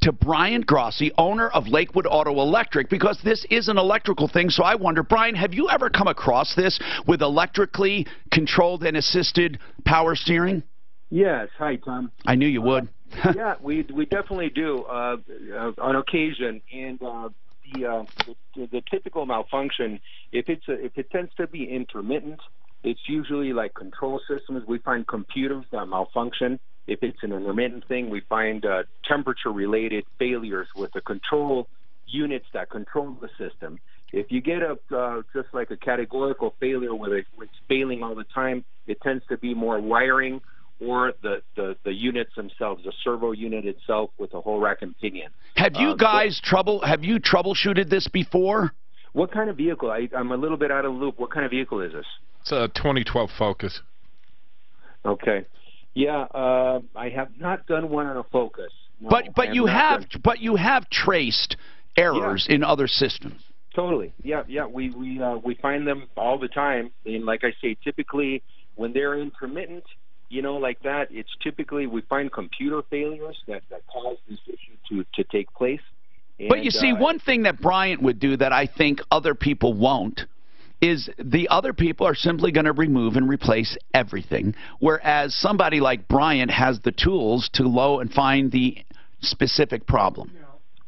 to Brian Grossi, owner of Lakewood Auto Electric, because this is an electrical thing. So I wonder, Brian, have you ever come across this with electrically controlled and assisted power steering? Yes. Hi, Tom. I knew you would. Yeah, we definitely do on occasion. And the typical malfunction, if it tends to be intermittent, it's usually like control systems. We find computers that malfunction. If it's an intermittent thing, we find temperature-related failures with the control units that control the system. If you get just like a categorical failure where it's failing all the time, it tends to be more wiring or the units themselves, the servo unit itself with the whole rack and pinion. Have you guys troubleshooted this before? What kind of vehicle? I'm a little bit out of the loop. What kind of vehicle is this? It's a 2012 Focus. Okay. Yeah, I have not done one on a Focus. No, but you have traced errors in other systems. Totally. Yeah. We find them all the time. And like I say, typically when they're intermittent, like that, it's typically we find computer failures that cause this issue to take place. And, but you see, one thing that Bryant would do that I think other people won't is the other people are simply going to remove and replace everything, whereas somebody like Bryant has the tools to and find the specific problem.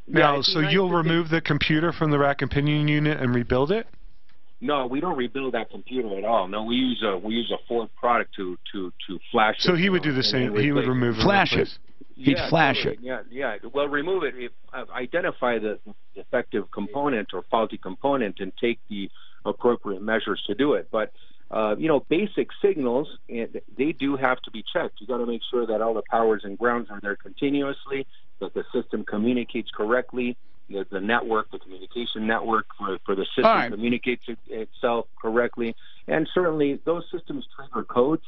Now, so you'll remove the computer from the rack and pinion unit and rebuild it? No, we don't rebuild that computer at all. No, we use a fourth product to flash it. So he would do the same. He would remove it. Flash it. He'd flash it. Yeah. Well, remove it. Identify the defective component or faulty component and take the appropriate measures to do it. But basic signals, they do have to be checked. You got to make sure that all the powers and grounds are there continuously, that the system communicates correctly, the network, the communication network for the system communicates itself correctly, and certainly those systems trigger codes.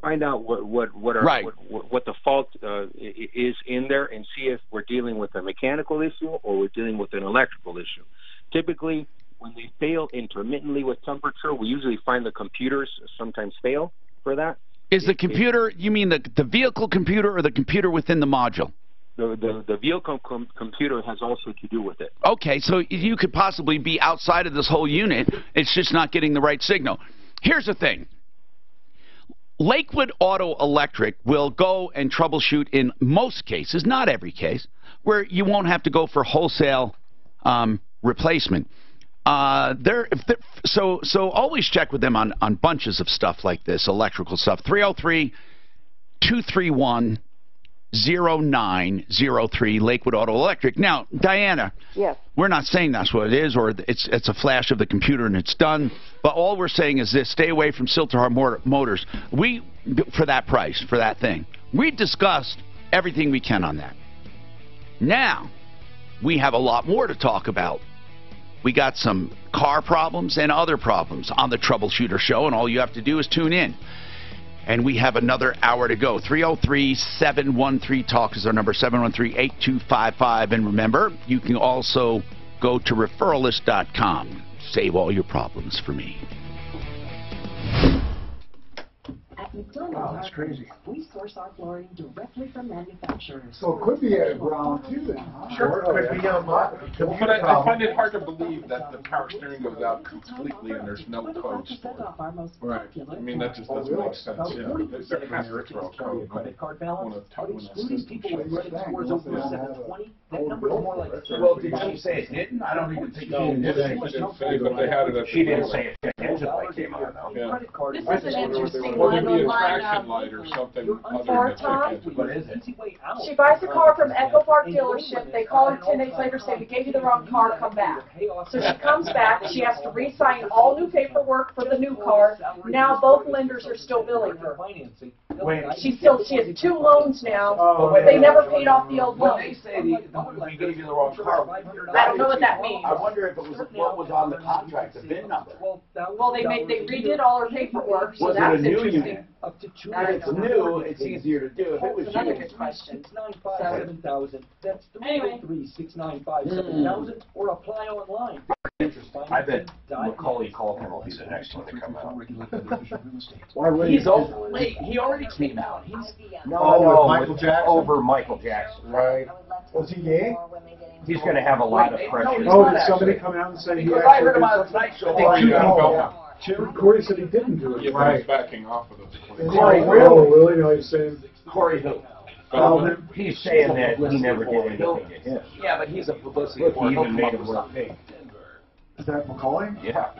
Find out what the fault is in there, and see if we're dealing with a mechanical issue or we're dealing with an electrical issue. Typically, when they fail intermittently with temperature, we usually find the computers sometimes fail for that. Is the computer, you mean the vehicle computer or the computer within the module? The vehicle computer has also to do with it. Okay, so you could possibly be outside of this whole unit. It's just not getting the right signal. Here's the thing. Lakewood Auto Electric will go and troubleshoot in most cases, not every case, where you won't have to go for wholesale replacement. So always check with them on bunches of stuff like this, electrical stuff. 303-231-0903, Lakewood Auto Electric. Now, Diana, yes, we're not saying that's what it is, or it's a flash of the computer and it's done. But all we're saying is this: stay away from Silterhar Motors. For that price, for that thing, we discussed everything we can on that. Now, we have a lot more to talk about. We got some car problems and other problems on the Troubleshooter Show, and all you have to do is tune in. And we have another hour to go. 303-713-TALK is our number, 713-8255. And remember, you can also go to referralist.com. Save all your problems for me. Wow, that's crazy. We source our flooring directly from manufacturers. So it could be at ground too then, huh? Sure, it could be on But I find it hard to believe that the power steering goes out completely and there's no code stored. Right. I mean, that just doesn't make sense. Yeah. It's a throw code. Credit card balance, excluding people with credit scores over 720, that number is more like 30. Well, did she say it didn't? I don't even think she did. She didn't say it didn't. It came on, though. This is an interesting Or one maybe a online. traction light or something other For than Tom, What is it? she buys a car from Echo Park dealership. They call her 10 days later, say, we gave you the wrong car, come back. So she comes back. She has to re-sign all new paperwork for the new car. Now both lenders are still billing her. She has 2 loans now. They never paid off the old When loan. they say we gave you the wrong car, I don't know what that means. I wonder if it was what was on the contract, the VIN number. Well, they redid all her paperwork, so Was it that's a new interesting. unit? If it's new, it's easier to do. If it was Another used, good question. 7,000. That's 303-695-7000, or apply online. interesting. I bet Macaulay Culkin will be the next one to come out. Why would He's over. Wait, he already came out. He's No, Michael Jackson? over Michael Jackson. Right. Was he gay? He's going to have a lot of pressure. Oh, did somebody come out and say he Because I heard him actually on the Tonight Show. Corey said he didn't do it. Yeah, he's backing off of those claims. Corey, really? No, he's saying. Corey who? He's saying that he never did anything to him. Yeah, but he's a publicity. Look, he even made him look big. Is that Macaulay? Yeah.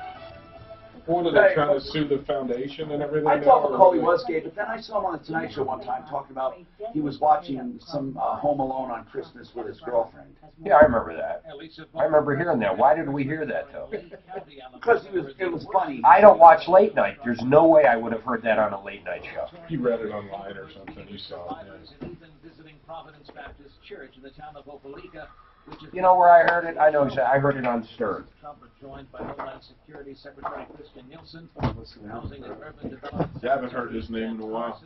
What are they trying to sue the foundation and everything? I thought Macaulay was gay, but then I saw him on the Tonight Show one time talking about he was watching some Home Alone on Christmas with his girlfriend. Yeah, I remember that. I remember hearing that. Why did we hear that, though? Because it was funny. I don't watch late night. There's no way I would have heard that on a late night show. You read it online or something. You saw it. You know where I heard it? I know. I heard it on Stern. You haven't heard his name in a while.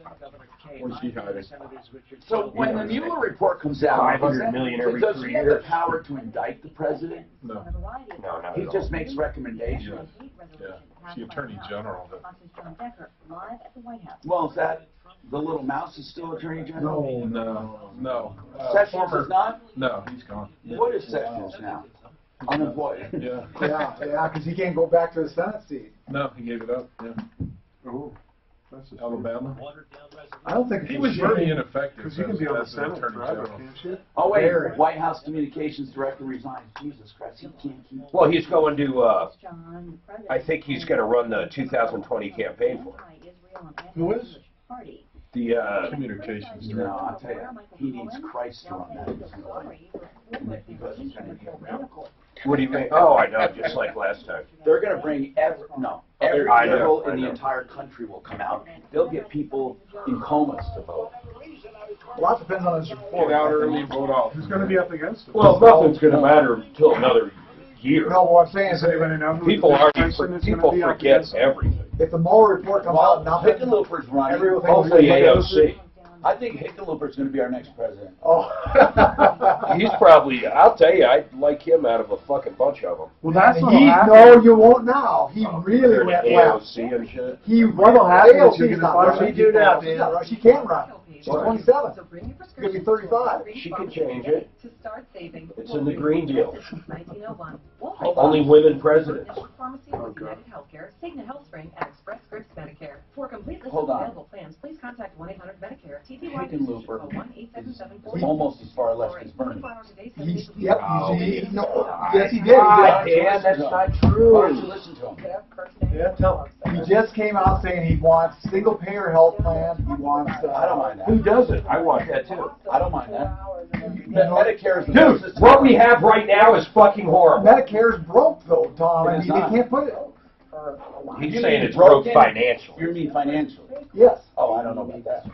Where's he hiding? So when the Mueller report comes out, 500 million every does 3 he have years. the power to indict the president? No. No, not He at just all. makes recommendations. Yeah. It's the Attorney General. Well, is that the little mouse is still Attorney General? No. Sessions is not? No, he's gone. What is Sessions now? Unemployed. Yeah. Yeah, because he can't go back to the Senate seat. No, he gave it up. Yeah. Oh, that's Alabama. I don't think He was very ineffective. Because you can be on the as an Senate Attorney forever, General. can't you? Oh, wait, White House Communications Director resigned. Jesus Christ, he can't keep... Well, he's going to, I think he's going to run the 2020 campaign for it. Who is? The, Communications No, Director. I'll tell you, he needs Christ to run that. Because he's going to be a miracle. what do you mean? Oh, I know, just like last time. They're going to bring every I know, liberal I in the know. entire country will come out. They'll get people in comas to vote. A lot depends on his report. Get out early, vote off. Who's going to be up against him? Well, nothing's going to matter until another year. No, what I'm saying is Does anybody know who People the already person is people going to be up forget against him? everything. if the Mueller report comes out, nothing. Hickenlooper's running. Everything Hopefully AOC. I think Hickenlooper's going to be our next president. Oh. He's probably, I'll tell you, I like him out of a fucking bunch of them. Well, that's what He, happened. no, you won't now. He really went left. AOC and shit. He What'll happen is you're AOC's gonna not find running. she do now, She's not running. She can't run. She's 27. She's going to be 35. She could change it. To start saving. It's in the Green Deal. Since 1901. Only women presidents. Pharmacy with United Healthcare, Cigna HealthSpring, and Express Scripts Medicare. For a complete list Hold of on. available plans, please contact 1-800-Medicare. Hickenlooper TTY is almost as far left as Bernie. He's, yep, he's, no, yes, he did. Yeah, that's not true. Why don't you listen to him? Yeah, tell him. He just came out saying he wants single-payer health plan. He wants. I don't mind that. Who doesn't? I want that too. I don't mind that. Medicare is the Dude, best what we have right now is fucking horrible. Medicare's broke though, Tom. I It is mean, they not. can't put it. He's You saying mean it's broke broken? financially. You mean financially? Yes. Oh, I don't know about that.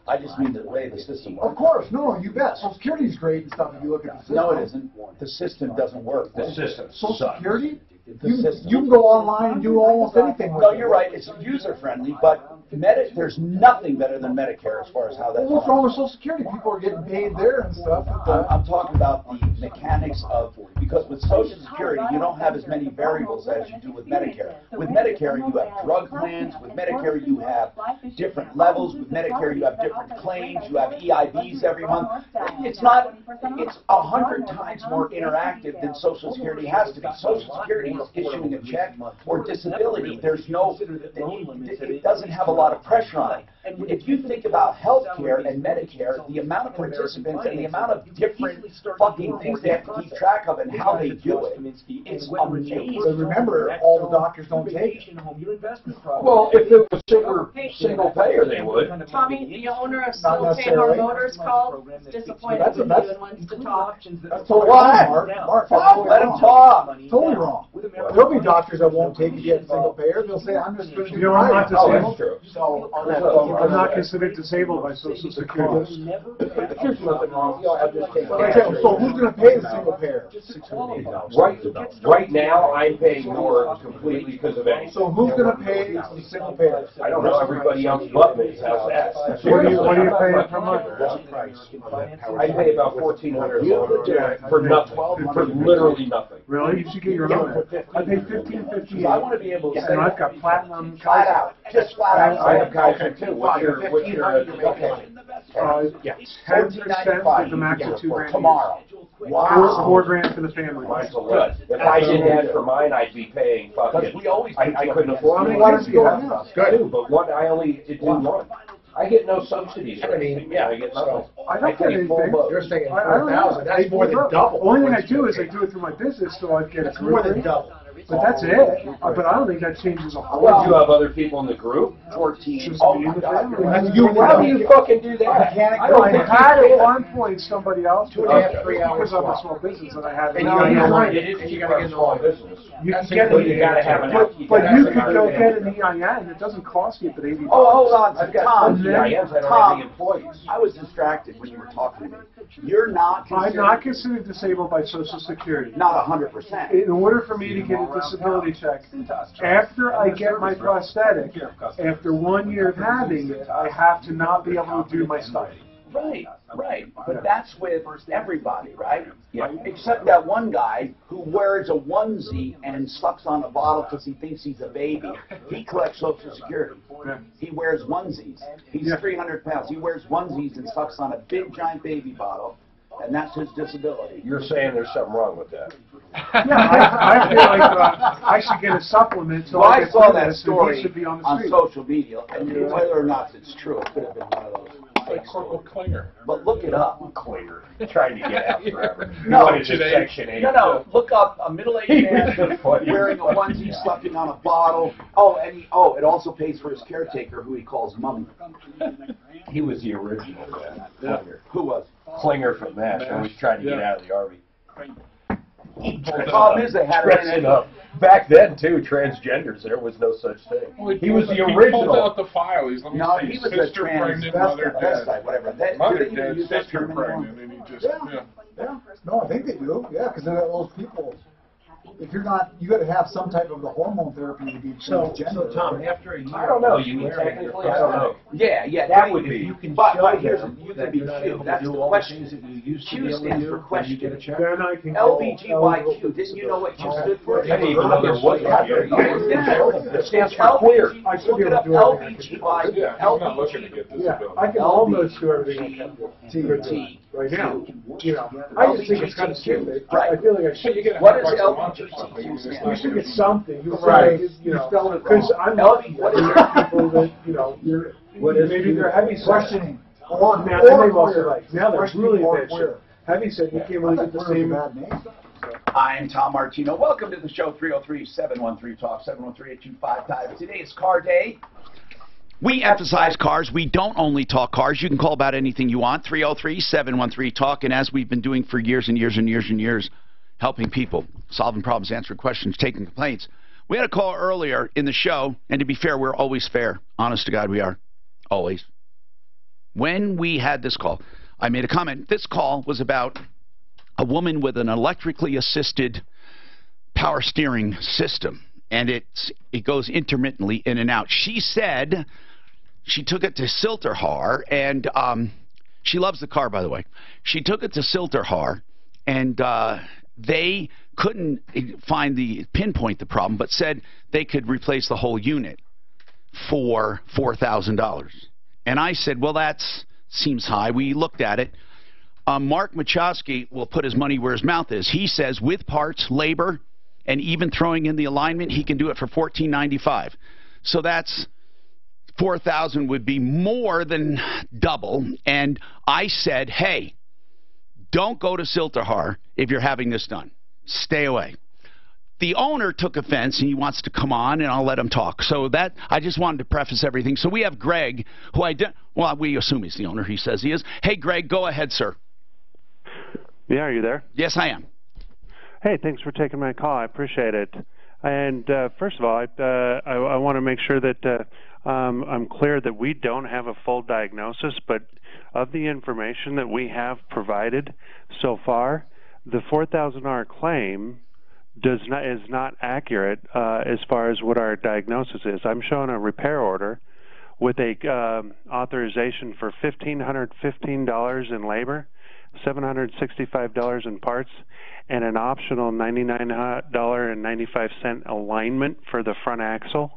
I just mean the way the system Of works. course, no, you bet. Social Security's great and stuff if you look at the system. No, it isn't. The system doesn't work. The system Social sucks. Security? The You system. can go online and do almost anything with No, it. you're right. It's user-friendly, but there's nothing better than Medicare as far as how that's Well, what's wrong with Social Security? People are getting paid there and stuff. I'm talking about the mechanics of, because with Social Security, you don't have as many variables as you do with Medicare. With Medicare, you have drug plans. With Medicare, you have different levels. With Medicare, you have different claims. You have EIBs every month. It's 100 times more interactive than Social Security has to be. Social Security is issuing a check or disability. There's no, it doesn't have a lot of pressure on it. If you think about healthcare and Medicare, the amount of participants and the amount of different fucking things they have to keep track of and how they do it, it's amazing. But remember, all the doctors don't take it. Well, if it was single payer, they would. Tommy, the owner of Not Still Tamar necessarily. Motors called, disappointed That's- with you that's- and wants to talk. That's totally What? wrong, Mark. That's Fuck, totally let him wrong. talk. Totally wrong. There'll be doctors that won't take it yet single payer. They'll say, I'm just going to do You know, I'm not private. Oh, disabled. that's true. So, I'm not considered disabled by Social Security. There's nothing wrong. so who's going to pay the single payer? Right now, I'm paying more completely because of anything. So who's going to pay the single payer? I don't know, everybody else but me. How's that? What do you pay per month? I pay about $1,400 for nothing, for literally nothing. Really? You should get your own. I pay $15.58. I want to be able to say, and I've got platinum. flat out, just flat out. I have Kaiser too. What's your 10% with the max of $2,000 tomorrow. Wow. $4,000 for the family. Good. If I did that for mine, I'd be paying fucking. I couldn't afford. How many kids do you have? Good, but what I only did one. I get no subsidies or anything. Yeah, I get nothing. I don't get anything. You're saying 4,000. That's more than double. Only thing I do is I do it through my business, so I get That's more than double. But that's it. But I don't think that changes a whole Well, do you have other people in the group? 14. Just Oh me my and the God. family. How do you fucking do that? I had at one point somebody else 2.5, 3 hours. because I'm a small business and I had. And you gotta get in the wrong business. You can get it. You gotta have an. But you could go get an EIN. It doesn't cost you but $80. Oh, hold on, I've got Tom. EINs. I don't have Tom, any employees. I was distracted when you were talking to me. You're not I'm considered, not considered disabled by Social Security. not 100%. In order for me to get a disability check, after I get my prosthetic, after 1 year of having it, I have to not be able to do my stuff. Right, right. But that's with everybody, right? Yeah. Except that one guy who wears a onesie and sucks on a bottle because he thinks he's a baby. He collects Social Security. He wears onesies. He's 300 pounds. He wears onesies and sucks on a big giant baby bottle. And that's his disability. You're saying there's something wrong with that. Yeah, I feel like I should get a supplement. So Well, I get saw through that this, and story he should be on on street. social media, and whether or not it's true, it could have been one of those. Like Corporal Klinger. But look it up. Klinger. Trying to get out forever. No, What is it, Section 8? no. Look up a middle-aged man wearing a onesie, sucking on a bottle. Oh, and it also pays for his caretaker, who he calls Mummy. He was the original Klinger. Who was? Klinger from MASH. I was trying to get out of the Army. The problem is they had Dressing up. Back then, too, transgenders, there was no such thing. Well, He was the He pulled original. out the file. He's, let me No, see, he was a sister pregnant, mother dead. transvestite, whatever. Mother Do they even dead, use that sister term anymore? pregnant, and he just, Yeah. No, I think they do. Yeah, because those people. If you're not, you got to have some type of the hormone therapy to be transgender. So Tom, after a year. I don't know. You mean technically? I don't know. Yeah, That would be. But here's them you that can be you're not Q. able to That's do the all the question. things that you used to be Q able to stands do, for then you question. get a check. Then I can LBGYQ. Didn't you know what Q stood for? I didn't even know there was one. It stands for LBG. queer. I should Look be it able up. to do everything. LBGYQ. yeah, he's not looking to get Yeah, disability. I can almost do everything right now. You know, I just think it's kind of stupid. I feel like I should. What is You LBGQ? should get something. You Right. You know, because I'm lucky that there are people that maybe they're heavy set. Questioning. Now, and they've also like now they're really bitching. Heavy set, you can't really get the same. bad name. I'm Tom Martino. Welcome to the show, 303-713-TALK, 713-825-TIME. Today is car day. We emphasize cars. We don't only talk cars. You can call about anything you want, 303-713-TALK. And as we've been doing for years and years and years and years, helping people, solving problems, answering questions, taking complaints. We had a call earlier in the show, and to be fair, we're always fair. Honest to God, we are. Always. When we had this call, I made a comment. This call was about a woman with an electrically assisted power steering system, and it goes intermittently in and out. She said she took it to Silterhar, and she loves the car, by the way. She took it to Silterhar, and they couldn't pinpoint the problem, but said they could replace the whole unit for $4,000. And I said, well, that seems high. We looked at it. Mark Machowski will put his money where his mouth is. He says with parts, labor, and even throwing in the alignment, he can do it for $1,495. So that's $4,000 would be more than double. And I said, hey, don't go to Silterhar if you're having this done. Stay away. The owner took offense, and he wants to come on, and I'll let him talk. So that, I just wanted to preface everything. So we have Greg, who well, we assume he's the owner. He says he is. Hey, Greg, go ahead, sir. Yeah, are you there? Yes, I am. Hey, thanks for taking my call. I appreciate it. And first of all, I want to make sure that I'm clear that we don't have a full diagnosis, but of the information that we have provided so far, the $4,000 claim is not accurate as far as what our diagnosis is. I'm showing a repair order with a authorization for $1,515 in labor. $765 in parts, and an optional $99.95 alignment for the front axle.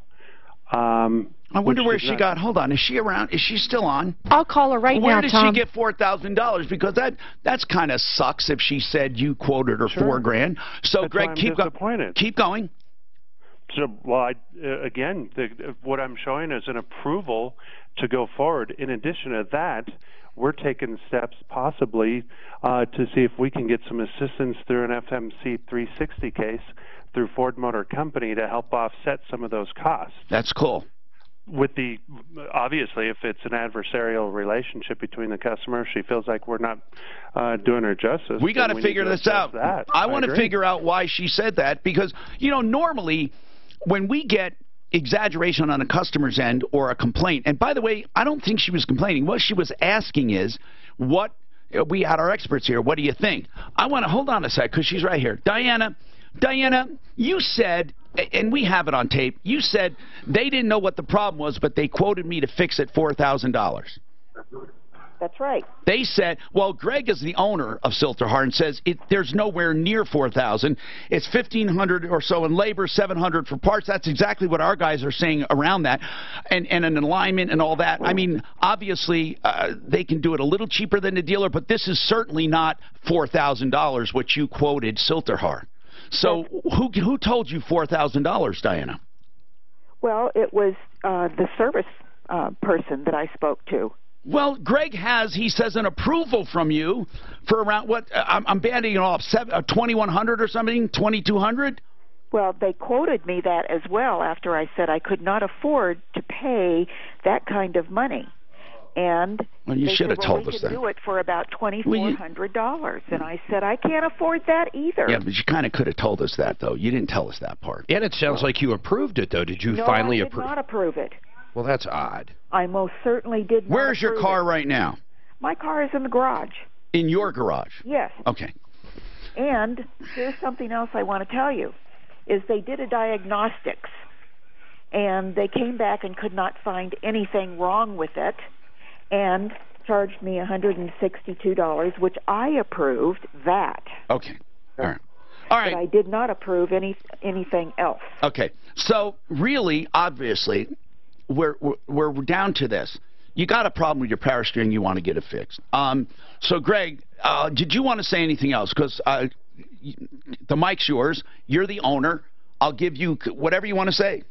I wonder where she got. Hold on, is she around? Is she still on? I'll call her right now, Where did Tom. she get $4,000? Because that's kind of sucks if she said you quoted her $4,000. So That's Greg, why I'm keep disappointed. keep going. So, well, again, what I'm showing is an approval to go forward. In addition to that, we're taking steps possibly to see if we can get some assistance through an FMC 360 case through Ford Motor Company to help offset some of those costs. That's cool. With the, obviously, if it's an adversarial relationship between the customer, she feels like we're not doing her justice. We got to figure this out. I want to agree. figure out why she said that, because, you know, normally when we get exaggeration on a customer's end or a complaint, and by the way, I don't think she was complaining. What she was asking is, what, we had our experts here, what do you think? I want to, hold on a sec, because she's right here. Diana, you said, and we have it on tape, you said they didn't know what the problem was, but they quoted me to fix it $4,000. That's right. They said, well, Greg is the owner of Silterhar and says there's nowhere near $4,000. It's $1,500 or so in labor, $700 for parts. That's exactly what our guys are saying around that, and an alignment and all that. I mean, obviously, they can do it a little cheaper than the dealer, but this is certainly not $4,000, which you quoted Silterhar. So who told you $4,000, Diana? Well, it was the service person that I spoke to. Well, Greg has, he says, an approval from you for around, what, I'm banding it off, $2,100 or something, $2,200? Well, they quoted me that as well after I said I could not afford to pay that kind of money. And well, you should have told us we that. could do it for about $2,400. And I said, I can't afford that either. Yeah, but you kind of could have told us that, though. You didn't tell us that part. And it sounds like you approved it, though. Did you finally approve? No, I did not approve it. Well, that's odd. I most certainly did not. Where's your car right now? My car is in the garage. In your garage? Yes. Okay. And here's something else I want to tell you, is they did a diagnostics, and they came back and could not find anything wrong with it, and charged me $162, which I approved that. Okay. All right. All right. But I did not approve anything else. Okay. So really, obviously, we're down to this. You got a problem with your power steering, you want to get it fixed. So Greg, did you want to say anything else? Because the mic's yours. You're the owner. I'll give you whatever you want to say.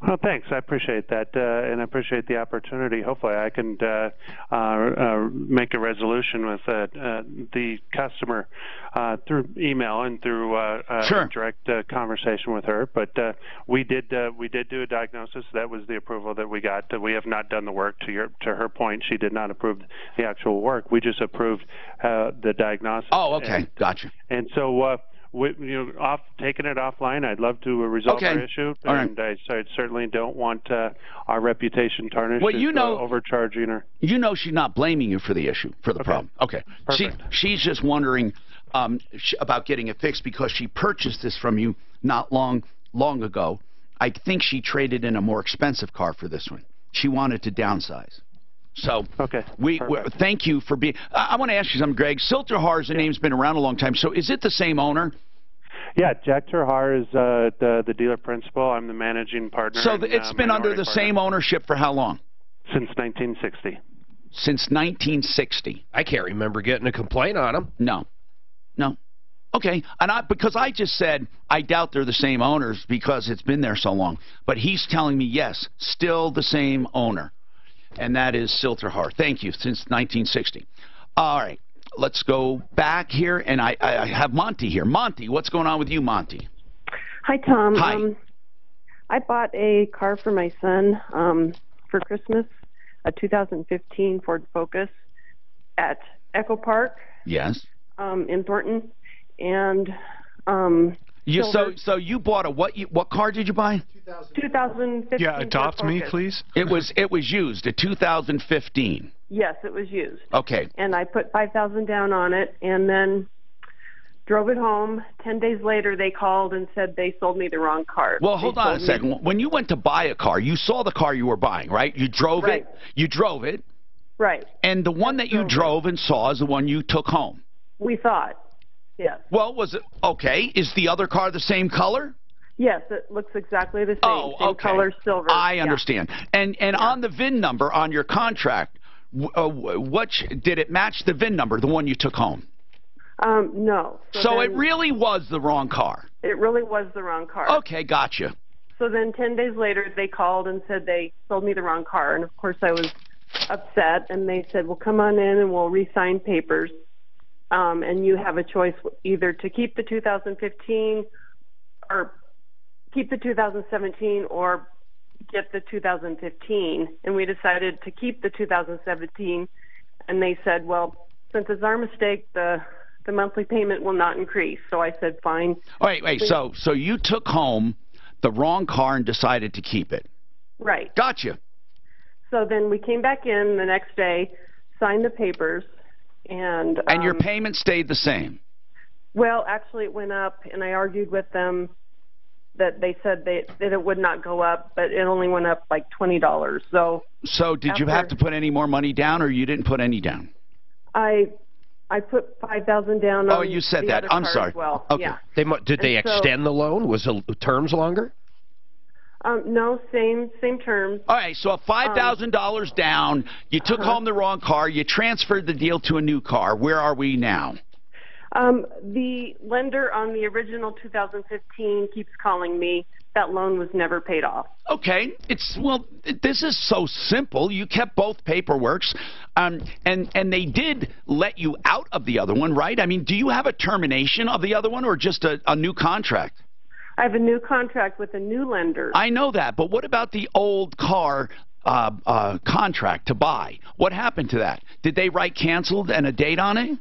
Well, thanks. I appreciate that, and I appreciate the opportunity. Hopefully, I can make a resolution with the customer through email and through direct conversation with her. But we did do a diagnosis. That was the approval that we got. We have not done the work. To her point, she did not approve the actual work. We just approved the diagnosis. Oh, okay, gotcha. And so. Taking it offline, I'd love to resolve our issue, and I certainly don't want our reputation tarnished. Well, you know, overcharging her. You know, she's not blaming you for the issue, for the problem. Okay, she's just wondering about getting it fixed because she purchased this from you not long ago. I think she traded in a more expensive car for this one. She wanted to downsize. So we thank you for being. I want to ask you something, Greg. Silterhar's name's been around a long time. So is it the same owner? Yeah, Jack Terhar is the dealer principal. I'm the managing partner. So it's been under the same ownership for how long? Since 1960. Since 1960. I can't remember getting a complaint on them. No. Okay, and because I just said I doubt they're the same owners because it's been there so long. But he's telling me yes, still the same owner. And that is Silterhar. Thank you, since 1960. All right, let's go back here, and I have Monty here. Monty, what's going on with you, Monty? Hi, Tom. Hi. I bought a car for my son for Christmas, a 2015 Ford Focus at Echo Park. Yes. In Thornton, and so you bought a what car did you buy? 2015. Yeah, adopt me, please. It was used, a 2015. Yes, it was used. Okay. And I put $5,000 down on it, and then drove it home. 10 days later, they called and said they sold me the wrong car. Well, hold on a second. When you went to buy a car, you saw the car you were buying, right? You drove it. You drove it. Right. And the one that you drove and saw is the one you took home. We thought, yes. Well, was it okay? Is the other car the same color? Yes, it looks exactly the same. Oh, same okay. color, silver. I understand. And on the VIN number on your contract, did it match the VIN number, the one you took home? No. So it really was the wrong car. It really was the wrong car. Okay, gotcha. So then 10 days later, they called and said they sold me the wrong car. And, of course, I was upset. And they said, well, come on in and we'll re-sign papers. And you have a choice either to keep the 2015 or keep the 2017 or get the 2015. And we decided to keep the 2017. And they said, well, since it's our mistake, the monthly payment will not increase. So I said, fine. Wait. So you took home the wrong car and decided to keep it. Right. Gotcha. So then we came back in the next day, signed the papers, and your payment stayed the same. Well, actually it went up, and I argued with them that they said that it would not go up, but it only went up like $20. So did you have to put any more money down, or you didn't put any down? I put $5,000 down. Oh, you said that. I'm sorry. Well, okay. Yeah. Did they extend the loan? Was the terms longer? No, same terms. All right, so $5,000 down, you took home the wrong car, you transferred the deal to a new car. Where are we now? The lender on the original 2015 keeps calling me. That loan was never paid off. Okay, this is so simple. You kept both paperworks, and they did let you out of the other one, right? I mean, do you have a termination of the other one or just a new contract? I have a new contract with a new lender. I know that, but what about the old car contract to buy? What happened to that? Did they write canceled and a date on it?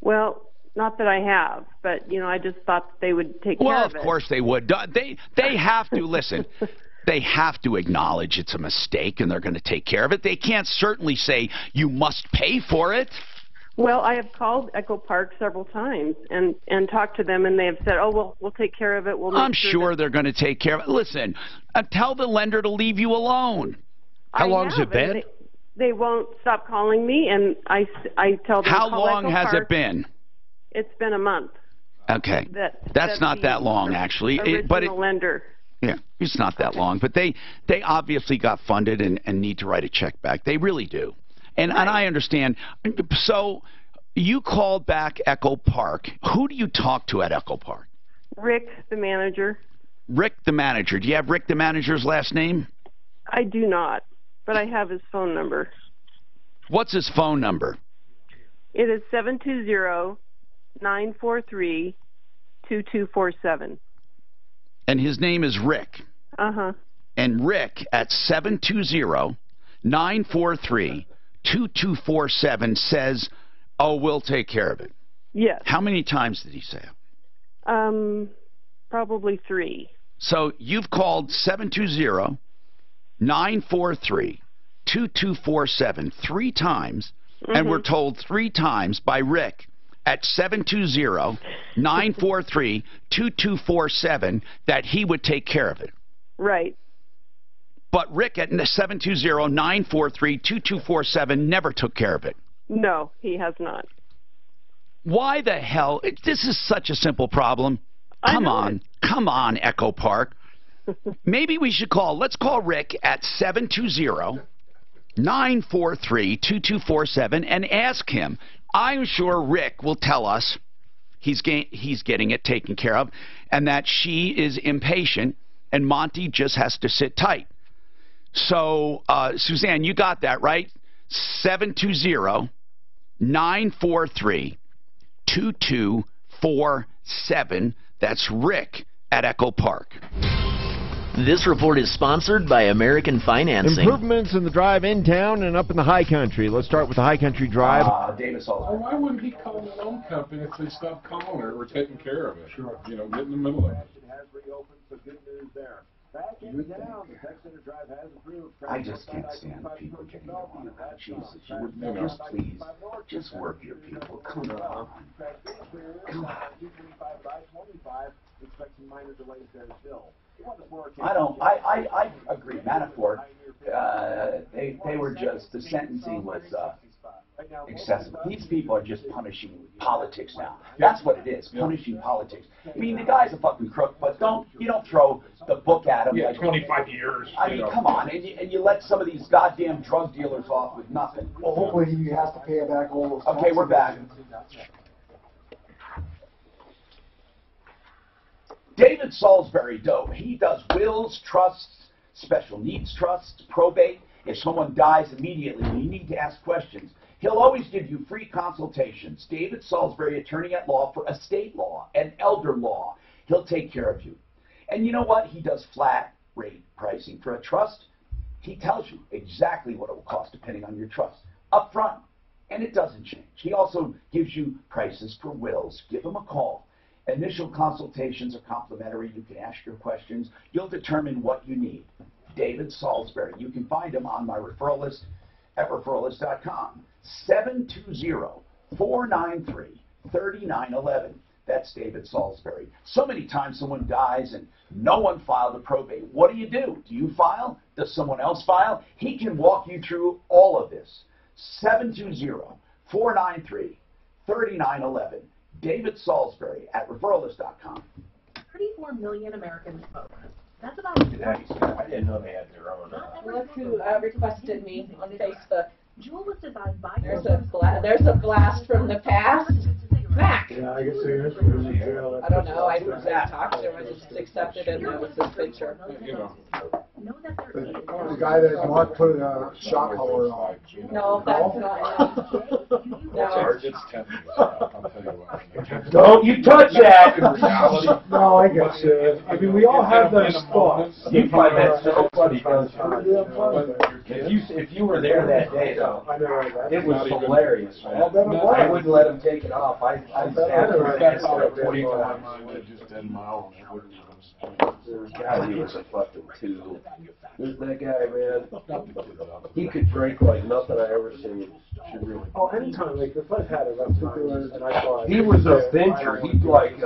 Well, not that I have, but, I just thought that they would take care of it. Well, of course they would. They have to, listen, they have to acknowledge it's a mistake and they're going to take care of it. They can't certainly say you must pay for it. Well, I have called Echo Park several times and talked to them, and they have said, oh, we'll take care of it. I'm sure they're going to take care of it. Listen, tell the lender to leave you alone. How long has it been? They won't stop calling me, and I tell them. How long has it been? It's been a month. Okay. That's not that long, actually. Original lender. Yeah, it's not that long. But they obviously got funded and need to write a check back. They really do. And I understand. So you called back Echo Park. Who do you talk to at Echo Park? Rick, the manager. Rick, the manager. Do you have Rick, the manager's last name? I do not, but I have his phone number. What's his phone number? It is 720-943-2247. And his name is Rick. Uh-huh. And Rick at 720-943-2247 says, oh, we'll take care of it. Yes. How many times did he say it? Probably 3. So you've called 720-943-2247 3 times, and we're told 3 times by Rick at 720-943-2247 that he would take care of it. Right. But Rick at 720-943-2247 never took care of it. No, he has not. Why the hell? This is such a simple problem. Come on, Echo Park. Maybe we should let's call Rick at 720-943-2247 and ask him. I'm sure Rick will tell us he's getting it taken care of and that she is impatient and Monty just has to sit tight. So, Suzanne, you got that, right? 720-943-2247. That's Rick at Echo Park. This report is sponsored by American Financing. Improvements in the drive in town and up in the high country. Let's start with the high country drive. Why wouldn't he call the loan company if they stopped calling her? We're taking care of it. Sure. Get in the middle of it. I just can't stand people getting on about Jesus. Just please, just work your people. Come on. Come on. I agree. Manafort, They were just, the sentencing was excessive. These people are just punishing politics now. That's what it is, punishing politics. I mean, the guy's a fucking crook, but you don't throw the book at him. Yeah, like, 25 years. I mean, come on, and you let some of these goddamn drug dealers off with nothing. Well, hopefully he has to pay back all those taxes. Okay, we're back. David Salisbury, though, he does wills, trusts, special needs trusts, probate. If someone dies immediately, you need to ask questions. He'll always give you free consultations. David Salisbury, attorney at law for estate law and elder law. He'll take care of you. And you know what? He does flat rate pricing. For a trust, he tells you exactly what it will cost depending on your trust up front. And it doesn't change. He also gives you prices for wills. Give him a call. Initial consultations are complimentary. You can ask your questions. You'll determine what you need. David Salisbury. You can find him on my referral list at referralist.com. 720-493-3911. That's David Salisbury. So many times someone dies and no one filed a probate. What do? Do you file? Does someone else file? He can walk you through all of this. 720-493-3911. David Salisbury at referralist.com. 34 million Americans vote. That's about. I didn't know they had their own. Look who requested me on Facebook. Jewel was designed by. There's a blast from the past. Mac. Yeah, I guess so. You're from jail. I don't know. I didn't talk to him. I just accepted it, and that was his picture. The guy that Mark put a shock collar on. No, that's not him. No. Don't you touch that! No, I guess. I mean, we all have those thoughts. You find that so funny, don't you? If you were there that day, though, it was hilarious, man. I wouldn't let him take it off. I sat there for 20 times. God, he was a fucking two. That guy, man, he could drink like nothing I ever seen. Oh, anytime, like, if I've had it, and I thought... He was a venture. He'd like,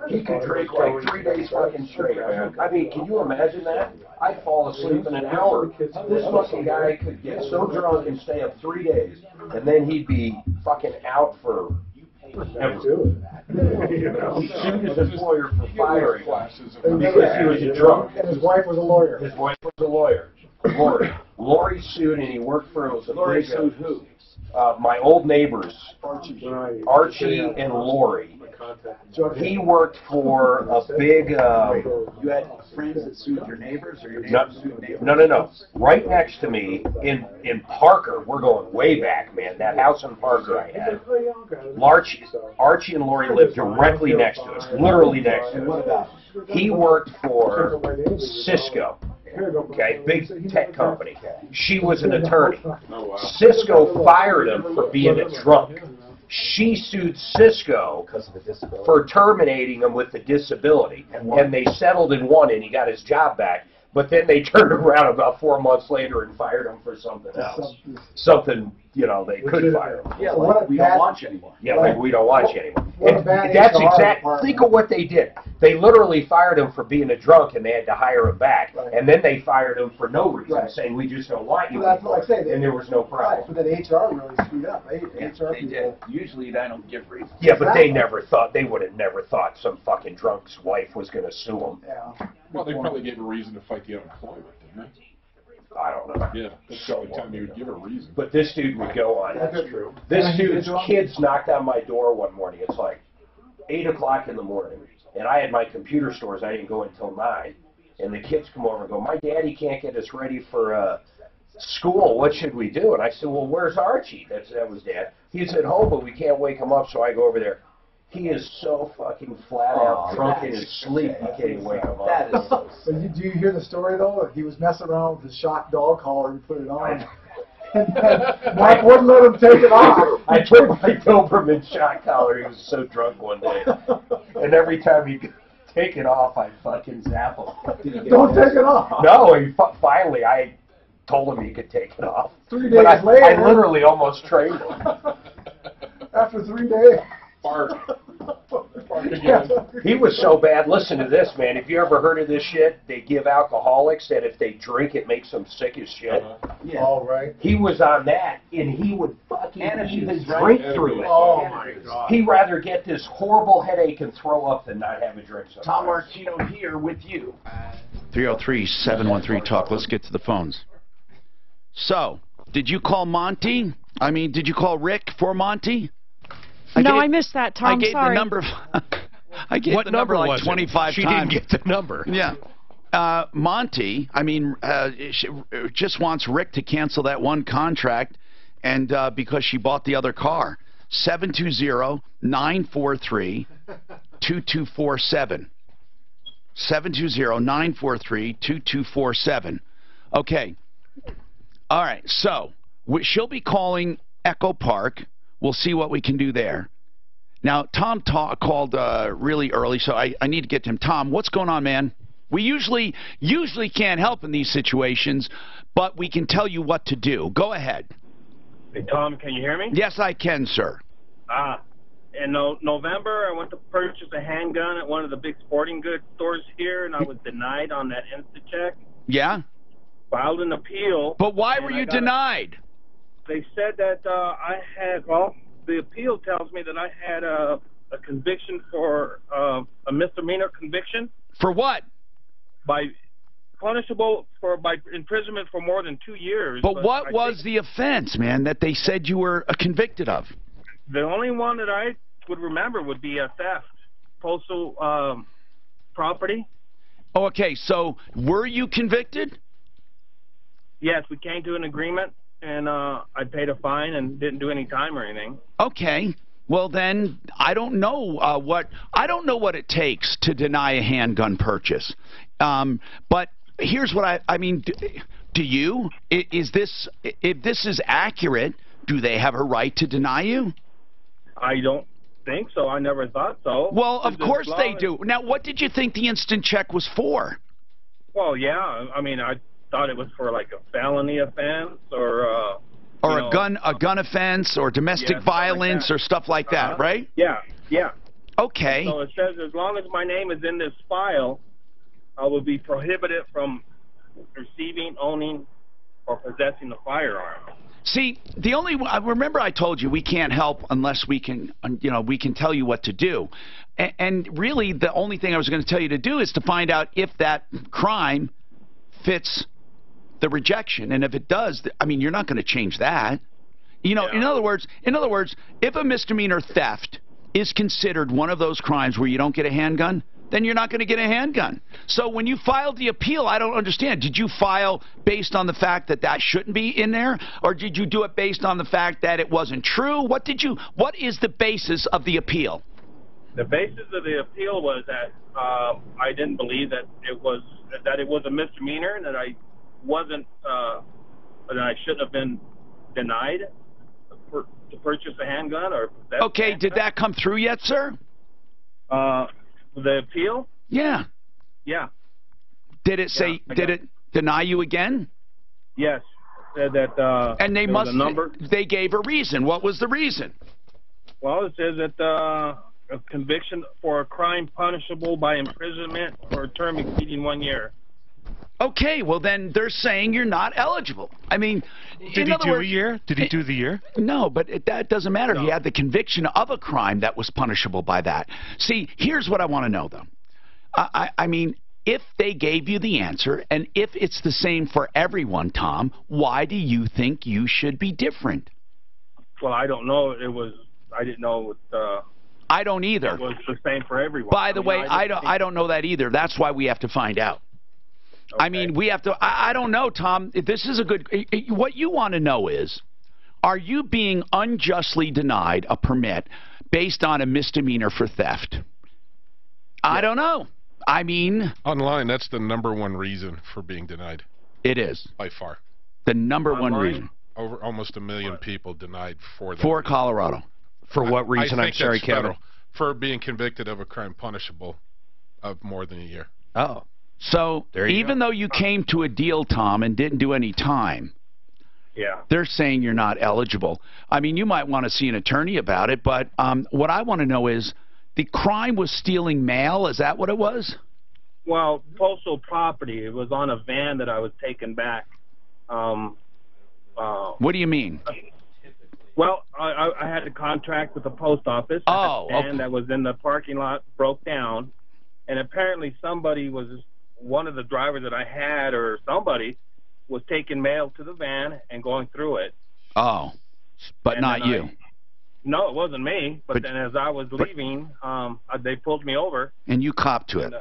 he could drink like 3 days fucking straight, man. I mean, can you imagine that? I'd fall asleep in an hour. This fucking guy could get so drunk and stay up 3 days, and then he'd be fucking out for... ever. You know, he sued his employer for firing him because he was a drunk. And his wife was a lawyer. His wife was a lawyer. Lori sued, and he worked for, it was a Lori big, sued who? my old neighbors, Archie and Lori. He worked for a big... you had friends that sued your neighbors, or your neighbors sued neighbors? No. Right next to me, in Parker, we're going way back, man. That house in Parker I had. Archie and Lori lived directly next to us, literally next to us. He worked for Cisco. Okay, big tech company. She was an attorney. Cisco fired him for being a drunk. She sued Cisco for terminating him with the disability, and they settled and won, and he got his job back. But then they turned around about 4 months later and fired him for something else. Something, you know, they could fire him. Yeah, like we don't want you anymore. Yeah, like we don't want you anymore. And that's exactly, think of what they did. They literally fired him for being a drunk, and they had to hire him back. And then they fired him for no reason, saying, we just don't want you That's what I say. And there was no problem. But then HR really screwed up. HR They did. Usually they don't give reasons. Yeah, but they never thought, they would have never thought some fucking drunk's wife was going to sue him. Yeah. Well, they probably gave a reason to fight the unemployment, didn't they? I don't know. Yeah, that's the only time you would give a reason. But this dude would go on. That's true. This dude's kids knocked on my door one morning. It's like 8 o'clock in the morning. And I had my computer stores. I didn't go until 9. And the kids come over and go, my daddy can't get us ready for school. What should we do? And I said, well, where's Archie? That was Dad. He's at home, but we can't wake him up. So I go over there. He is so fucking flat out drunk in his sleep, you can't even wake him up. So do you hear the story, though? He was messing around with the shock dog collar and put it on. And Mike wouldn't let him take it off. I took my Doberman shock collar. He was so drunk one day. And every time he'd take it off, I'd fucking zap him. Don't take it off. No, finally I told him he could take it off. 3 days later. I literally almost trained him. After 3 days. Bark. Yeah. He was so bad. Listen to this, man. If you ever heard of this shit, they give alcoholics that if they drink, it makes them sick as shit. Yeah. All right. He was on that, and he would fucking even right? drink through it. Oh, my God. He'd rather get this horrible headache and throw up than not have a drink. Tom Martino here with you. 303-713-TALK. Let's get to the phones. So, did you call Monty? I mean, did you call Rick for Monty? I missed that, Tom. I gave sorry. the number. I gave What the number number like was 25 it? She times. didn't get the number. Yeah. Monty, I mean, she just wants Rick to cancel that one contract, and because she bought the other car. 720-943-2247. 720-943-2247. Okay. All right. So she'll be calling Echo Park. We'll see what we can do there. Now, Tom called really early, so I need to get to him. Tom, what's going on, man? We usually can't help in these situations, but we can tell you what to do. Go ahead. Hey, Tom, can you hear me? Yes, I can, sir. In November, I went to purchase a handgun at one of the big sporting goods stores here, and I was denied on that InstaCheck. Yeah? Filed an appeal. But why were you denied? They said that I had, well, the appeal tells me that I had a conviction for a misdemeanor conviction. For what? By imprisonment for more than 2 years. But what was the offense, man, that they said you were convicted of? The only one that I would remember would be a theft, postal property. Oh, okay, so were you convicted? Yes, we came to an agreement, and I paid a fine and didn't do any time or anything. Okay. Well, then I don't know what it takes to deny a handgun purchase. But here's what I mean. Do you? If this is accurate, do they have a right to deny you? I don't think so. I never thought so. Well, of course they do. Now, what did you think the instant check was for? Well, yeah. I mean, I thought it was for like a felony offense or a gun offense or domestic violence or stuff like that, right? Yeah, yeah. Okay. So it says as long as my name is in this file, I will be prohibited from receiving, owning, or possessing a firearm. See, remember I told you we can't help unless we can, we can tell you what to do. And really the only thing I was going to tell you to do is to find out if that crime fits the rejection. And if it does, I mean, you're not going to change that. In other words, if a misdemeanor theft is considered one of those crimes where you don't get a handgun, then you're not going to get a handgun. So when you filed the appeal, I don't understand. Did you file based on the fact that that shouldn't be in there? Or did you do it based on the fact that it wasn't true? What is the basis of the appeal? The basis of the appeal was that I didn't believe that it was a misdemeanor and that I wasn't, that I shouldn't have been denied to purchase a handgun or possess. Okay, did that come through yet, sir? The appeal? Yeah. Yeah. Did it say? Did it deny you again? Yes. Said that. And they gave a reason. What was the reason? Well, it says that a conviction for a crime punishable by imprisonment for a term exceeding 1 year. Okay, well then they're saying you're not eligible. I mean, did he do a year? Did he do the year? No, but that doesn't matter. No. He had the conviction of a crime that was punishable by that. See, here's what I want to know, though. I mean, if they gave you the answer, and if it's the same for everyone, Tom, why do you think you should be different? Well, I don't know. I didn't know. I don't either. It was the same for everyone. By the way, I don't know that either. That's why we have to find out. Okay. I mean, we have to. I don't know, Tom. This is a good. What you want to know is, are you being unjustly denied a permit based on a misdemeanor for theft? Yeah. I don't know. I mean, online, that's the #1 reason for being denied. It is by far the #1 reason. Over almost 1 million people denied for that. For Colorado. For what reason? I'm sorry, Kevin. For being convicted of a crime punishable of more than a year. Oh. So even though you came to a deal, Tom, and didn't do any time, Yeah. They're saying you're not eligible. I mean, you might want to see an attorney about it, but what I want to know is, the crime was stealing mail? Is that what it was? Well, postal property. It was on a van that I was taking back. What do you mean? Well, I had a contract with the post office. Oh, a van that was in the parking lot broke down, and apparently one of the drivers that I had, or somebody, was taking mail to the van and going through it. Oh, but And not then you. No, it wasn't me. But then as I was leaving, they pulled me over. And you copped to it.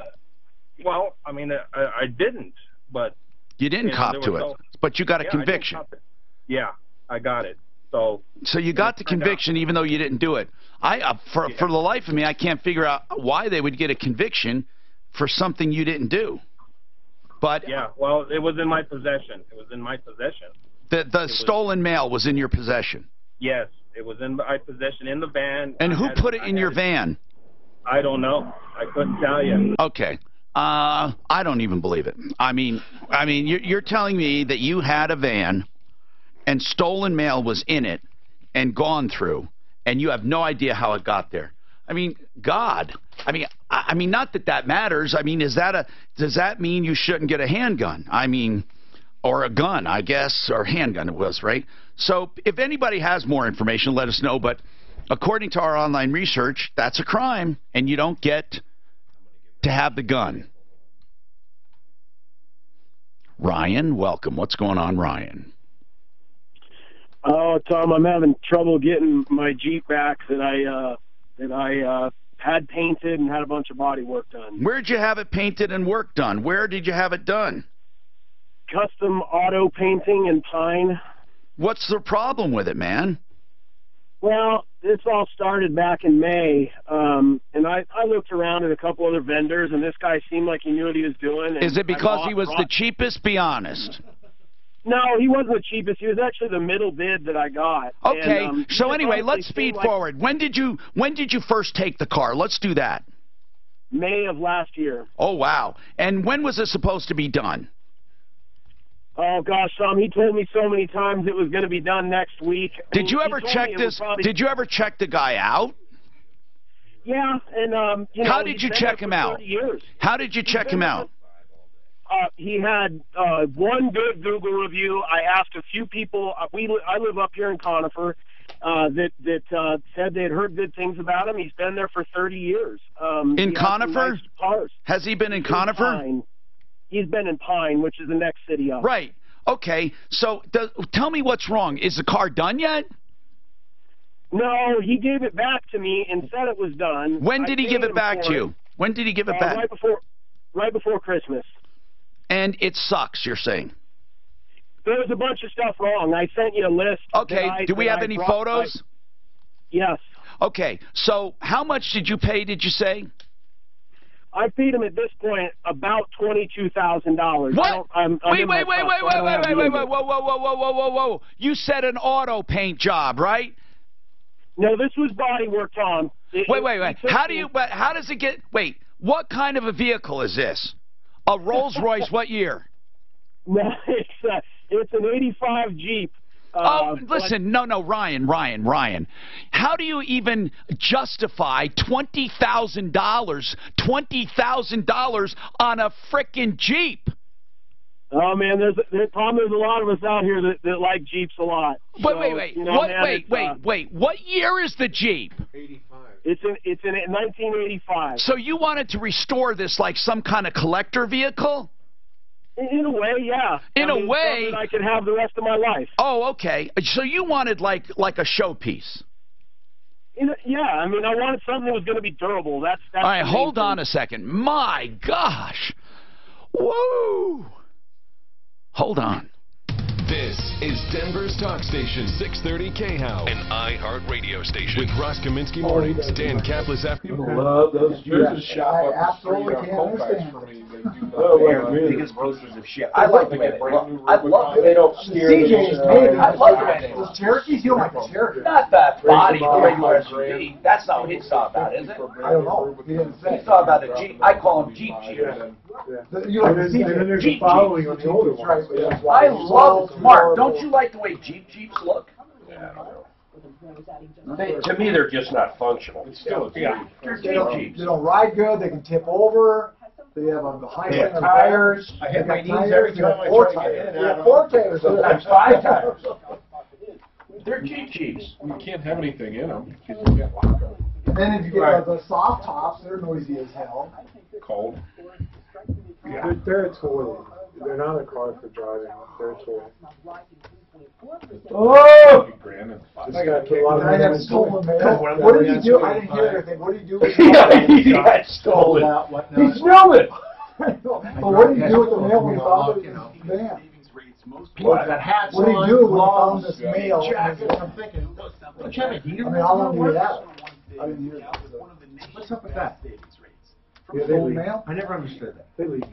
Well, I mean, I didn't, but... You didn't cop to it, but you got a conviction. Yeah, I got it. So you got the conviction even though you didn't do it. For the life of me, I can't figure out why they would get a conviction for something you didn't do. But yeah, well, it was in my possession. It was in my possession. The stolen mail was in your possession? Yes, it was in my possession in the van. And who put it in your van? I don't know. I couldn't tell you. Okay. I don't even believe it. I mean, you're telling me that you had a van and stolen mail was in it and gone through, and you have no idea how it got there. I mean, God. I mean, not that matters. I mean, does that mean you shouldn't get a handgun? I mean, or a gun, I guess, or handgun it was, right? So if anybody has more information, let us know. But according to our online research, that's a crime, and you don't get to have the gun. Ryan, welcome. What's going on, Ryan? Oh, Tom, I'm having trouble getting my Jeep back that I had painted and had a bunch of body work done. Where'd you have it painted and work done? Where did you have it done? Custom auto painting in Pine. What's the problem with it, man? Well, this all started back in May, and I looked around at a couple other vendors, and this guy seemed like he knew what he was doing. Is it because he was the cheapest? Be honest. No, he wasn't the cheapest. He was actually the middle bid that I got. Okay. And, so anyway, let's speed forward. When did you first take the car? Let's do that. May of last year. Oh, wow. And when was it supposed to be done? Oh, gosh, Tom, he told me so many times it was going to be done next week. Did you ever check this? Did you ever check the guy out? Yeah, and how did you check him out? How did you check him out? He had one good Google review. I asked a few people. I live up here in Conifer. That said they had heard good things about him. He's been there for 30 years. In Conifer? Nice has he been in Conifer? Pine. He's been in Pine, which is the next city up. Right. Okay. So tell me what's wrong. Is the car done yet? No, he gave it back to me and said it was done. When did he give it back to you? When did he give it back? Right before Christmas. And it sucks, you're saying? There was a bunch of stuff wrong. I sent you a list. Okay. Do we have any photos? Yes. Okay. So how much did you pay, did you say? I paid him at this point about $22,000. What? Wait, whoa. You said an auto paint job, right? No, this was body work, Tom. Wait. How does it get, what kind of a vehicle is this? A Rolls Royce, what year? No, it's an 85 Jeep. Listen, no, Ryan. How do you even justify $20,000 on a frickin' Jeep? Oh man, there's a lot of us out here that like Jeeps a lot. Wait. What year is the Jeep? 85. It's in 1985. So you wanted to restore this like some kind of collector vehicle? In a way, yeah. In a way, that I could have the rest of my life. Oh, okay. So you wanted like a showpiece. Yeah, I mean, I wanted something that was going to be durable. That's all right, hold on a second. My gosh. Whoa. Hold on. This is Denver's talk station, 630 K-House, an iHeart radio station. With Ross Kaminsky mornings, Dan Kaplis after. People love those Jeeps. I absolutely can't understand. Biggest pieces of shit. I like the way they look. I love the way they don't steer. CJ's made. I love the way they look. Cherokees, you don't like the Cherokee. Not that body, the regular SUV. That's not what he saw about, is it? I don't know. He didn't say. He saw about the Jeep. I call them Jeep Jeeps. You like the CJ. Jeep following on the older ones. I love Mark. Mark, don't you like the way Jeeps look? Yeah, I don't know. To me, they're just not functional. It's still a Jeep. They're They don't, Jeeps. they don't ride good. They can tip over. They have a high They have center tires. I They hit got my knees tires. every They got time I four try to get in tires. and They out got of four them. tires. Sometimes 5 tires. They're Jeeps. You can't have anything in them because you can't lock them. And then if you get the soft tops, they're noisy as hell. Cold. Yeah. They're a toy. They're not a car for driving. They're a toy. Oh! I got a lot of I have money. stolen mail. What did you do? I didn't hear anything. What did you do? Yeah, he got stolen. He smelled it. Well, what did you do with the mail when you found it in his van? What? That hat's What did on, you do when you found gloves, this mail? jackets. I'm thinking, what kind of heater? I mean, how long did you have it? I didn't hear that. What's up with that? Yeah, they Stolen leak. mail? I never understood that. They leak.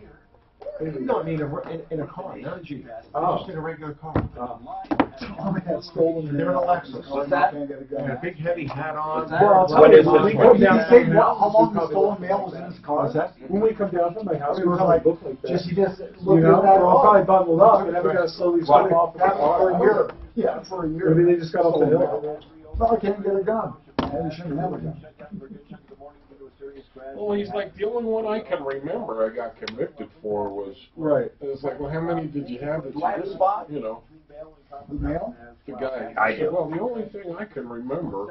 No, I mean in a car, not a Jeep. Oh. Just in a regular car. Oh, man, stolen They're an mail. Lexus. What's that? Can't get a And a gun. big heavy hat on. Well, What is this Did one? he say how long the stolen mail was in his car? What's that? When we come down from my house, It we was probably like, look like that. he just You looked know, at that. we're all probably bundled up, and then we gotta slowly swim off the That was for a car. year. Yeah, for a year. Maybe they just got off the Stolen hill. mail. No, I can't get a gun. And you shouldn't have a gun. Well, he's like, the only one I can remember I got convicted for was, Right. it's like, well, how many did you have that you Black did? spot? You know, The mail? the guy. I said, do. well, the only thing I can remember.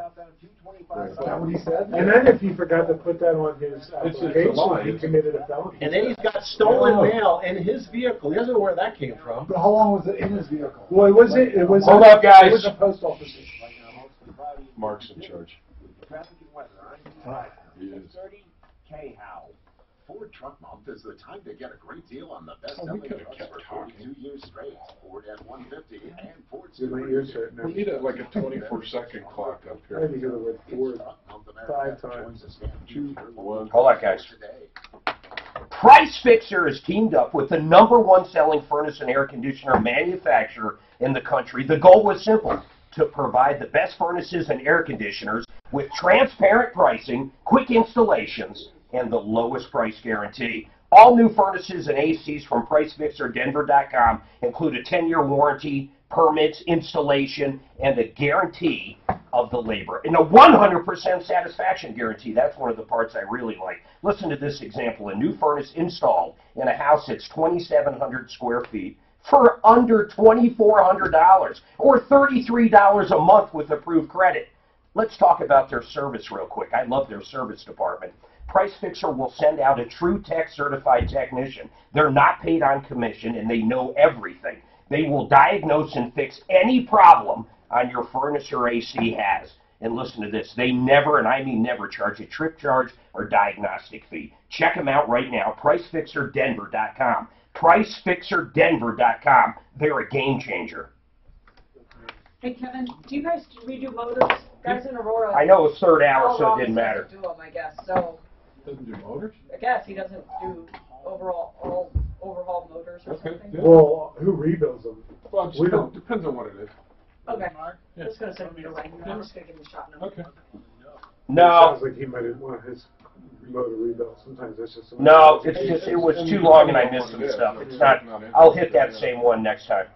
Is that what he said? And then if he forgot to put that on his It's a application, lie. he committed a felony. And then he's got stolen mail in his vehicle. He doesn't know where that came from. But how long was it in his vehicle? Well, it was Hold up, guys. It was a post office. Mark's in charge. He is. Ford Truck Month is the time to get a great deal on the Oh, best-selling we could have trucks kept for talking. 42 years straight. Ford F-150 and Ford Yeah, my ears hurt now. We need like a 24-second clock up I had to here. go to the Ford 5 times. 2, 1. Hold on, guys. Price Fixer has teamed up with the #1 selling furnace and air conditioner manufacturer in the country. The goal was simple: to provide the best furnaces and air conditioners with transparent pricing, quick installations, and the lowest price guarantee. All new furnaces and ACs from PriceFixerDenver.com include a 10-year warranty, permits, installation, and a guarantee of the labor. And a 100% satisfaction guarantee. That's one of the parts I really like. Listen to this example. A new furnace installed in a house that's 2,700 square feet for under $2,400 or $33 a month with approved credit. Let's talk about their service real quick. I love their service department. Price Fixer will send out a True Tech certified technician. They're not paid on commission, and they know everything. They will diagnose and fix any problem on your furnace or AC has. And listen to this. They never, and I mean never, charge a trip charge or diagnostic fee. Check them out right now, PriceFixerDenver.com. PriceFixerDenver.com. They're a game changer. Hey, Kevin, do you guys redo motors? Guys in Aurora. I know it's third hour, Al so it Robbins didn't matter. doesn't do them, I guess. So Doesn't do motors? I guess he doesn't do overhaul motors or something. Well, who rebuilds them? Well, We don't. depends on what it is. Okay. I'm just gonna send him your way. I'm just gonna give him a shot now. Okay. No. It sounds like he might have wanted his motor rebuilt. Sometimes that's just. No, it's just, it was too long and I missed some stuff. It's not, I'll hit that same one next time.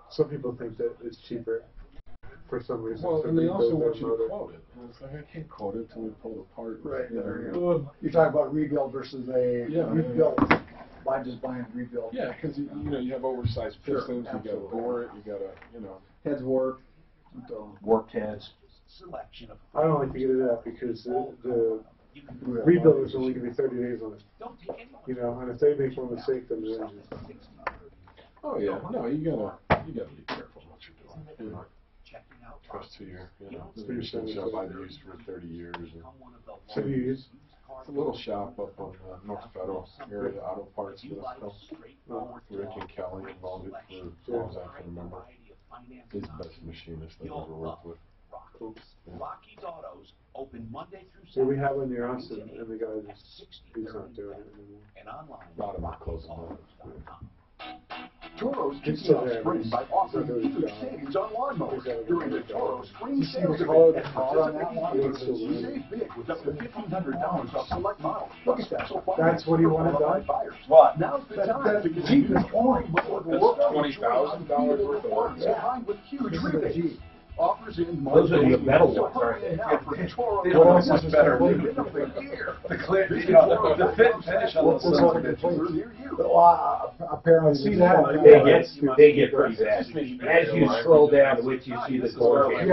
Some people think that it's cheaper for some reason. Well, to and they also rebuild want their you motor. to quote it. And it's like, I can't quote it until we pull it apart. Right. You There know. you go. You're talking about rebuild versus a rebuild. By just buying rebuild. Yeah, because you know you have oversized Sure, pistons. You got to absolutely. bore it. You got to Heads warped. So. Warped heads. I don't like to get it out because the rebuild is only going to be 30 days on it. You know, and if they make one mistake, then the engine's done. Oh yeah, no, you gotta be careful what you're doing. You know, trust to your, the machines I've used for 30 years. And So you use? It's a little shop up on North Federal area, auto parts for this stuff. Rick and Kelly involved it for as long as I can remember. He's the best machinist I've ever worked with. Cool. Rocky's Autos open Monday through Yeah, Saturday. we have one near us, and the guy just, he's not doing it anymore. And online. A lot of them are closing down. Toro's kicking off spring by offering huge savings on lawnmowers during the Toro Spring Sales Event at participating dealers. Save big with up to $1,500 off select models. Look at that. That's what you want to buy? What? Now's the time to Jeep is pouring. That's $20,000 worth of work. Combined with huge rebates. Offers in Those are the metal ones, aren't they? What else is better? The fit and finish on those apparently, see that? They get pretty bad. As you scroll down, which you see the door jam.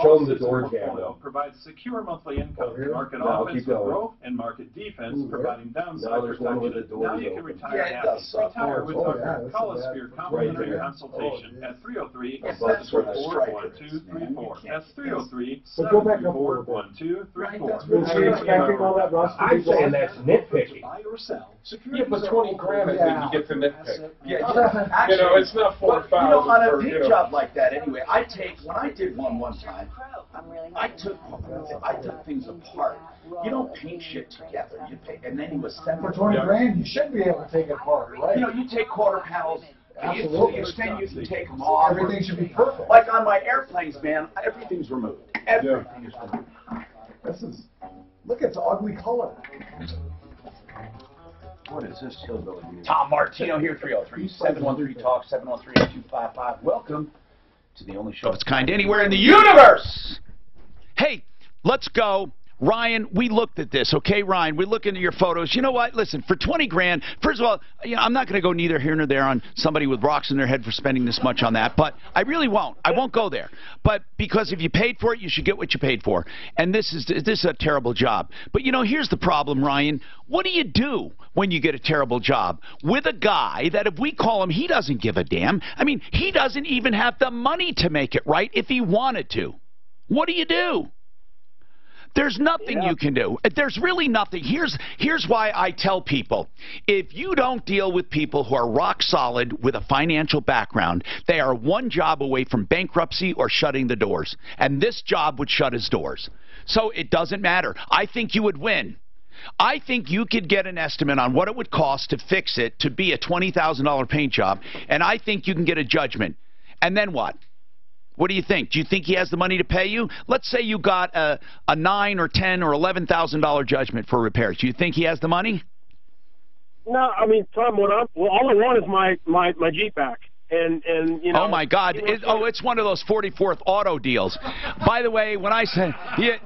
Show them the door jam, though. Provides secure monthly income, market offense for growth and market defense, providing downside protection. Now you can retire happy. Retire with Tucker. Call us for your complimentary consultation at 303-441-1234. That's 303-741-1234. I'm saying that's nitpicking. Yeah, but 20 grand, I think you get to nitpick. Actually, you know, it's not 4,000. On a big job like that, anyway, when I did one time, I took things apart. You don't paint shit together. You paint, and then you assemble. For 20 grand, you should be able to take it apart, right? You know, you take quarter panels. Absolutely. You can take them off. Everything should be perfect. Like on my airplanes, man, everything's removed. Everything is removed. Look, it's an ugly color. What is this hillbilly music? Tom Martino here, 303-713-TALK, 713-8255. Welcome to the only show of its kind anywhere in the universe. Hey, let's go. Ryan, we looked at this, okay, Ryan? We looked into your photos. You know what? Listen, for 20 grand, first of all, you know, I'm not going to go neither here nor there on somebody with rocks in their head for spending this much on that, but I really won't. I won't go there. But because if you paid for it, you should get what you paid for. And this is a terrible job. But, you know, here's the problem, Ryan. What do you do when you get a terrible job with a guy that if we call him, he doesn't give a damn? I mean, he doesn't even have the money to make it right if he wanted to. What do you do? There's nothing you can do. There's really nothing. Here's why I tell people, if you don't deal with people who are rock solid with a financial background, they are one job away from bankruptcy or shutting the doors. And this job would shut his doors. So it doesn't matter. I think you would win. I think you could get an estimate on what it would cost to fix it to be a $20,000 paint job, and I think you can get a judgment. And then what? What do you think? Do you think he has the money to pay you? Let's say you got a $9,000 or $10,000 or $11,000 judgment for repairs. Do you think he has the money? No, I mean, Tom, all I want is my Jeep back. And you know, oh my God! It's one of those 44th Auto deals. By the way, when I say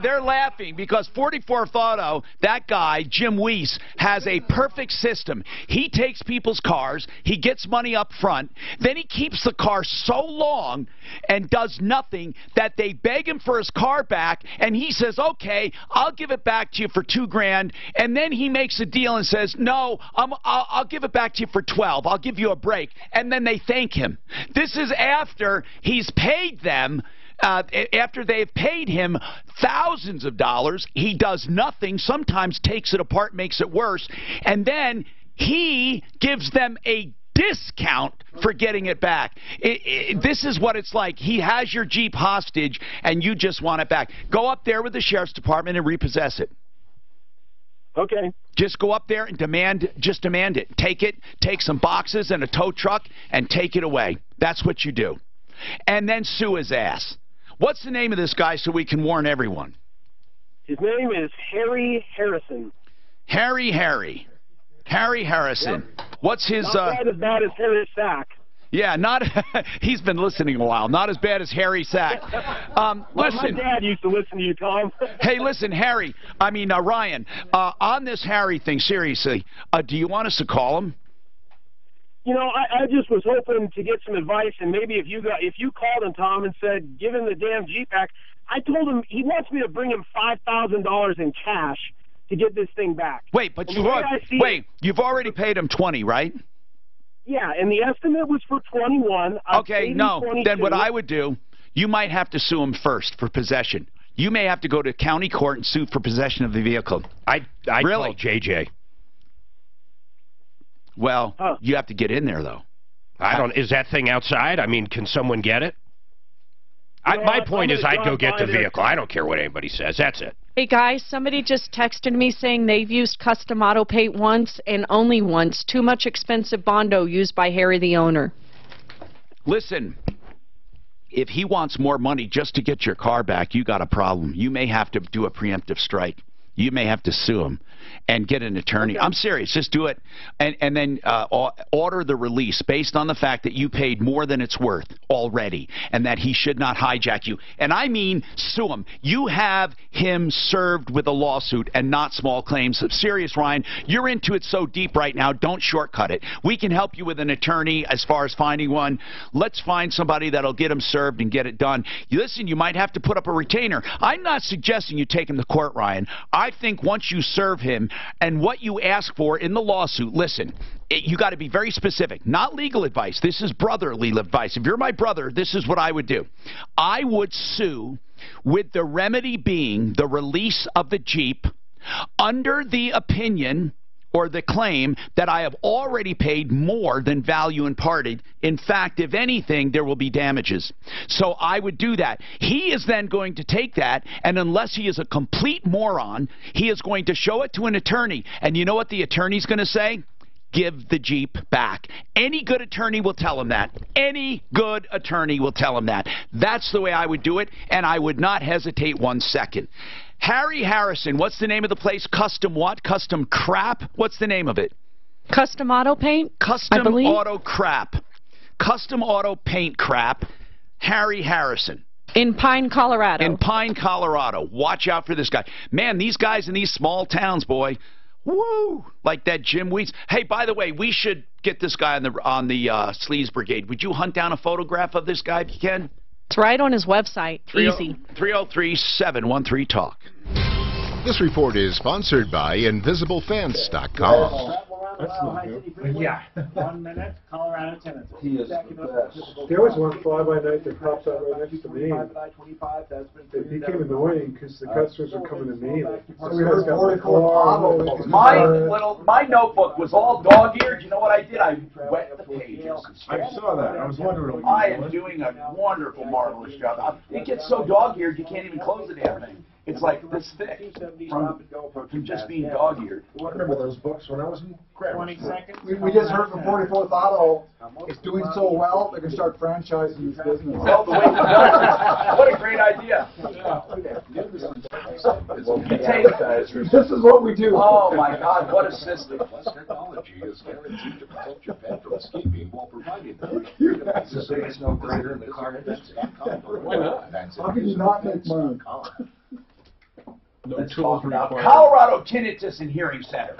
they're laughing because 44th Auto, that guy Jim Weiss has a perfect system. He takes people's cars, he gets money up front, then he keeps the car so long and does nothing that they beg him for his car back, and he says, "Okay, I'll give it back to you for $2 grand," and then he makes a deal and says, "No, I'll give it back to you for 12. I'll give you a break," and then they thank him. This is after he's paid them, after they've paid him thousands of dollars. He does nothing, sometimes takes it apart, makes it worse, and then he gives them a discount for getting it back. This is what it's like. He has your Jeep hostage, and you just want it back. Go up there with the sheriff's department and repossess it. Okay. Just go up there and demand it. Take it, take some boxes and a tow truck and take it away. That's what you do. And then sue his ass. What's the name of this guy so we can warn everyone? His name is Harry Harrison. Harry Harrison. Yep. What's his... Not quite as bad as Harry Sack. Yeah, he's been listening a while. Not as bad as Harry Sack. Listen. My dad used to listen to you, Tom. Hey, listen, Ryan, on this Harry thing, seriously, do you want us to call him? You know, I just was hoping to get some advice, and maybe if you called him, Tom, and said, give him the damn Jeep back. I told him he wants me to bring him $5,000 in cash to get this thing back. Wait, but you've already paid him 20, right? Yeah, and the estimate was for 21. Okay, no. Then what I would do, you might have to sue him first for possession. You may have to go to county court and sue for possession of the vehicle. I'd call JJ. Well, you have to get in there, though. Is that thing outside? I mean, can someone get it? My point is I'd go get the vehicle. I don't care what anybody says. That's it. Hey guys, somebody just texted me saying they've used custom auto paint once and only once. Too much expensive Bondo used by Harry the owner. Listen, if he wants more money just to get your car back, you got a problem. You may have to do a preemptive strike. You may have to sue him and get an attorney. I'm serious. Just do it and then order the release based on the fact that you paid more than it's worth already and that he should not hijack you. And I mean sue him. You have him served with a lawsuit and not small claims. Serious, Ryan. You're into it so deep right now. Don't shortcut it. We can help you with an attorney as far as finding one. Let's find somebody that'll get him served and get it done. Listen, you might have to put up a retainer. I'm not suggesting you take him to court, Ryan. I think once you serve him and what you ask for in the lawsuit, listen, you got to be very specific. Not legal advice. This is brotherly advice. If you're my brother, this is what I would do. I would sue with the remedy being the release of the Jeep under the opinion or the claim that I have already paid more than value imparted. In fact, if anything, there will be damages. So I would do that. He is then going to take that, and unless he is a complete moron, he is going to show it to an attorney. And you know what the attorney's going to say? Give the Jeep back. Any good attorney will tell him that. Any good attorney will tell him that. That's the way I would do it, and I would not hesitate 1 second. Harry Harrison, what's the name of the place? Custom what? Custom crap? What's the name of it? Custom auto paint? Custom auto crap. Custom auto paint crap. Harry Harrison. In Pine, Colorado. In Pine, Colorado. Watch out for this guy. Man, these guys in these small towns, boy. Woo! Like that Jim Weeds. Hey, by the way, we should get this guy on the Sleaze Brigade. Would you hunt down a photograph of this guy if you can? It's right on his website. Easy. 303-713-TALK. This report is sponsored by InvisibleFence.com. That's not good. Yeah. 1 minute, Colorado, Tennessee. He is the best. There was one fly-by-night that popped out right next to me. It became annoying because the customers were coming to me. Like, my notebook was all dog-eared. You know what I did? I wet the pages. I saw that. I was wondering. I am doing a wonderful, marvelous job. It gets so dog-eared you can't even close the damn thing. It's like this thick from just being dog-eared. I remember those books when I was in grammar 20 seconds. We just heard from 44th Auto. It's doing so well, they're going to start franchising this business. Well, the way what a great idea. This is what we do. Oh, my God, what a system. Technology is guaranteed to protect your pet from escaping while providing them. It's the biggest no-brainer in the car industry. Why not? How can you not make money? Let's talk about Colorado Tinnitus and Hearing Center.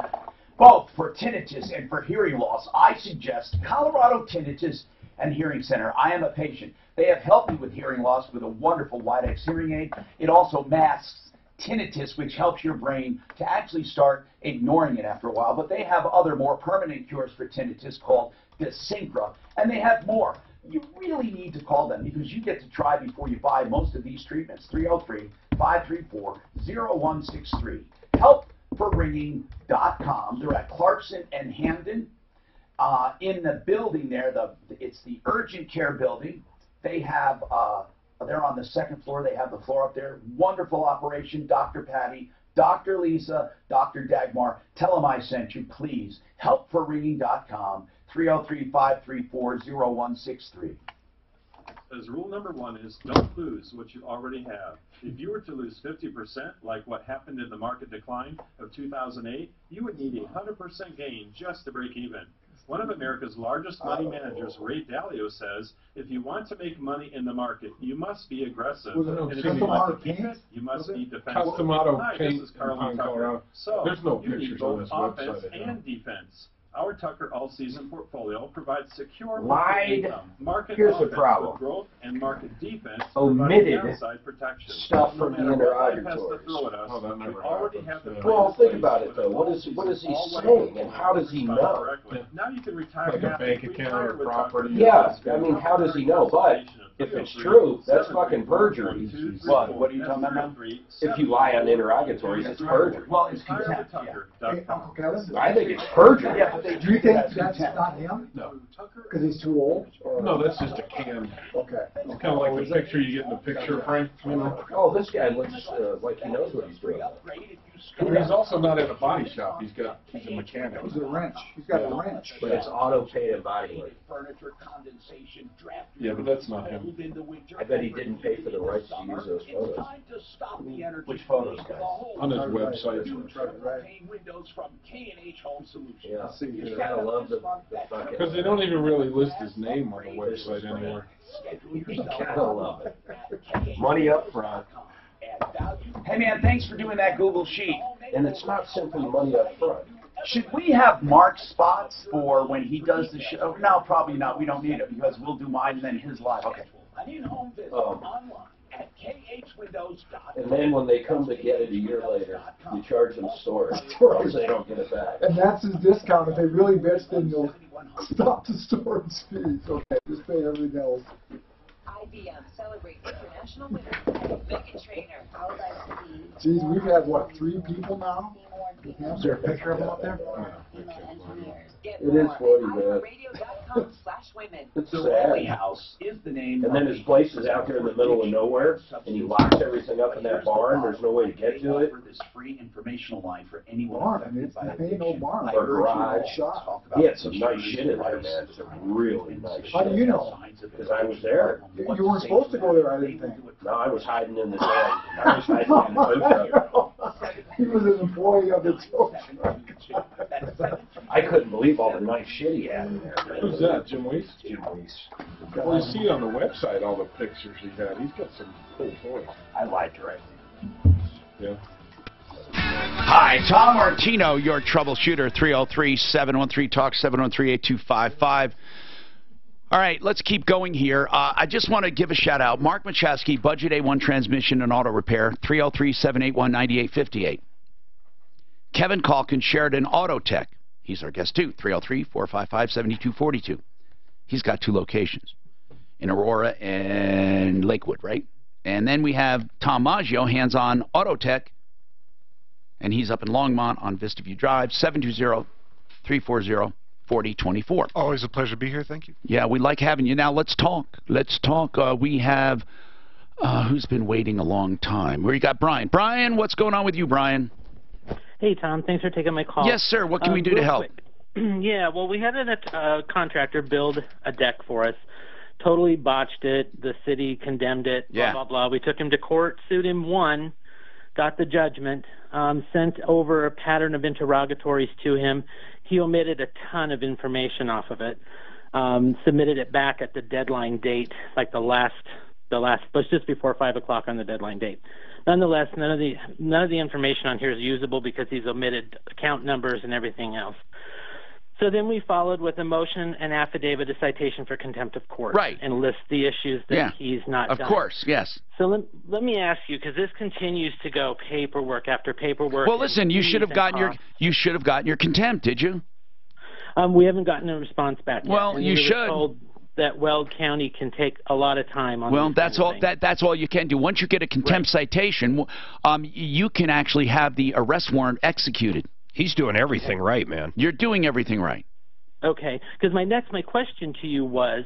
Both for tinnitus and for hearing loss, I suggest Colorado Tinnitus and Hearing Center. I am a patient. They have helped me with hearing loss with a wonderful Widex hearing aid. It also masks tinnitus, which helps your brain to actually start ignoring it after a while. But they have other more permanent cures for tinnitus called Desincra, and they have more. You really need to call them because you get to try before you buy most of these treatments. 303-534-0163. Helpforringing.com. They're at Clarkson and Hamden. In the building there, it's the urgent care building. They have, they're on the second floor. They have the floor up there. Wonderful operation. Dr. Patty, Dr. Lisa, Dr. Dagmar. Tell them I sent you, please. Helpforringing.com. 303-534-0163. As rule number 1 is don't lose what you already have. If you were to lose 50%, like what happened in the market decline of 2008, you would need a 100% gain just to break even. One of America's largest money managers, Ray Dalio, says, if you want to make money in the market, you must be aggressive. And if you want to keep it, you must be defensive. Custom auto Hi, paint this is Carlin in Tucker. Colorado. So, there's no you need pictures on both this offense website. and defense. Our Tucker all-season portfolio provides secure Lied. market Here's the offense problem. with growth and market defense, Omitted downside protection. stuff No from the matter what life has to interrogatories. throw at us, we already have the Well, think about it though. What is he saying, and how does he know? Now you can retire Like a happy, bank account retire or with property. Yeah, I mean, how does he know? But if it's true, that's fucking perjury. What are you talking about now? If you lie on interrogatories, it's perjury. Well, it's contempt, yeah. Hey, Uncle Kevin? I think it's perjury. Yeah, they Do you treat think as that's contempt. not him? No. Because he's too old? Or? No, that's just a canned. Okay. It's kind of like the picture you get in the picture frame, you know? Oh, this guy looks like he knows what he's doing. He's also not in a body shop. He's a mechanic. He's a wrench. He's got a wrench. But it's auto pay and body work. Yeah, but that's not him. I bet he didn't pay for the rights to use those photos. Which photos, guys? On his website. Yeah, you gotta love the fucking... Because they don't even really list his name on the website anymore. You gotta love it. Money up front. Hey man, thanks for doing that Google sheet. And it's not simply money up front. Should we have marked spots for when he does the show? No, probably not. We don't need it because we'll do mine and then his live. Okay. And then when they come to get it a year later, you charge them storage, or else they don't get it back. And that's his discount. If they really bitch, then you'll stop the storage fees. Okay, just pay everything else. IBM celebrates International Women's Megan Trainor. Geez, we've had, what, 3 people now? Is there a picture of him up there? It is funny, man. It's The sad. Rally House is the name. And then his place is out there in the middle of nowhere, and he locks everything up in that barn. There's no way to get to it. This free informational line for anyone Barn. I mean, it ain't no barn. Or garage. Shop. He had some nice shit in there, man. Some really nice shit. How do you know? Because I was there. You weren't supposed to go there, I didn't think. No, I was hiding in the den. I was hiding in the hotel. He was an employee of the tow truck. I couldn't believe all the nice shit he had in there. Who's that, Jim Weiss? Jim Weiss. Well, you see on the website all the pictures he had. He's got some cool toys. I liked her. Yeah. Hi, Tom Martino, your troubleshooter, 303-713-TALK, 713-8255. All right, let's keep going here. I just want to give a shout-out. Mark Machowski, Budget A1 Transmission and Auto Repair, 303-781-9858. Kevin Calkin, Sheridan Auto Tech. He's our guest, too, 303-455-7242. He's got 2 locations, in Aurora and Lakewood, right? And then we have Tom Maggio, Hands-On Auto Tech, and he's up in Longmont on Vistiview Drive, 720-340-4024. Always a pleasure to be here. Thank you. Yeah, we like having you. Now, let's talk. Let's talk. We have, who's been waiting a long time? We got Brian. Brian, what's going on with you, Brian? Hey, Tom. Thanks for taking my call. Yes, sir. What can we do to help? Yeah, well, we had a contractor build a deck for us. Totally botched it. The city condemned it. Blah, blah, blah. We took him to court, sued him, won, got the judgment, sent over a pattern of interrogatories to him. He omitted a ton of information off of it, submitted it back at the deadline date, like the last, but just before 5 o'clock on the deadline date. Nonetheless, none of the information on here is usable because he's omitted account numbers and everything else. So then we followed with a motion and affidavit, a citation for contempt of court, right, and list the issues that he's not done. Of course, yes. So let me ask you, because this continues to go paperwork after paperwork. Well, listen, you should have gotten your contempt, did you? We haven't gotten a response back yet. Well, you should. Told that Weld County can take a lot of time on. Well, that's all. That's all you can do. Once you get a contempt citation, you can actually have the arrest warrant executed. He's doing everything right, man. You're doing everything right. Okay, because my question to you was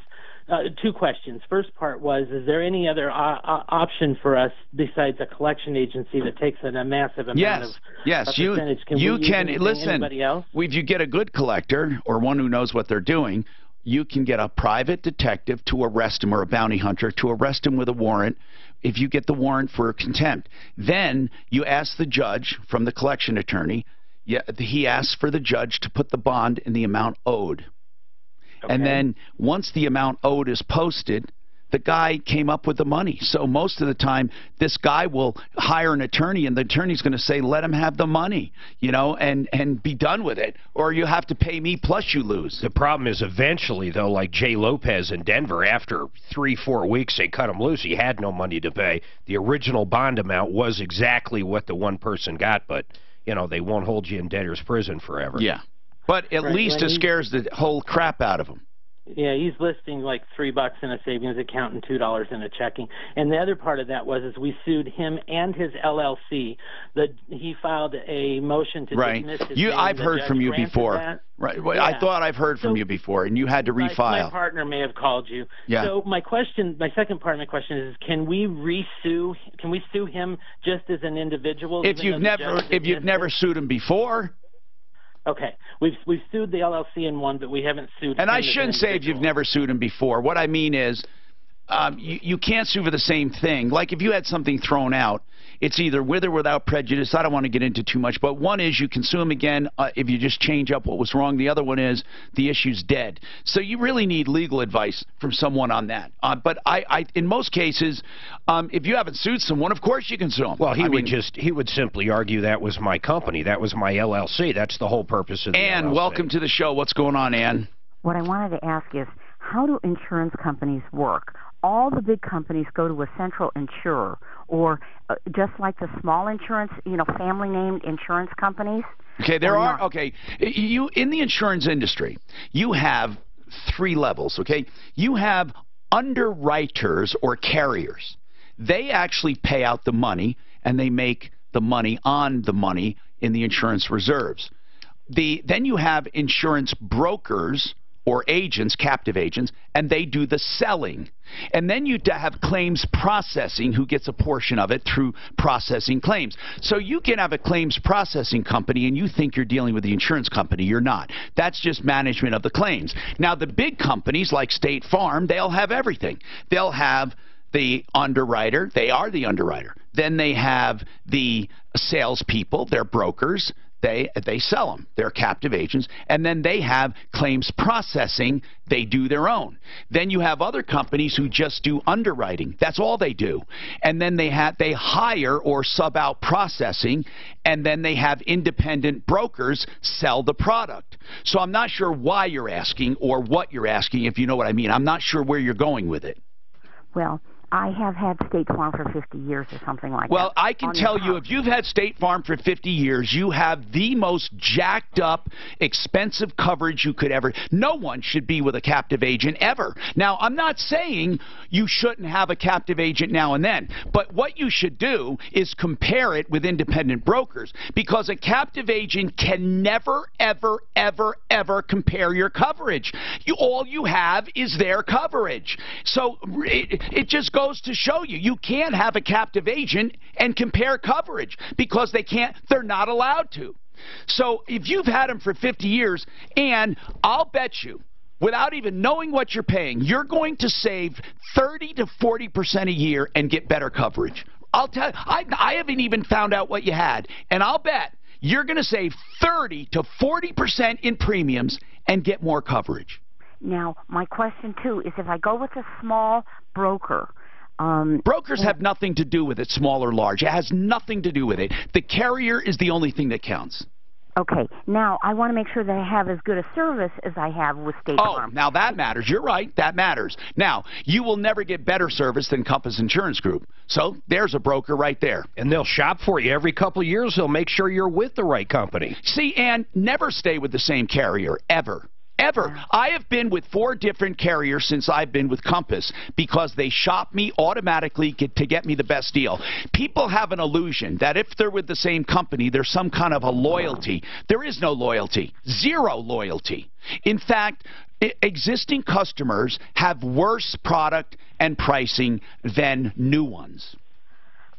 2 questions. First part was, is there any other option for us besides a collection agency that takes in a massive amount of percentage? You can listen. Anybody else? If you get a good collector or one who knows what they're doing, you can get a private detective to arrest him or a bounty hunter to arrest him with a warrant. If you get the warrant for contempt, then you ask the judge from the collection attorney. Yeah, he asks for the judge to put the bond in the amount owed. Okay. And then once the amount owed is posted, the guy came up with the money. So most of the time, this guy will hire an attorney, and the attorney's going to say, let him have the money, you know, and be done with it. Or you have to pay me plus you lose. The problem is eventually, though, like Jay Lopez in Denver, after 3-4 weeks, they cut him loose. He had no money to pay. The original bond amount was exactly what the one person got, but you know, they won't hold you in debtor's prison forever. Yeah. But at least it scares the whole crap out of them. he's listing like $3 in a savings account and $2 in a checking. And the other part of that is we sued him and his LLC. He filed a motion to dismiss his name. I've heard from you before. That. Right. Well, I thought I've heard from you before, and you had to refile. My partner may have called you. Yeah. So my second part of my question is, can we sue him just as an individual? If you've never sued him before. Okay, we've sued the LLC in one, but we haven't sued. And I shouldn't say if you've never sued him before. What I mean is, you can't sue for the same thing. Like if you had something thrown out, it's either with or without prejudice. I don't want to get into too much, but one is you can sue him again if you just change up what was wrong. The other one is the issue's dead. So you really need legal advice from someone on that. But in most cases, if you haven't sued someone, of course you can sue them. Well, he would simply argue that was my company, that was my LLC. That's the whole purpose of the Ann, LLC. welcome to the show. What's going on, Ann? What I wanted to ask is, how do insurance companies work? All the big companies go to a central insurer, or just like the small insurance, family-named insurance companies? Okay, you in the insurance industry, you have 3 levels, okay? You have underwriters or carriers. They actually pay out the money, and they make the money on the money in the insurance reserves. Then you have insurance brokers or agents, captive agents, and they do the selling. And then you have claims processing who gets a portion of it through processing claims. So you can have a claims processing company and you think you're dealing with the insurance company. You're not. That's just management of the claims. Now, the big companies like State Farm, they'll have everything. They'll have the underwriter. They are the underwriter. Then they have the salespeople. They're brokers. They sell them. They're captive agents. And then they have claims processing. They do their own. Then you have other companies who just do underwriting. That's all they do. And then they hire or sub out processing, and then they have independent brokers sell the product. So I'm not sure why you're asking or what you're asking, if you know what I mean. I'm not sure where you're going with it. Well, I have had State Farm for 50 years or something like that. Well, I can tell you, if you've had State Farm for 50 years, you have the most jacked up, expensive coverage you could ever. No one should be with a captive agent ever. Now, I'm not saying you shouldn't have a captive agent now and then, but what you should do is compare it with independent brokers, because a captive agent can never, ever, ever, ever compare your coverage. All you have is their coverage. So it just goes to show you can't have a captive agent and compare coverage, because they're not allowed to. So if you've had them for 50 years, and I'll bet you, without even knowing what you're paying, you're going to save 30 to 40% a year and get better coverage. I'll tell you, I haven't even found out what you had, and I'll bet you're going to save 30 to 40% in premiums and get more coverage. Now, my question, too, is if I go with a small broker, brokers have nothing to do with it, small or large. It has nothing to do with it. The carrier is the only thing that counts. Okay. Now, I want to make sure that I have as good a service as I have with State Farm. Oh, now that matters. You're right. That matters. Now, you will never get better service than Compass Insurance Group. So there's a broker right there. And they'll shop for you. Every couple of years, they'll make sure you're with the right company. See, and never stay with the same carrier, ever. Ever. I have been with 4 different carriers since I've been with Compass, because they shop me automatically to get me the best deal. People have an illusion that if they're with the same company, there's some kind of a loyalty. There is no loyalty. Zero loyalty. In fact, existing customers have worse product and pricing than new ones.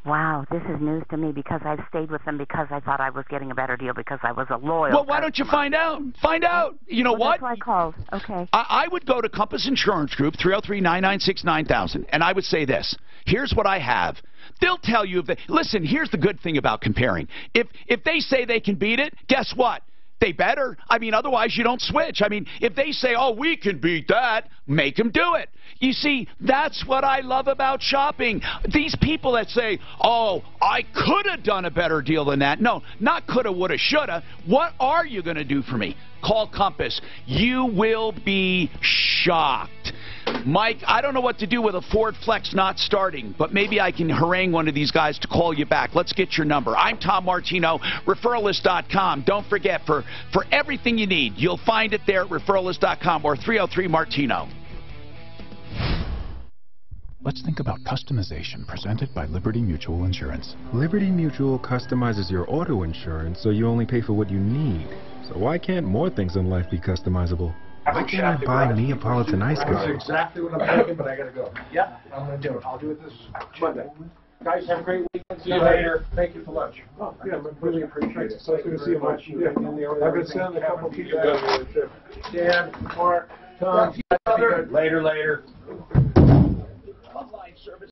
Wow, this is news to me, because I've stayed with them because I thought I was getting a better deal because I was a loyal Well, why don't you find out? Find out. You know what? That's why I called. Okay. I would go to Compass Insurance Group, 303-996-9000, and I would say this. Here's what I have. They'll tell you, listen, here's the good thing about comparing. If they say they can beat it, guess what? They better. I mean, otherwise you don't switch. I mean, if they say, oh, we can beat that, make them do it. You see, that's what I love about shopping. These people that say, oh, I could have done a better deal than that. No, not coulda, woulda, shoulda. What are you going to do for me? Call Compass. You will be shocked. Mike, I don't know what to do with a Ford Flex not starting, but maybe I can harangue one of these guys to call you back. Let's get your number. I'm Tom Martino, referralist.com. Don't forget, for everything you need, you'll find it there at referralist.com or 303-MARTINO. Let's think about customization presented by Liberty Mutual Insurance. Liberty Mutual customizes your auto insurance so you only pay for what you need. So why can't more things in life be customizable? Why can't I buy Neapolitan ice cream? That's exactly what I'm thinking, but I gotta go. Yeah, I'm gonna do it. I'll do it this Monday. Guys, have a great weekend. See you later. Thank you for lunch. Oh, yeah, I really appreciate it. So good to see you much. Yeah, I've been sending a couple people down there too. Dan, Mark, Tom. Later. Online service.